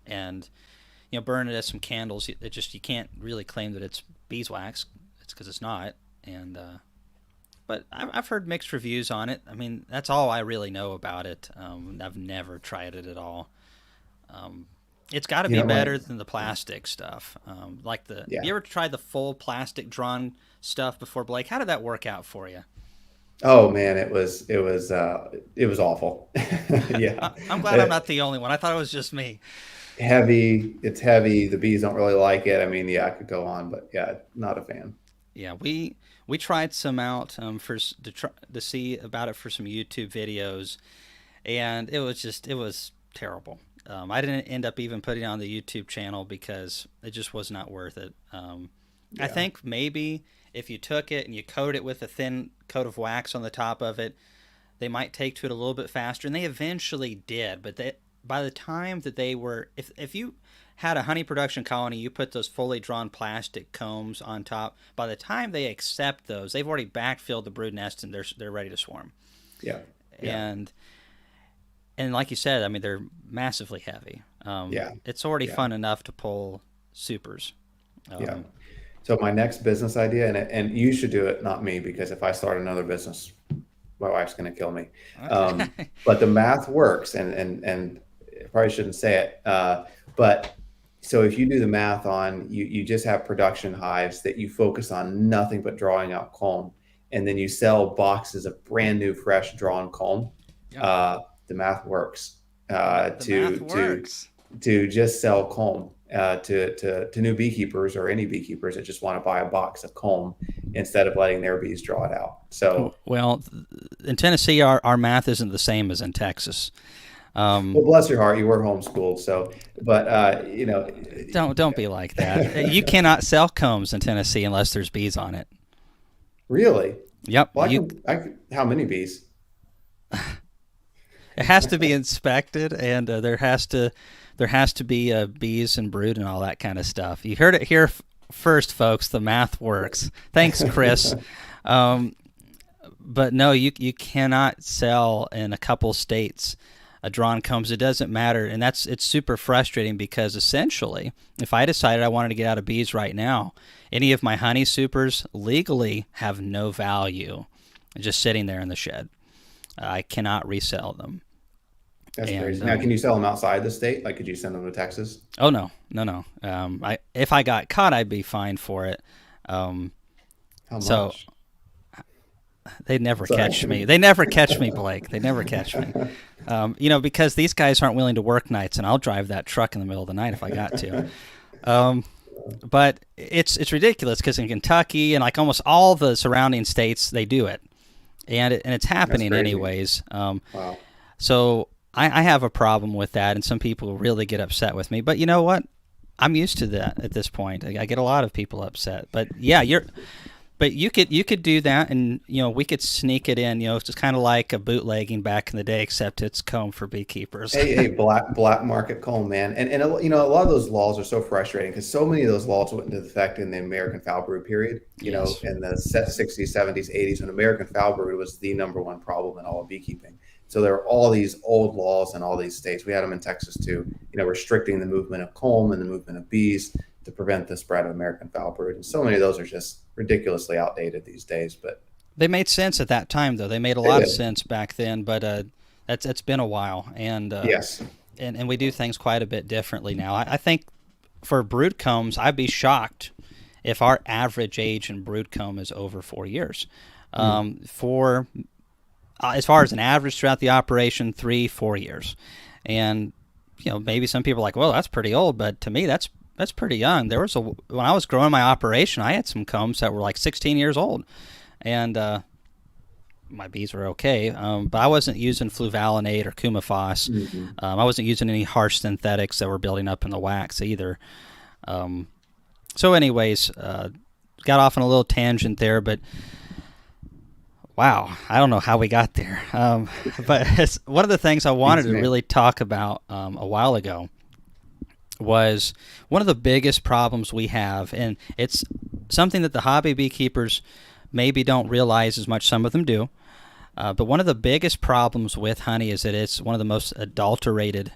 and burn it as some candles. It just you can't really claim that it's beeswax. It's because it's not, and but I've heard mixed reviews on it. I mean, that's all I really know about it. I've never tried it at all. Um, it's got to You be know, better when than the plastic stuff. Like Yeah. you ever tried the full plastic drawn stuff before, Blake? How did that work out for you? Oh man, it was awful. Yeah. I'm glad I'm Uh, not the only one. I thought it was just me. Heavy. It's heavy. The bees don't really like it. I mean, yeah, I could go on, but yeah, not a fan. Yeah, we tried some out to see about it for some YouTube videos, and it was terrible. I didn't end up even putting it on the YouTube channel because it just was not worth it. I Yeah. think maybe if you took it and you coat it with a thin coat of wax on the top of it, they might take to it a little bit faster, and they eventually did. But by the time that they were, if you had a honey production colony, you put those fully drawn plastic combs on top. By the time they accept those, they've already backfilled the brood nest and they're ready to swarm. Yeah. Yeah. And like you said, I mean they're massively heavy. Yeah. It's already Yeah. fun enough to pull supers. Yeah. Um, So my next business idea, and you should do it, not me, because if I start another business, my wife's going to kill me. Okay. But the math works, and I probably shouldn't say it. But so if you do the math on you just have production hives that you focus on nothing but drawing out comb, and then you sell boxes of brand new, fresh drawn comb. Yep. The math works The math works. to just sell comb to new beekeepers or any beekeepers that just want to buy a box of comb instead of letting their bees draw it out. So, Well, in Tennessee, our math isn't the same as in Texas. well, bless your heart, you were homeschooled. So, but Don't be like that. You cannot sell combs in Tennessee unless there's bees on it. really, Yep. well, how many bees? It has to be inspected, and there has to be bees and brood and all that kind of stuff. You heard it here first, folks. The math works. Thanks, Chris. But no, you cannot sell in a couple states drawn combs. It doesn't matter, and it's super frustrating because essentially, if I decided I wanted to get out of bees right now, any of my honey supers legally have no value, just sitting there in the shed. I cannot resell them. That's And crazy. Now, can you sell them outside the state? Like, could you send them to Texas? oh no, no. If I got caught, I'd be fined for it. How So much? they'd never Sorry. catch me. They never catch me, Blake. They never catch me. Because these guys aren't willing to work nights, and I'll drive that truck in the middle of the night if I got to. But it's ridiculous because in Kentucky and like almost all the surrounding states, they do it, and it's happening crazy. anyways. Wow. So I have a problem with that, and some people really get upset with me. But you know what? I'm used to that at this point. I get a lot of people upset. But yeah, But you could do that, and we could sneak it in. It's just kind of like a bootlegging back in the day, except it's comb for beekeepers. Hey, black market comb, man, and a lot of those laws are so frustrating because so many of those laws went into effect in the American foul brood period. Yes. In the 60s, 70s, 80s, when American foul brood was the number one problem in all of beekeeping. So there are all these old laws in all these states. We had them in Texas too. Restricting the movement of comb and the movement of bees to prevent the spread of American foul brood. And so many of those are just ridiculously outdated these days. But They made sense at that time, though. They made a lot of sense back then, but it's been a while, and yes, and we do things quite a bit differently now. I think for brood combs, I'd be shocked if our average age in brood comb is over 4 years. For as far as an average throughout the operation, 3-4 years, and maybe some people are like, well, that's pretty old, but to me, that's pretty young. When I was growing my operation, I had some combs that were like 16 years old, and my bees were okay. But I wasn't using fluvalinate or Coumaphos. I wasn't using any harsh synthetics that were building up in the wax either. So anyways, got off on a little tangent there, but wow, I don't know how we got there. But it's one of the things I wanted to really talk about a while ago was one of the biggest problems we have, and it's something that the hobby beekeepers maybe don't realize as much. Some of them do, but one of the biggest problems with honey is that it's one of the most adulterated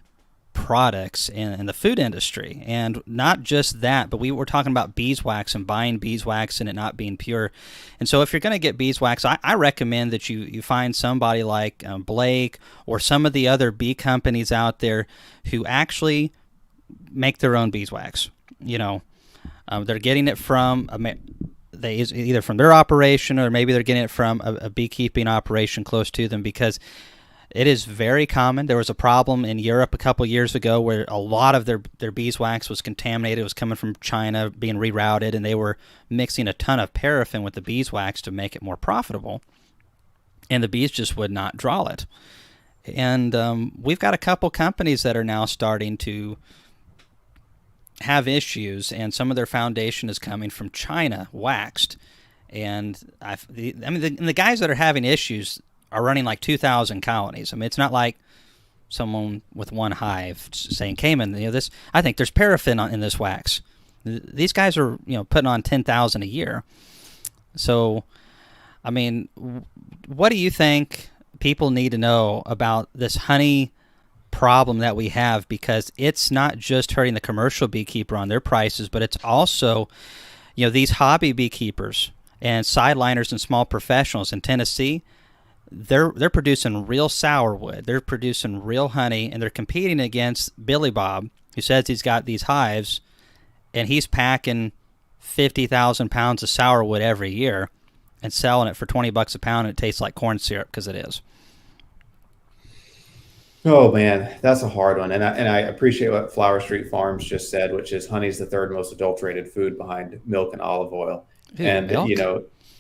products in the food industry. And not just that, but we were talking about beeswax and buying beeswax and it not being pure. And so if you're going to get beeswax, I recommend that you find somebody like Blake or some of the other bee companies out there who actually make their own beeswax. They're getting it from either from their operation, or maybe they're getting it from a beekeeping operation close to them, because it is very common. There was a problem in Europe a couple years ago where a lot of their beeswax was contaminated. It was coming from China, being rerouted, and they were mixing a ton of paraffin with the beeswax to make it more profitable, and the bees just would not draw it. And we've got a couple companies that are now starting to have issues, and some of their foundation is coming from China, waxed. And the guys that are having issues are running like 2,000 colonies. I mean, it's not like someone with one hive saying, Cayman, I think there's paraffin in this wax. These guys are, putting on 10,000 a year. So, I mean, what do you think people need to know about this honey problem that we have? Because it's not just hurting the commercial beekeeper on their prices, but it's also, these hobby beekeepers and sideliners and small professionals in Tennessee. they're producing real sourwood. They're producing real honey, and they're competing against Billy Bob, who says he's got these hives, and he's packing 50,000 pounds of sourwood every year and selling it for 20 bucks a pound, and it tastes like corn syrup because it is. Oh man, that's a hard one. And I appreciate what Flower Street Farms just said, which is honey's the third most adulterated food behind milk and olive oil. Ooh, And milk.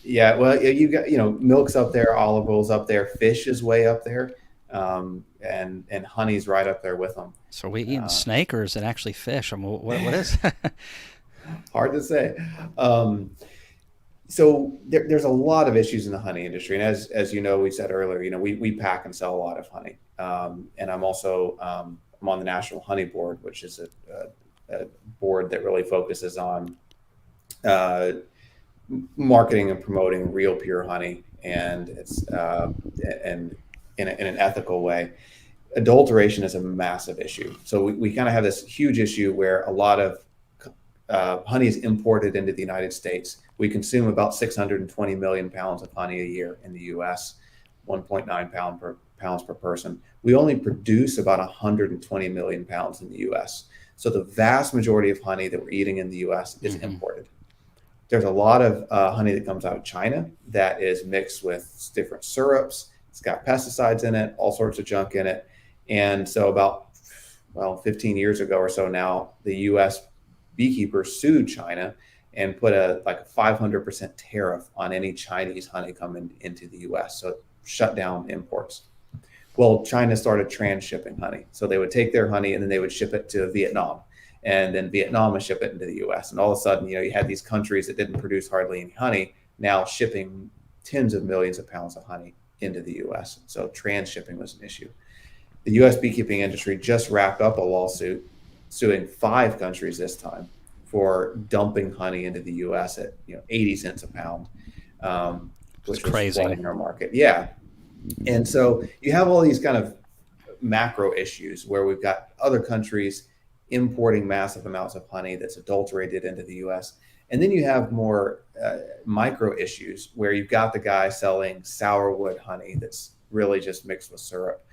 yeah, well, you got, milk's up there, olive oil's up there, fish is way up there, and honey's right up there with them. So are we eating Uh, snake or is it actually fish? I mean, what is? Hard to say. Um, so there's a lot of issues in the honey industry, and as you know, we said earlier, we pack and sell a lot of honey, and I'm on the National Honey Board, which is a board that really focuses on uh, marketing and promoting real pure honey, and it's and in an ethical way. Adulteration is a massive issue. So we kind of have this huge issue where a lot of honey is imported into the United States. We consume about 620 million pounds of honey a year in the U.S., 1.9 pounds per person. We only produce about 120 million pounds in the U.S. So the vast majority of honey that we're eating in the U.S. is Mm-hmm. imported. There's a lot of honey that comes out of China that is mixed with different syrups. It's got pesticides in it, all sorts of junk in it. And so about, well, 15 years ago or so now, the U.S. Beekeeper sued China and put a 500% tariff on any Chinese honey coming into the U.S. So it shut down imports. Well, China started transshipping honey. So they would take their honey and then they would ship it to Vietnam. And then Vietnam would ship it into the US. And all of a sudden, you had these countries that didn't produce hardly any honey now shipping tens of millions of pounds of honey into the US. So transshipping was an issue. The US beekeeping industry just wrapped up a lawsuit suing 5 countries this time for dumping honey into the US at 80 cents a pound, It's which was crazy. flooding our market. Yeah. And so you have all these kind of macro issues where we've got other countries importing massive amounts of honey that's adulterated into the US. And then you have more micro issues where you've got the guy selling sourwood honey that's really just mixed with syrup.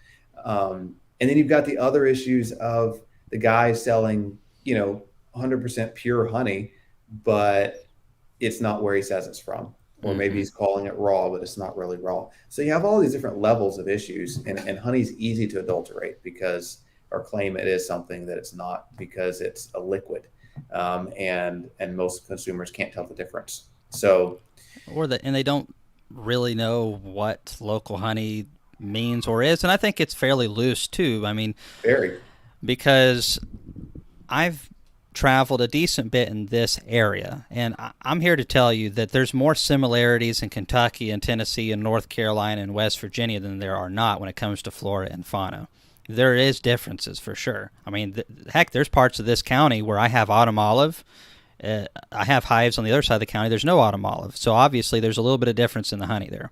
And then you've got the other issues of the guy selling, 100% pure honey, but it's not where he says it's from. Or maybe Mm-hmm. he's calling it raw, but it's not really raw. So you have all these different levels of issues, and honey's easy to adulterate because, or claim it is something that it's not because it's a liquid, and most consumers can't tell the difference. So And they don't really know what local honey means or is, and I think it's fairly loose too. I mean, very, because I've traveled a decent bit in this area, and I'm here to tell you that there's more similarities in Kentucky and Tennessee and North Carolina and West Virginia than there are not when it comes to flora and fauna. There is differences for sure. I mean, heck, there's parts of this county where I have autumn olive. I have hives on the other side of the county. There's no autumn olive, so obviously there's a little bit of difference in the honey there.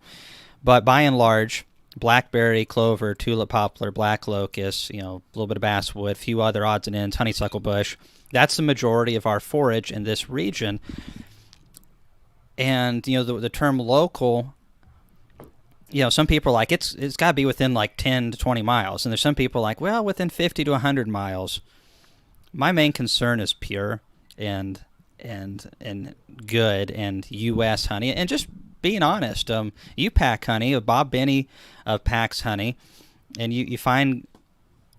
But by and large, blackberry, clover, tulip poplar, black locust, a little bit of basswood, a few other odds and ends, honeysuckle bush. That's the majority of our forage in this region. And the term local, some people are like it's got to be within like 10 to 20 miles, and there's some people like, well, within 50 to 100 miles. My main concern is pure and and good and U.S. honey, and just being honest. You pack honey. Bob Benny packs honey, and you find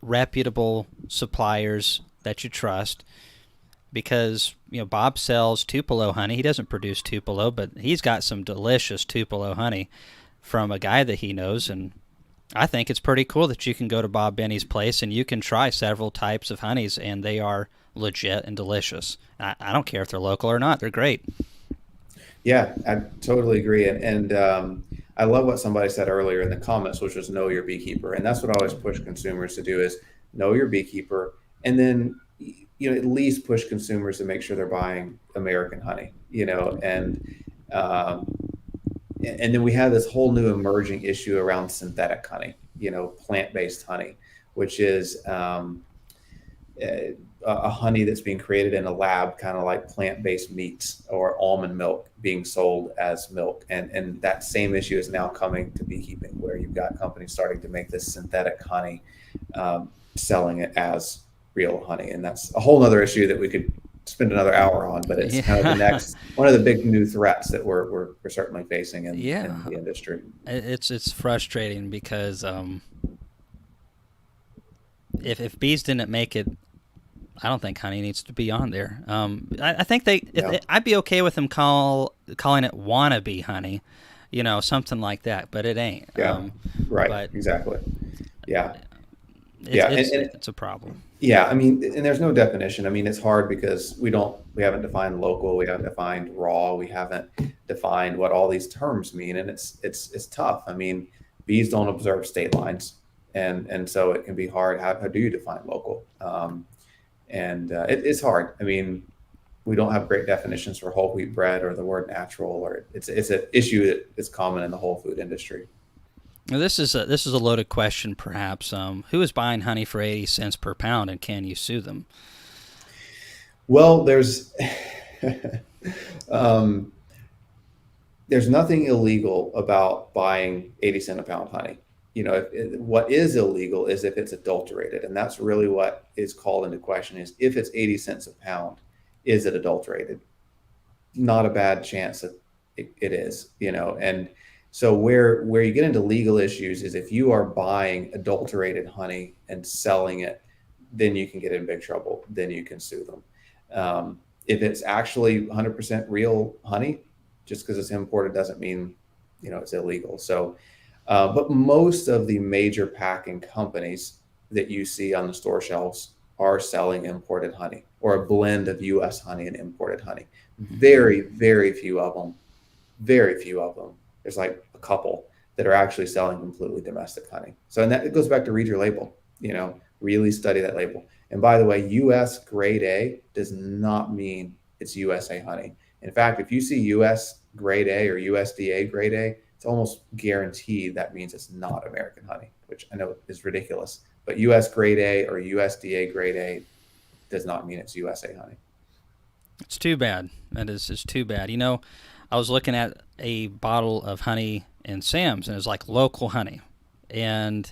reputable suppliers that you trust because Bob sells Tupelo honey. He doesn't produce Tupelo, but he's got some delicious Tupelo honey from a guy that he knows, and I think it's pretty cool that you can go to Bob Benny's place and you can try several types of honeys, and they are legit and delicious. I don't care if they're local or not; they're great. yeah, I totally agree. And I love what somebody said earlier in the comments, which was know your beekeeper. And that's what I always push consumers to do is know your beekeeper. And then, at least push consumers to make sure they're buying American honey, um, and then we have this whole new emerging issue around synthetic honey, plant-based honey, which is a honey that's being created in a lab, kind of like plant-based meats or almond milk being sold as milk. And that same issue is now coming to beekeeping, where you've got companies starting to make this synthetic honey, selling it as real honey. And that's a whole other issue that we could spend another hour on, but it's kind of the Yeah. next one of the big new threats that we're certainly facing in Yeah. the industry. It's frustrating because if bees didn't make it, I don't think honey needs to be on there. I think Yeah. I'd be okay with them calling it wannabe honey, something like that, but it ain't. Yeah. Right. But Exactly. Yeah. it's Yeah. it's And it's a problem. yeah, I mean, and there's no definition. I mean, it's hard because we haven't defined local, we haven't defined raw, we haven't defined what all these terms mean, and it's tough. I mean, bees don't observe state lines, and so it can be hard. How do you define local? And it's hard. I mean, we don't have great definitions for whole wheat bread or the word natural, or it's an issue that is common in the whole food industry. Now, this is a loaded question, perhaps. Who is buying honey for 80 cents per pound, and can you sue them? Well, um, there's nothing illegal about buying 80 cent a pound honey. What is illegal is if it's adulterated, and that's really what is called into question. Is if it's 80 cents a pound, is it adulterated? Not a bad chance that it is. And so where you get into legal issues is if you are buying adulterated honey and selling it, then you can get in big trouble. Then you can sue them. If it's actually 100% real honey, just because it's imported doesn't mean it's illegal. So, but most of the major packing companies that you see on the store shelves are selling imported honey or a blend of U.S. honey and imported honey. Very, very few of them. Very few of them. There's like a couple that are actually selling completely domestic honey. So, and that it goes back to read your label. Really study that label. And by the way, U.S. grade A does not mean it's USA honey. In fact, if you see U.S. grade A or USDA grade A, it's almost guaranteed that means it's not American honey, which I know is ridiculous. But U.S. grade A or USDA grade A does not mean it's USA honey. It's too bad. That is just too bad. I was looking at a bottle of honey in Sam's, and it was like local honey. And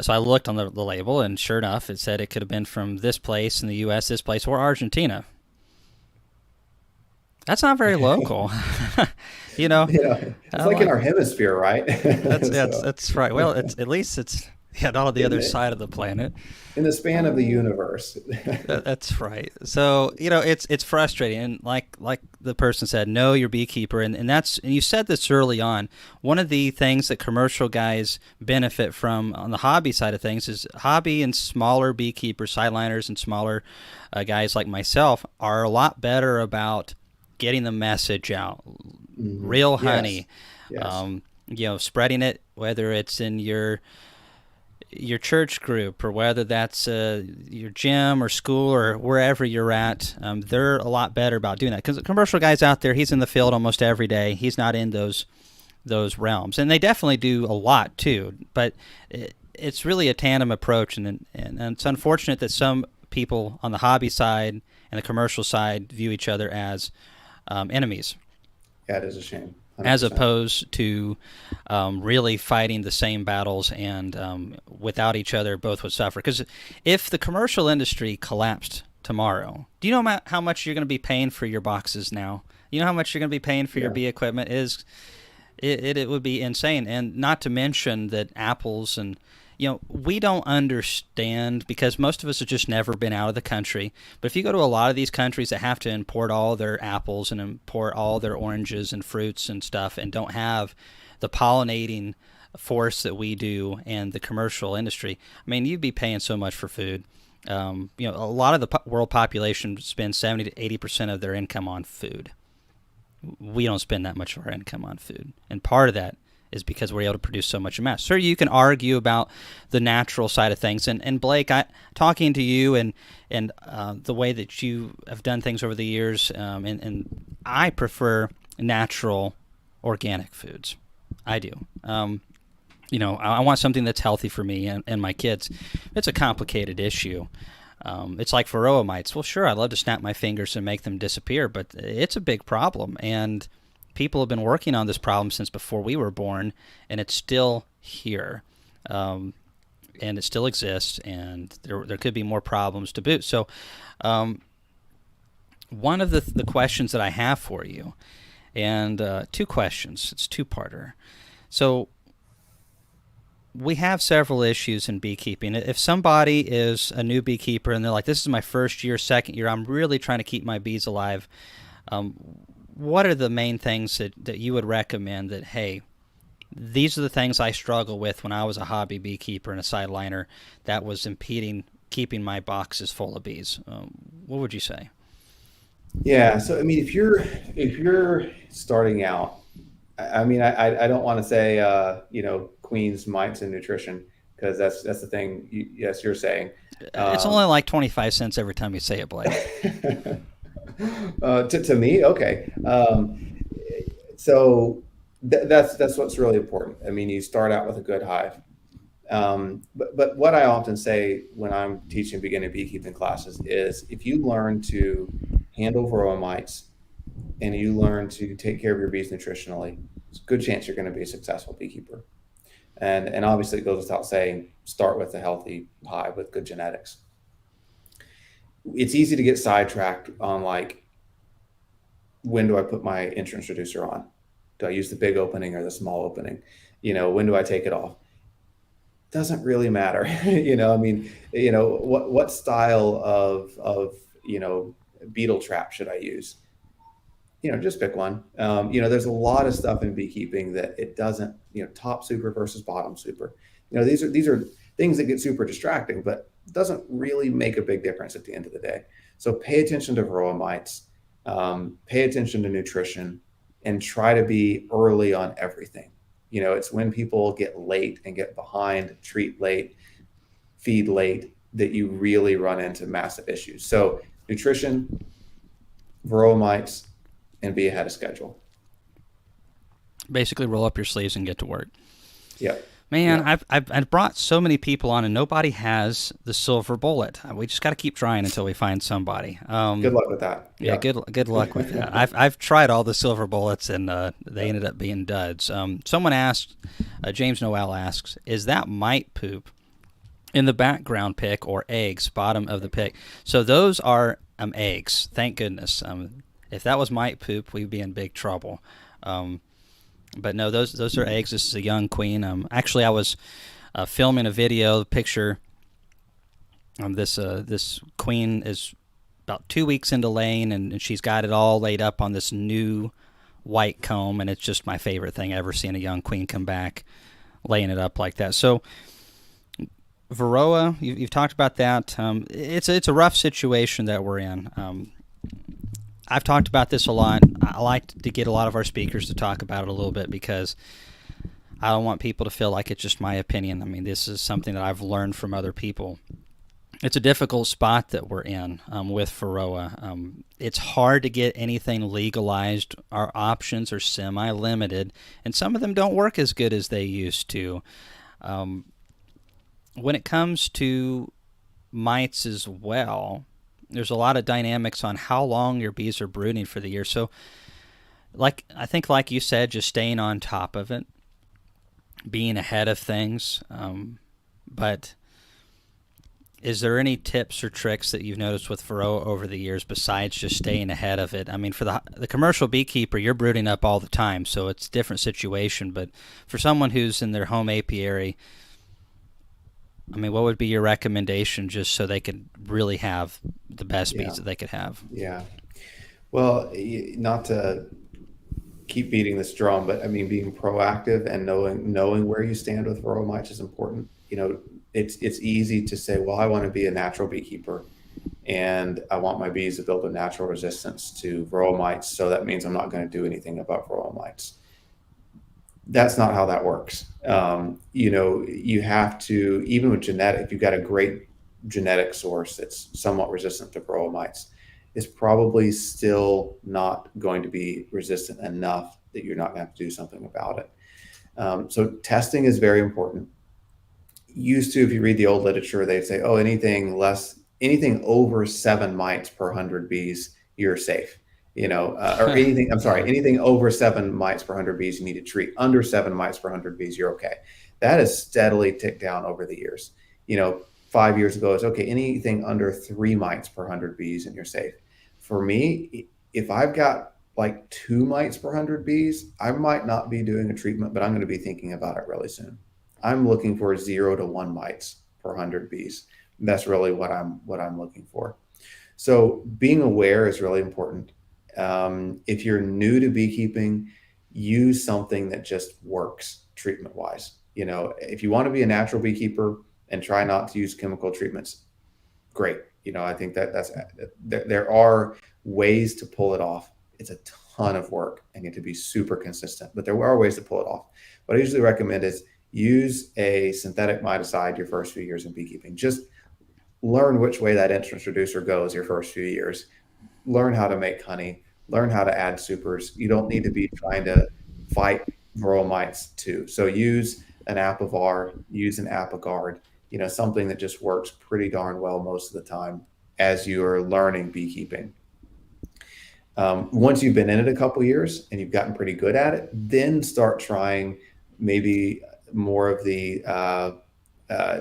so I looked on the label, and sure enough, it said it could have been from this place in the U.S., this place, or Argentina. That's not very local. you know, It's like in our hemisphere, right? So, that's right. Well, at least it's not on the in other the side of the planet. in the span of the universe. That's right. So it's frustrating, and like the person said, know your beekeeper, and you said this early on. One of the things that commercial guys benefit from on the hobby side of things is hobby and smaller beekeepers, sideliners, and smaller guys like myself are a lot better about getting the message out. Real Yes. honey, Yes. spreading it, whether it's in your church group or whether that's your gym or school or wherever you're at, they're a lot better about doing that. Because the commercial guy's out there, he's in the field almost every day. He's not in those realms, and they definitely do a lot too. But it's really a tandem approach, and it's unfortunate that some people on the hobby side and the commercial side view each other as enemies, Yeah, it is a shame. as 100%. opposed to really fighting the same battles, and without each other, both would suffer. Because if the commercial industry collapsed tomorrow, do you know how much you're going to be paying for your boxes now? You know how much you're going to be paying for your Yeah. bee equipment is it would be insane. And not to mention that apples and we don't understand because most of us have just never been out of the country. But if you go to a lot of these countries that have to import all their apples and import all their oranges and fruits and stuff and don't have the pollinating force that we do and the commercial industry, I mean, you'd be paying so much for food. A lot of the world population spends 70 to 80% of their income on food. We don't spend that much of our income on food, and part of that is because we're able to produce so much mass. Sir, you can argue about the natural side of things, and Blake, talking to you and the way that you have done things over the years, and I prefer natural, organic foods. I do. I want something that's healthy for me and my kids. It's a complicated issue. It's like varroa mites. Well, sure, I'd love to snap my fingers and make them disappear, but it's a big problem. And people have been working on this problem since before we were born, and it's still here. Um, and it still exists, and there could be more problems to boot. So, um, one of the questions that I have for you, and two questions, it's two-parter. So, we have several issues in beekeeping. If somebody is a new beekeeper and they're like, this is my first year, second year, I'm really trying to keep my bees alive, um, what are the main things that you would recommend that, hey, these are the things I struggle with when I was a hobby beekeeper and a sideliner that was impeding keeping my boxes full of bees? What would you say? Yeah. So I mean, if you're starting out, I mean, I don't want to say queens, mites, and nutrition because that's the thing. Yes, you're saying. It's Um, only like 25 cents every time you say it, Blake. to me, okay. So that's what's really important. I mean, you start out with a good hive. But what I often say when I'm teaching beginning beekeeping classes is if you learn to handle varroa mites and you learn to take care of your bees nutritionally, it's a good chance you're going to be a successful beekeeper. And obviously it goes without saying, start with a healthy hive with good genetics. It's easy to get sidetracked on like, when do I put my entrance reducer on? Do I use the big opening or the small opening? When do I take it off? Doesn't really matter. I mean, what style of beetle trap should I use? Just pick one. There's a lot of stuff in beekeeping that it doesn't, top super versus bottom super. These are things that get super distracting, but doesn't really make a big difference at the end of the day. So pay attention to varroa mites, pay attention to nutrition, and try to be early on everything. It's when people get late and get behind, treat late, feed late, that you really run into massive issues. So nutrition, varroa mites, and be ahead of schedule. Basically, roll up your sleeves and get to work. Yep. Man, Yep. I've brought so many people on, and nobody has the silver bullet. We just got to keep trying until we find somebody. Good luck with that. Yeah, Yep. good luck with that. I've tried all the silver bullets, and they ended up being duds. Someone asked, James Noel asks, is that mite poop in the background pick or eggs, bottom of the pick? So those are eggs. Thank goodness. If that was mite poop, we'd be in big trouble. Um, but no, those are eggs. This is a young queen. Actually, I was filming a video picture. This queen is about 2 weeks into laying, and she's got it all laid up on this new white comb, and it's just my favorite thing ever, seeing a young queen come back, laying it up like that. So Varroa, you've talked about that. It's a rough situation that we're in. I've talked about this a lot. I like to get a lot of our speakers to talk about it a little bit because I don't want people to feel like it's just my opinion. I mean, this is something that I've learned from other people. It's a difficult spot that we're in with Varroa. It's hard to get anything legalized. Our options are semi-limited, and some of them don't work as good as they used to. Um, when it comes to mites as well, there's a lot of dynamics on how long your bees are brooding for the year. So, like you said, just staying on top of it, being ahead of things. But is there any tips or tricks that you've noticed with Varroa over the years besides just staying ahead of it? I mean, for the commercial beekeeper, you're brooding up all the time, so it's a different situation. But for someone who's in their home apiary, I mean, what would be your recommendation just so they could really have the best Yeah. bees that they could have? Yeah. Well, not to keep beating this drum, but I mean, being proactive and knowing where you stand with varroa mites is important. It's easy to say, well, I want to be a natural beekeeper, and I want my bees to build a natural resistance to varroa mites. So that means I'm not going to do anything about varroa mites. That's not how that works. You have to, even with genetic, if you've got a great genetic source that's somewhat resistant to varroa mites, it's probably still not going to be resistant enough that you're not going to have to do something about it. So testing is very important. Used to, if you read the old literature, they'd say, oh, anything less anything over 7 mites per 100 bees, you're safe. Or anything, I'm sorry, Yeah. anything over 7 mites per 100 bees, you need to treat. Under 7 mites per 100 bees, you're okay. That has steadily ticked down over the years. 5 years ago, it's okay. Anything under 3 mites per 100 bees, and you're safe. For me, if I've got like 2 mites per 100 bees, I might not be doing a treatment, but I'm going to be thinking about it really soon. I'm looking for 0 to 1 mites per 100 bees. That's really what I'm looking for. So being aware is really important. If you're new to beekeeping, use something that just works treatment wise. If you want to be a natural beekeeper and try not to use chemical treatments, great. I think there are ways to pull it off. It's a ton of work and you have to be super consistent, but there are ways to pull it off. What I usually recommend is use a synthetic miticide your first few years in beekeeping. Just learn which way that introducer goes your first few years. Learn how to make honey, learn how to add supers. You don't need to be trying to fight varroa mites too. So use an Apivar, use an Apigard, something that just works pretty darn well most of the time as you are learning beekeeping. Once you've been in it a couple years and you've gotten pretty good at it, then start trying maybe more of the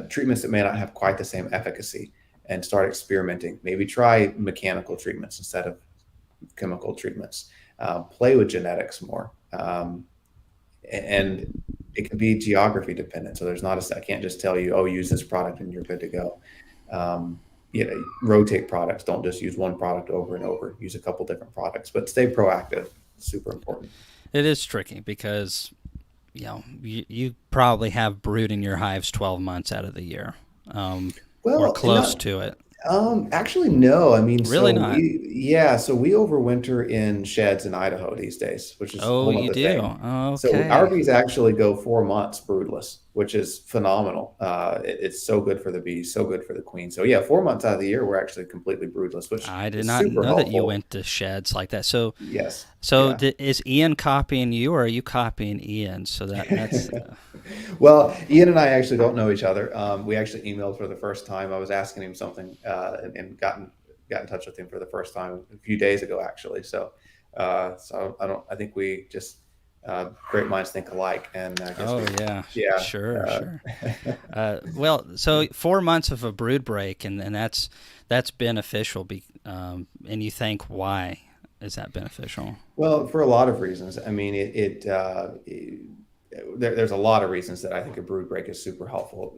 treatments that may not have quite the same efficacy and start experimenting. Maybe try mechanical treatments instead of chemical treatments. Play with genetics more. And it can be geography dependent. So there's not I can't just tell you, oh, use this product and you're good to go. Um, Rotate products. Don't just use one product over and over. Use a couple different products, but stay proactive. It's super important. It is tricky because you probably have brood in your hives 12 months out of the year, or Well, close not to it. actually, no. I mean, Really not. so we overwinter in sheds in Idaho these days, which is a Oh, whole you other do? thing. So our Okay. bees actually go 4 months broodless, which is phenomenal. It's so good for the bees, so good for the queen. So yeah, 4 months out of the year, we're actually completely broodless, which I did is not super know that you helpful. went to sheds like that. So, Yes, so yeah. is Ian copying you, or are you copying Ian? So that's Well, Ian and I actually don't know each other. We actually emailed for the first time. I was asking him something and got in touch with him for the first time a few days ago, actually. So I don't. I think we just great minds think alike, and I guess oh we, yeah, yeah. sure, sure. Well, so 4 months of a brood break, and that's beneficial. And you think, why is that beneficial? Well, for a lot of reasons. I mean, there's a lot of reasons that I think a brood break is super helpful.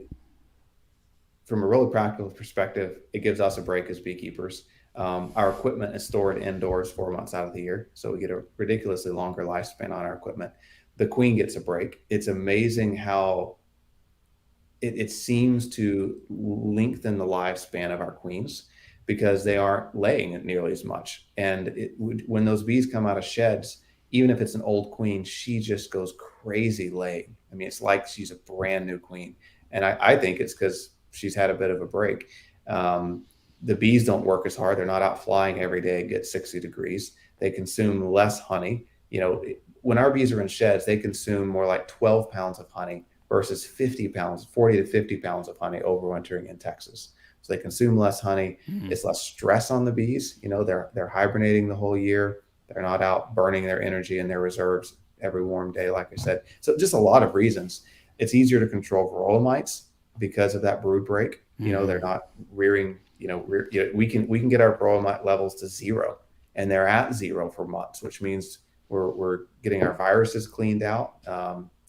From a really practical perspective, it gives us a break as beekeepers. Our equipment is stored indoors 4 months out of the year, so we get a ridiculously longer lifespan on our equipment. The queen gets a break. It's amazing how it seems to lengthen the lifespan of our queens because they aren't laying nearly as much. And when those bees come out of sheds, even if it's an old queen, she just goes crazy laying. I mean, it's like she's a brand new queen. And I think it's because she's had a bit of a break. Um, the bees don't work as hard. They're not out flying every day and get 60 degrees. They consume less honey. When our bees are in sheds, they consume more like 12 pounds of honey versus 50 pounds, 40 to 50 pounds of honey overwintering in Texas. So they consume less honey. Hmm. It's less stress on the bees. They're hibernating the whole year. They're not out burning their energy and their reserves every warm day, like I said. So just a lot of reasons. It's easier to control varroa mites because of that brood break. They're Hmm. not rearing. We can get our varroa mite levels to zero, and they're at zero for months, which means we're getting our viruses cleaned out.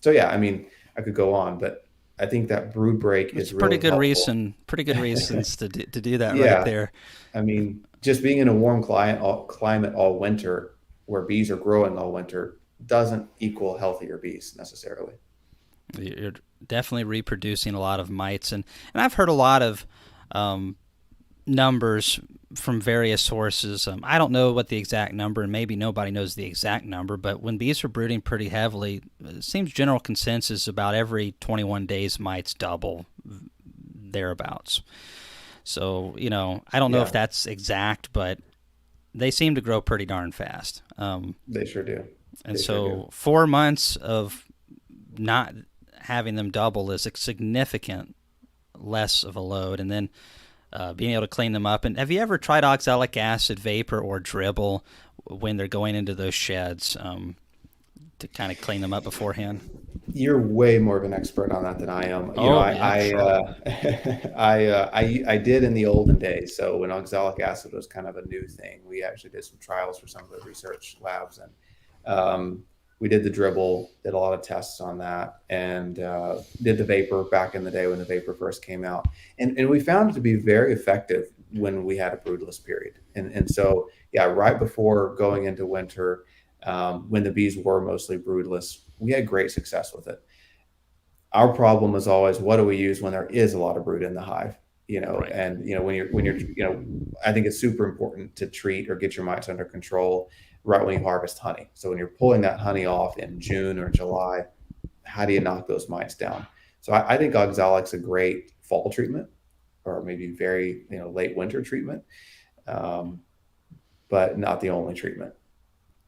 So yeah, I mean, I could go on, but I think that brood break It's is a pretty really good helpful. reason. Pretty good reasons to do that right Yeah, there. I mean, just being in a warm climate all winter, where bees are growing all winter, doesn't equal healthier bees necessarily. You're definitely reproducing a lot of mites, and I've heard a lot of um, numbers from various sources. I don't know what the exact number, and maybe nobody knows the exact number, but when bees are brooding pretty heavily, it seems general consensus about every 21 days mites double thereabouts. So, I don't know if Yeah, that's exact, but they seem to grow pretty darn fast. they sure do. And They sure do. so 4 months of not having them double is a significant less of a load. And then being able to clean them up. And have you ever tried oxalic acid vapor or dribble when they're going into those sheds to kind of clean them up beforehand? You're way more of an expert on that than I am. Oh yeah, sure. I did in the olden days. So when oxalic acid was kind of a new thing, we actually did some trials for some of the research labs, and we did the dribble, did a lot of tests on that, and did the vapor back in the day when the vapor first came out, and we found it to be very effective when we had a broodless period, and so yeah, right before going into winter, when the bees were mostly broodless, we had great success with it. Our problem is always, what do we use when there is a lot of brood in the hive? Right. And I think it's super important to treat or get your mites under control right when you harvest honey. So when you're pulling that honey off in June or July, how do you knock those mites down? So I think oxalic's a great fall treatment, or maybe very late winter treatment, um, but not the only treatment.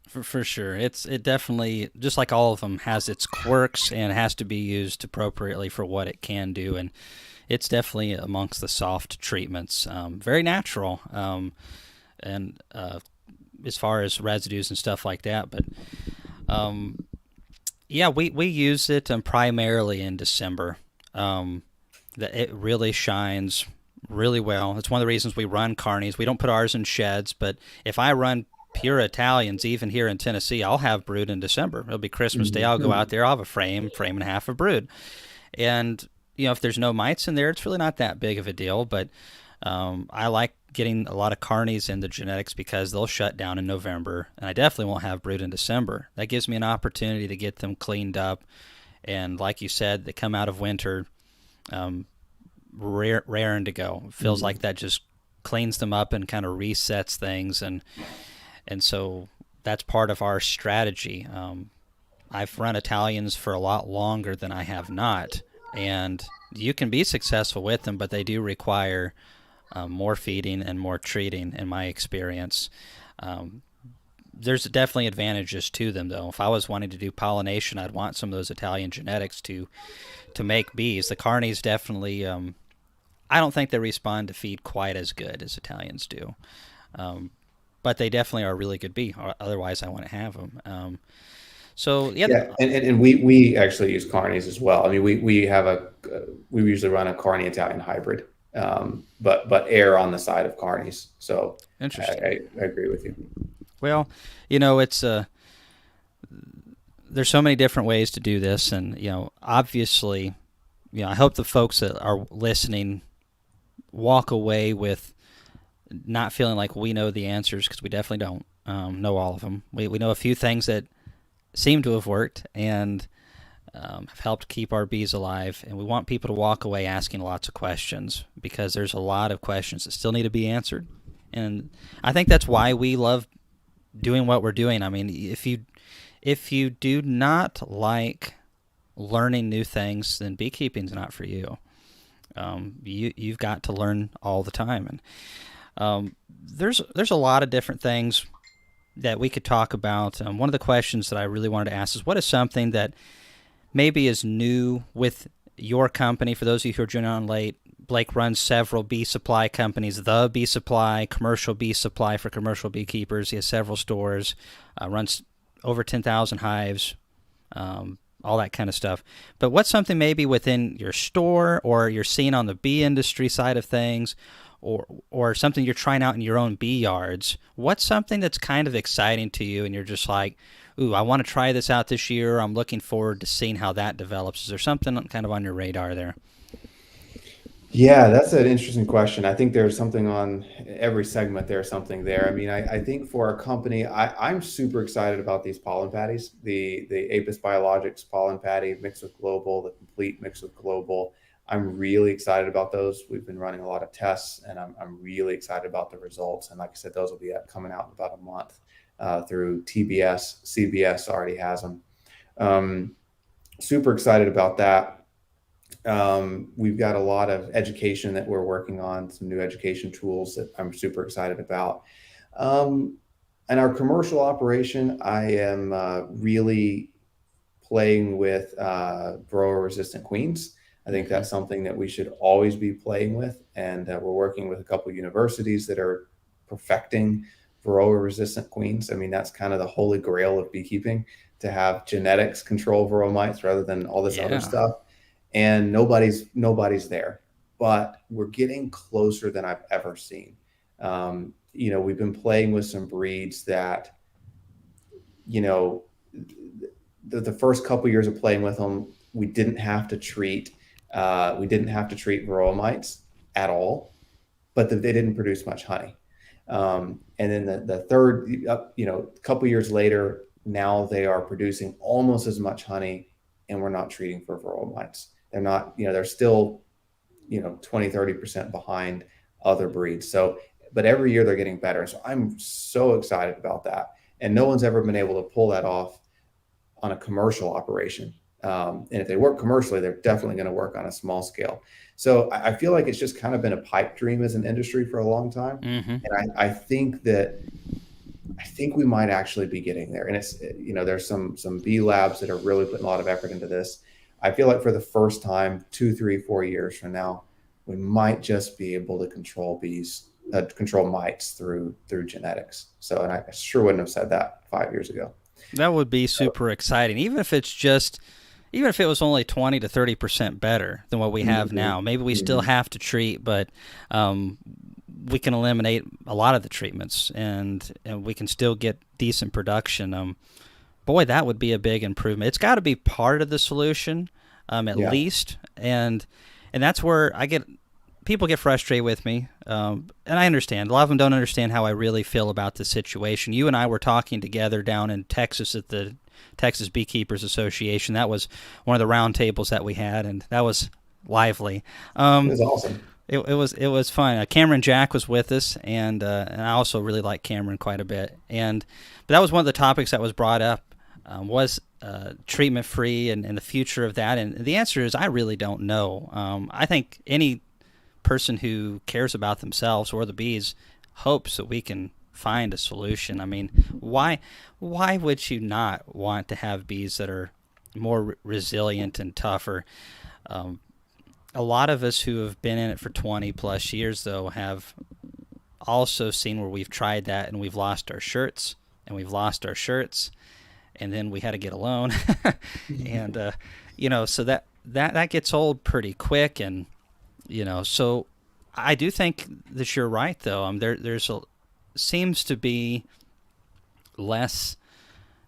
For sure. It definitely, just like all of them, has its quirks and has to be used appropriately for what it can do. And it's definitely amongst the soft treatments. Very natural. And as far as residues and stuff like that. But um, yeah, we use it primarily in December. Um, that it really shines really well. It's one of the reasons we run carnies. We don't put ours in sheds, but if I run pure Italians, even here in Tennessee, I'll have brood in December. It'll be Christmas Day. I'll go out Mhm. there. I'll have a frame and a half of brood. And, if there's no mites in there, it's really not that big of a deal. But I like getting a lot of carnies in the genetics because they'll shut down in November. And I definitely won't have brood in December. That gives me an opportunity to get them cleaned up. And like you said, they come out of winter um, raring to go. It feels like Mhm. that just cleans them up and kind of resets things. And so that's part of our strategy. I've run Italians for a lot longer than I have not, and you can be successful with them, but they do require more feeding and more treating, in my experience. Um, there's definitely advantages to them, though. If I was wanting to do pollination, I'd want some of those Italian genetics to make bees. The carnies definitely. I don't think they respond to feed quite as good as Italians do. Um, but they definitely are a really good bee. Otherwise, I wouldn't have them. So yeah, Yeah, and we actually use carnies as well. I mean, we have we usually run a carny Italian hybrid, but err on the side of carnies. So interesting. I agree with you. Well, it's there's so many different ways to do this, and obviously, I hope the folks that are listening walk away with not feeling like we know the answers, because we definitely don't know all of them. We know a few things that seem to have worked and have helped keep our bees alive. And we want people to walk away asking lots of questions, because there's a lot of questions that still need to be answered. And I think that's why we love doing what we're doing. I mean, if you do not like learning new things, then beekeeping's not for you. You've got to learn all the time, and there's a lot of different things that we could talk about. One of the questions that I really wanted to ask is, what is something that maybe is new with your company? For those of you who are joining on late, Blake runs several bee supply companies: The Bee Supply, Commercial Bee Supply for commercial beekeepers. He has several stores, runs over 10,000 hives, all that kind of stuff. But what's something maybe within your store, or you're seeing on the bee industry side of things, or something you're trying out in your own bee yards? What's something that's kind of exciting to you, and you're just like, ooh, I want to try this out this year. I'm looking forward to seeing how that develops. Is there something kind of on your radar there? Yeah, that's an interesting question. I think there's something on every segment. There's something there. I mean, I think for our company, I'm super excited about these pollen patties, the Apis Biologics pollen patty mixed with global, the complete mixed with global. I'm really excited about those. We've been running a lot of tests, and I'm really excited about the results. And like I said, those will be coming out in about a month through TBS. CBS already has them. Um, Super excited about that. We've got a lot of education that we're working on, some new education tools that I'm super excited about. Um, and our commercial operation, I am really playing with grower resistant queens. I think Hmm. that's something that we should always be playing with. And we're working with a couple of universities that are perfecting varroa resistant queens. I mean, that's kind of the holy grail of beekeeping, to have genetics control varroa mites rather than all this other Yeah. stuff. And nobody's there, but we're getting closer than I've ever seen. We've been playing with some breeds that, you know, the first couple years of playing with them, we didn't have to treat varroa mites at all, but they didn't produce much honey. And then the third, couple years later, now they are producing almost as much honey, and we're not treating for varroa mites. They're not, they're still, 20-30% behind other breeds. So, but every year they're getting better. So I'm so excited about that. And no one's ever been able to pull that off on a commercial operation. And if they work commercially, they're definitely going to work on a small scale. So I feel like it's just kind of been a pipe dream as an industry for a long time. Hmm. And I think we might actually be getting there. And it's, there's some bee labs that are really putting a lot of effort into this. I feel like for the first time, 2, 3, 4 years from now, we might just be able to control mites through genetics. So, and I sure wouldn't have said that 5 years ago. That would be So, super exciting, even if it was only 20 to 30% better than what we have mhm, now. Maybe we still mhm. have to treat, but um, we can eliminate a lot of the treatments, and we can still get decent production. Boy, that would be a big improvement. It's got to be part of the solution, at Yeah. least, and that's where people get frustrated with me, and I understand. A lot of them don't understand how I really feel about the situation. You and I were talking together down in Texas at the Texas Beekeepers Association. That was one of the round tables that we had, and that was lively. It Um, was awesome. it was fun. Cameron Jack was with us, and I also really like Cameron quite a bit. But that was one of the topics that was brought up, was treatment free and the future of that. And the answer is I really don't know. I think any person who cares about themselves or the bees hopes that we can find a solution. I mean, why would you not want to have bees that are more resilient and tougher? Um, a lot of us who have been in it for 20 plus years, though, have also seen where we've tried that and we've lost our shirts and we've lost our shirts, and then we had to get a loan, and so that gets old pretty quick, and so I do think that you're right, though. There's seems to be less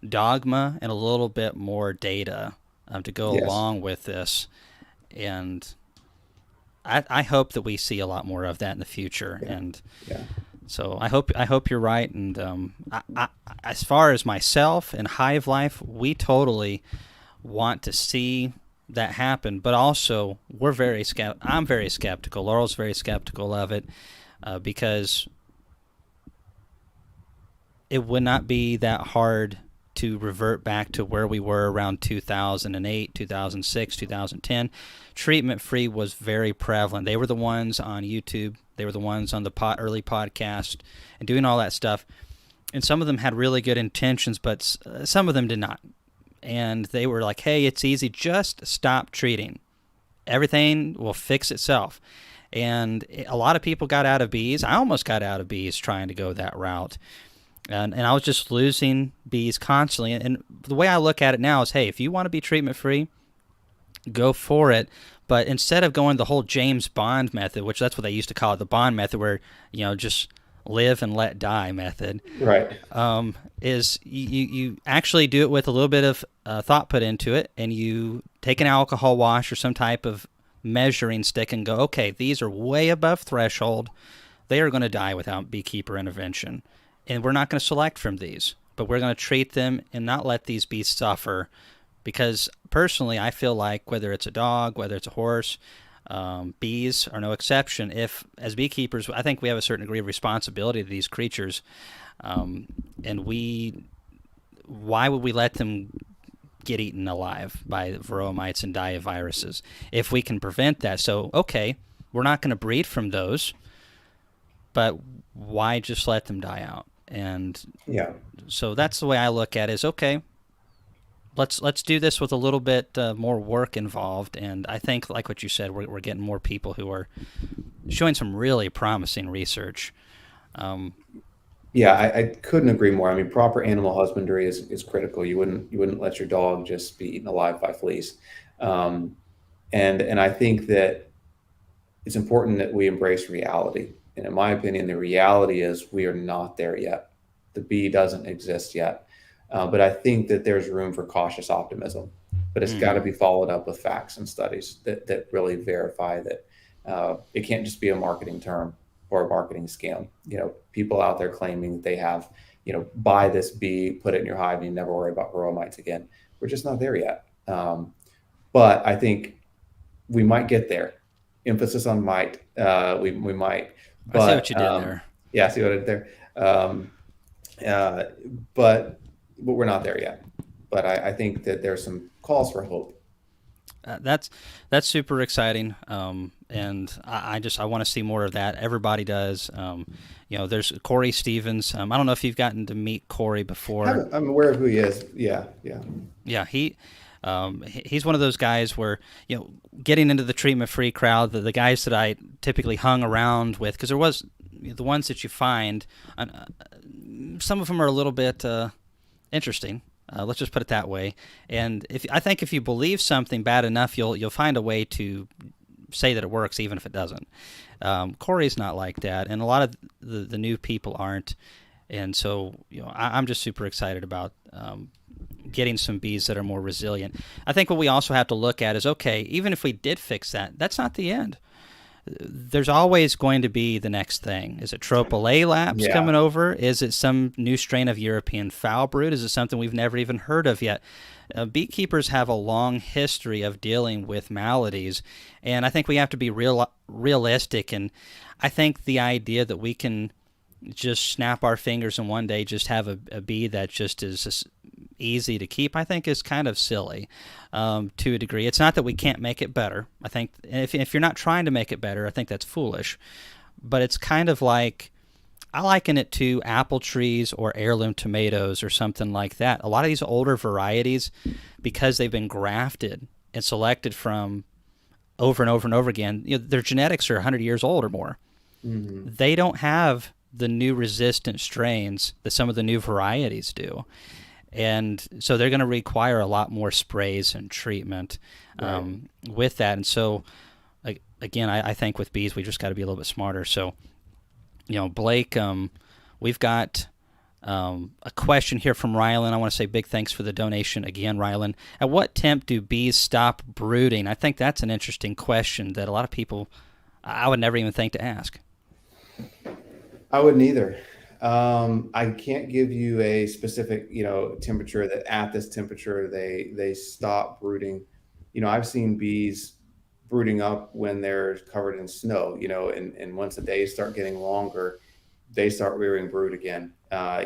dogma and a little bit more data to go Yes. along with this, and I hope that we see a lot more of that in the future. Yeah. And Yeah. so I hope you're right. And as far as myself and Hive Life, we totally want to see that happen. But also, I'm very skeptical. Laurel's very skeptical of it, because it would not be that hard to revert back to where we were around 2008, 2006, 2010. Treatment free was very prevalent. They were the ones on YouTube. They were the ones on the early podcast and doing all that stuff. And some of them had really good intentions, but some of them did not. And they were like, hey, it's easy. Just stop treating. Everything will fix itself. And a lot of people got out of bees. I almost got out of bees trying to go that route. And I was just losing bees constantly. And the way I look at it now is, hey, if you want to be treatment free, go for it. But instead of going the whole James Bond method, which that's what they used to call it, the Bond method, where just live and let die method, Right. is you actually do it with a little bit of thought put into it, and you take an alcohol wash or some type of measuring stick and go, okay, these are way above threshold. They are going to die without beekeeper intervention. And we're not going to select from these, but we're going to treat them and not let these bees suffer. Because personally, I feel like whether it's a dog, whether it's a horse, bees are no exception. If, as beekeepers, I think we have a certain degree of responsibility to these creatures, and why would we let them get eaten alive by varroa mites and die of viruses if we can prevent that? So, okay, we're not going to breed from those, but why just let them die out? And Yeah. so that's the way I look at it, is okay, let's do this with a little bit more work involved. And I think, like what you said, we're getting more people who are showing some really promising research. Um, Yeah, I couldn't agree more. I mean, proper animal husbandry is critical. You wouldn't let your dog just be eaten alive by fleas. Um, and I think that it's important that we embrace reality. And in my opinion, the reality is we are not there yet. The bee doesn't exist yet. But I think that there's room for cautious optimism. But it's got to mhm. be followed up with facts and studies that really verify that it can't just be a marketing term or a marketing scam. People out there claiming that they have, buy this bee, put it in your hive, and you never worry about varroa mites again. We're just not there yet. But I think we might get there. Emphasis on might. We might, I see but what you did there. yeah, see what I did there. Uh, but we're not there yet. But I think that there's some calls for hope. That's super exciting, and I want to see more of that. Everybody does. There's Corey Stevens. I don't know if you've gotten to meet Corey before. I'm aware of who he is. Yeah, yeah. Yeah, he's one of those guys where getting into the treatment-free crowd, the guys that I typically hung around with, because there was the ones that you find, some of them are a little bit interesting. Let's just put it that way. And I think if you believe something bad enough, you'll find a way to say that it works, even if it doesn't. Corey's not like that, and a lot of the new people aren't. And so, I'm just super excited about getting some bees that are more resilient. I think what we also have to look at is, okay, even if we did fix that, that's not the end. There's always going to be the next thing. Is it Tropale lapse Yeah. coming over? Is it some new strain of European foul brood? Is it something we've never even heard of yet? Beekeepers have a long history of dealing with maladies, and I think we have to be realistic. And I think the idea that we can just snap our fingers and one day just have a bee that just is just easy to keep, I think is kind of silly to a degree. It's not that we can't make it better. I think if you're not trying to make it better, I think that's foolish. But it's kind of like, I liken it to apple trees or heirloom tomatoes or something like that. A lot of these older varieties, because they've been grafted and selected from over and over and over again, their genetics are 100 years old or more. Hmm. They don't have the new resistant strains that some of the new varieties do. And so they're going to require a lot more sprays and treatment Right. with that. And so, again, I think with bees, we just got to be a little bit smarter. So, Blake, we've got a question here from Rylan. I want to say big thanks for the donation again, Rylan. At what temp do bees stop brooding? I think that's an interesting question that a lot of people, I would never even think to ask. I wouldn't either. I can't give you a specific, temperature that at this temperature they stop brooding. I've seen bees brooding up when they're covered in snow, and once the days start getting longer, they start rearing brood again,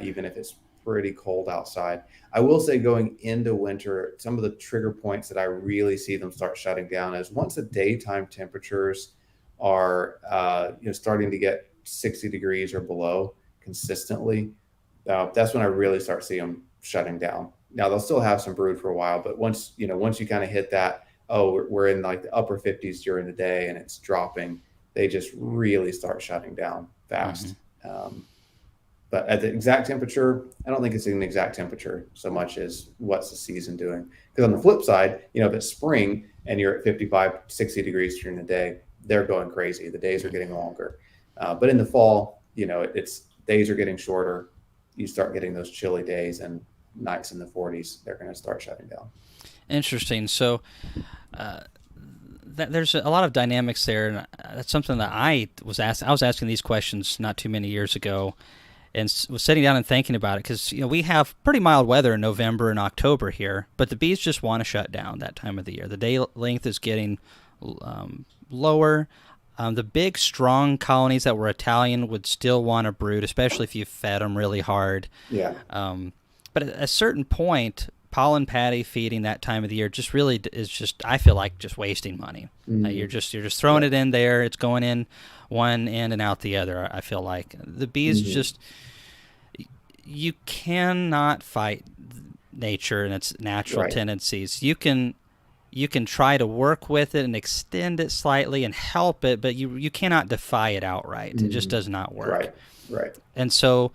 even if it's pretty cold outside. I will say going into winter, some of the trigger points that I really see them start shutting down is once the daytime temperatures are, starting to get 60 degrees or below consistently. That's when I really start seeing them shutting down. Now they'll still have some brood for a while, but once you kind of hit that, oh, we're in like the upper 50s during the day and it's dropping, they just really start shutting down Mm-hmm. fast. But at the exact temperature, I don't think it's an exact temperature so much as what's the season doing. Because on the flip side, if it's spring and you're at 55, 60 degrees during the day, they're going crazy. The days are getting longer. But in the fall, it's days are getting shorter. You start getting those chilly days and nights in the 40s. They're going to start shutting down. Interesting. So, uh, there's a lot of dynamics there, and that's something that I was asked. I was asking these questions not too many years ago, and was sitting down and thinking about it because we have pretty mild weather in November and October here, but the bees just want to shut down that time of the year. The day length is getting lower. The big, strong colonies that were Italian would still want to brood, especially if you fed them really hard. Yeah. But at a certain point, pollen patty feeding that time of the year just really is just, I feel like, just wasting money. Mm-hmm. You're just throwing Yeah. it in there. It's going in one end and out the other. I feel like the bees Mm-hmm. just, you cannot fight nature and its natural Right. tendencies. You can try to work with it and extend it slightly and help it, but you cannot defy it outright. It just Hmm. does not work. Right. Right. And so,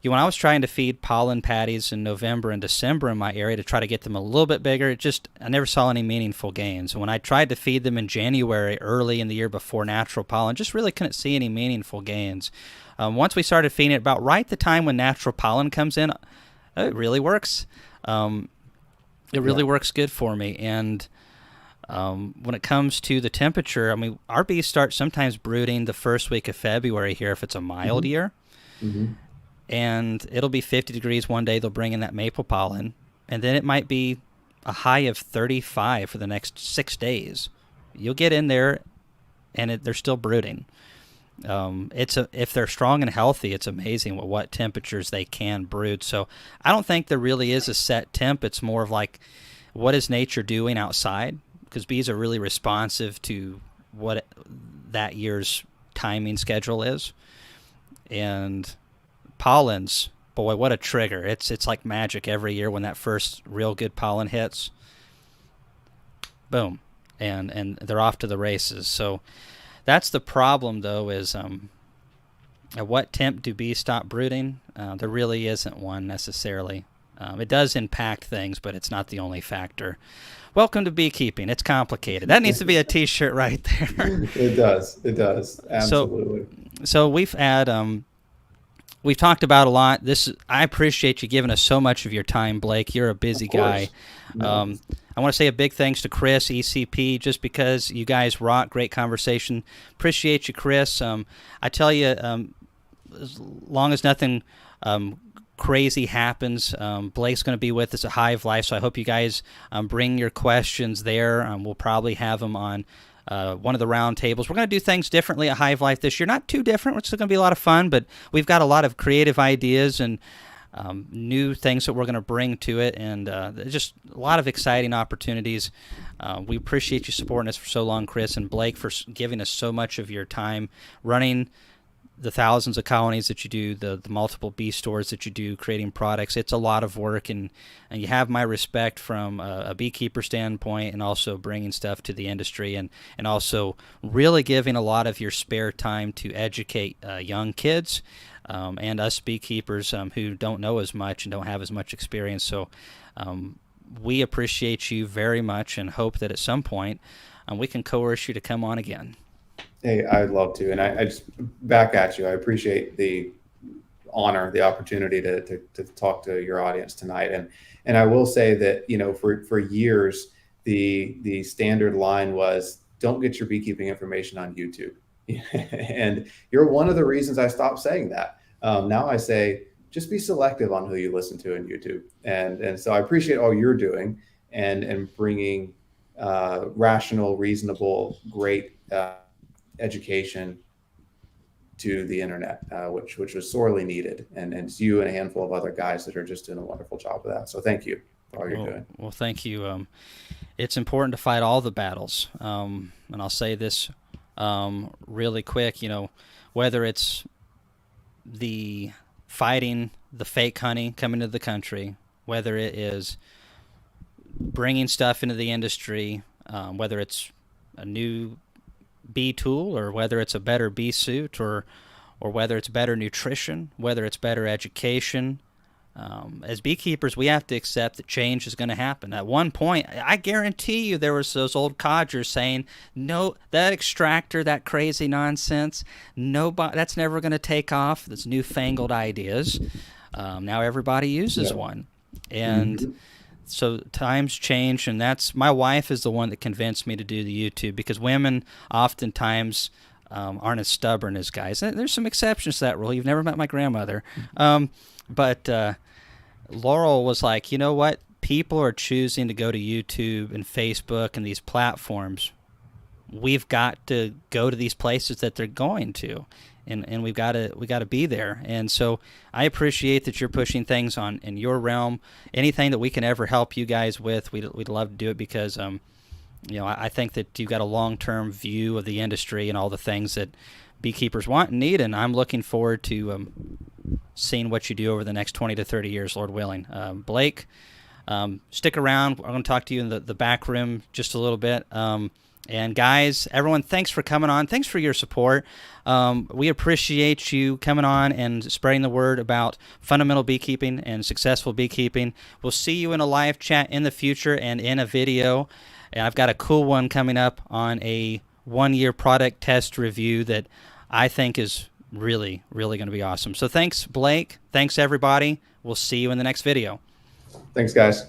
when I was trying to feed pollen patties in November and December in my area to try to get them a little bit bigger, I never saw any meaningful gains. When I tried to feed them in January, early in the year before natural pollen, just really couldn't see any meaningful gains. Once we started feeding it about right the time when natural pollen comes in, it really works. It really Yeah. works good for me. And when it comes to the temperature, I mean, our bees start sometimes brooding the first week of February here if it's a mild Hmm. year. Hmm. And it'll be 50 degrees one day. They'll bring in that maple pollen. And then it might be a high of 35 for the next 6 days. You'll get in there and they're still brooding. If they're strong and healthy, it's amazing what temperatures they can brood. So I don't think there really is a set temp. It's more of like, what is nature doing outside? Because bees are really responsive to what that year's timing schedule is. And pollens, boy, what a trigger. It's like magic every year when that first real good pollen hits. Boom. And they're off to the races. So that's the problem, though, is at what temp do bees stop brooding? There really isn't one necessarily. It does impact things, but it's not the only factor. Welcome to beekeeping. It's complicated. That needs to be a T-shirt right there. It does. It does. so, Absolutely. so we've talked about a lot. I appreciate you giving us so much of your time, Blake. You're a busy Of guy. course. No. I want to say a big thanks to Chris, ECP, just because you guys rock. Great conversation. Appreciate you, Chris. I tell you, as long as nothing crazy happens, Blake's going to be with us at Hive Life, so I hope you guys bring your questions there. We'll probably have them on one of the round tables. We're going to do things differently at Hive Life this year. Not too different. It's still going to be a lot of fun, but we've got a lot of creative ideas and new things that we're going to bring to it, and just a lot of exciting opportunities. We appreciate you supporting us for so long, Chris and Blake, for giving us so much of your time running the thousands of colonies that you do, the multiple bee stores that you do, creating products. It's a lot of work, and you have my respect from a beekeeper standpoint, and also bringing stuff to the industry, and also really giving a lot of your spare time to educate young kids and us beekeepers who don't know as much and don't have as much experience. So we appreciate you very much and hope that at some point we can coerce you to come on again. Hey, I'd love to. And I just back at you. I appreciate the honor, the opportunity to talk to your audience tonight. And I will say that, for years, the standard line was, don't get your beekeeping information on YouTube. And you're one of the reasons I stopped saying that. Now I say, just be selective on who you listen to in YouTube. And so I appreciate all you're doing and bringing rational, reasonable, great education to the internet, which was sorely needed. And it's you and a handful of other guys that are just doing a wonderful job of that. So thank you for all you're doing. Well, thank you. It's important to fight all the battles. And I'll say this really quick, whether it's the fighting the fake honey coming to the country, whether it is bringing stuff into the industry, whether it's a new bee tool, or whether it's a better bee suit, or whether it's better nutrition, whether it's better education. As beekeepers, we have to accept that change is going to happen. At one point, I guarantee you, there was those old codgers saying, "No, that extractor, that crazy nonsense, nobody, that's never going to take off. That's newfangled ideas." Now everybody uses Yeah. one, and Mm-hmm. so times change, and that's my wife is the one that convinced me to do the YouTube, because women oftentimes aren't as stubborn as guys. There's some exceptions to that rule. You've never met my grandmother, but Laurel was like, you know what? People are choosing to go to YouTube and Facebook and these platforms. We've got to go to these places that they're going to, and we got to be there. And so I appreciate that you're pushing things on in your realm. Anything that we can ever help you guys with, we'd love to do it, because I think that you've got a long-term view of the industry and all the things that beekeepers want and need, and I'm looking forward to seeing what you do over the next 20 to 30 years, Lord willing. Blake, Stick around. I'm going to talk to you in the back room just a little bit. And guys, everyone, thanks for coming on. Thanks for your support. We appreciate you coming on and spreading the word about fundamental beekeeping and successful beekeeping. We'll see you in a live chat in the future and in a video. And I've got a cool one coming up on a 1-year product test review that I think is really, really going to be awesome. So thanks, Blake. Thanks, everybody. We'll see you in the next video. Thanks, guys.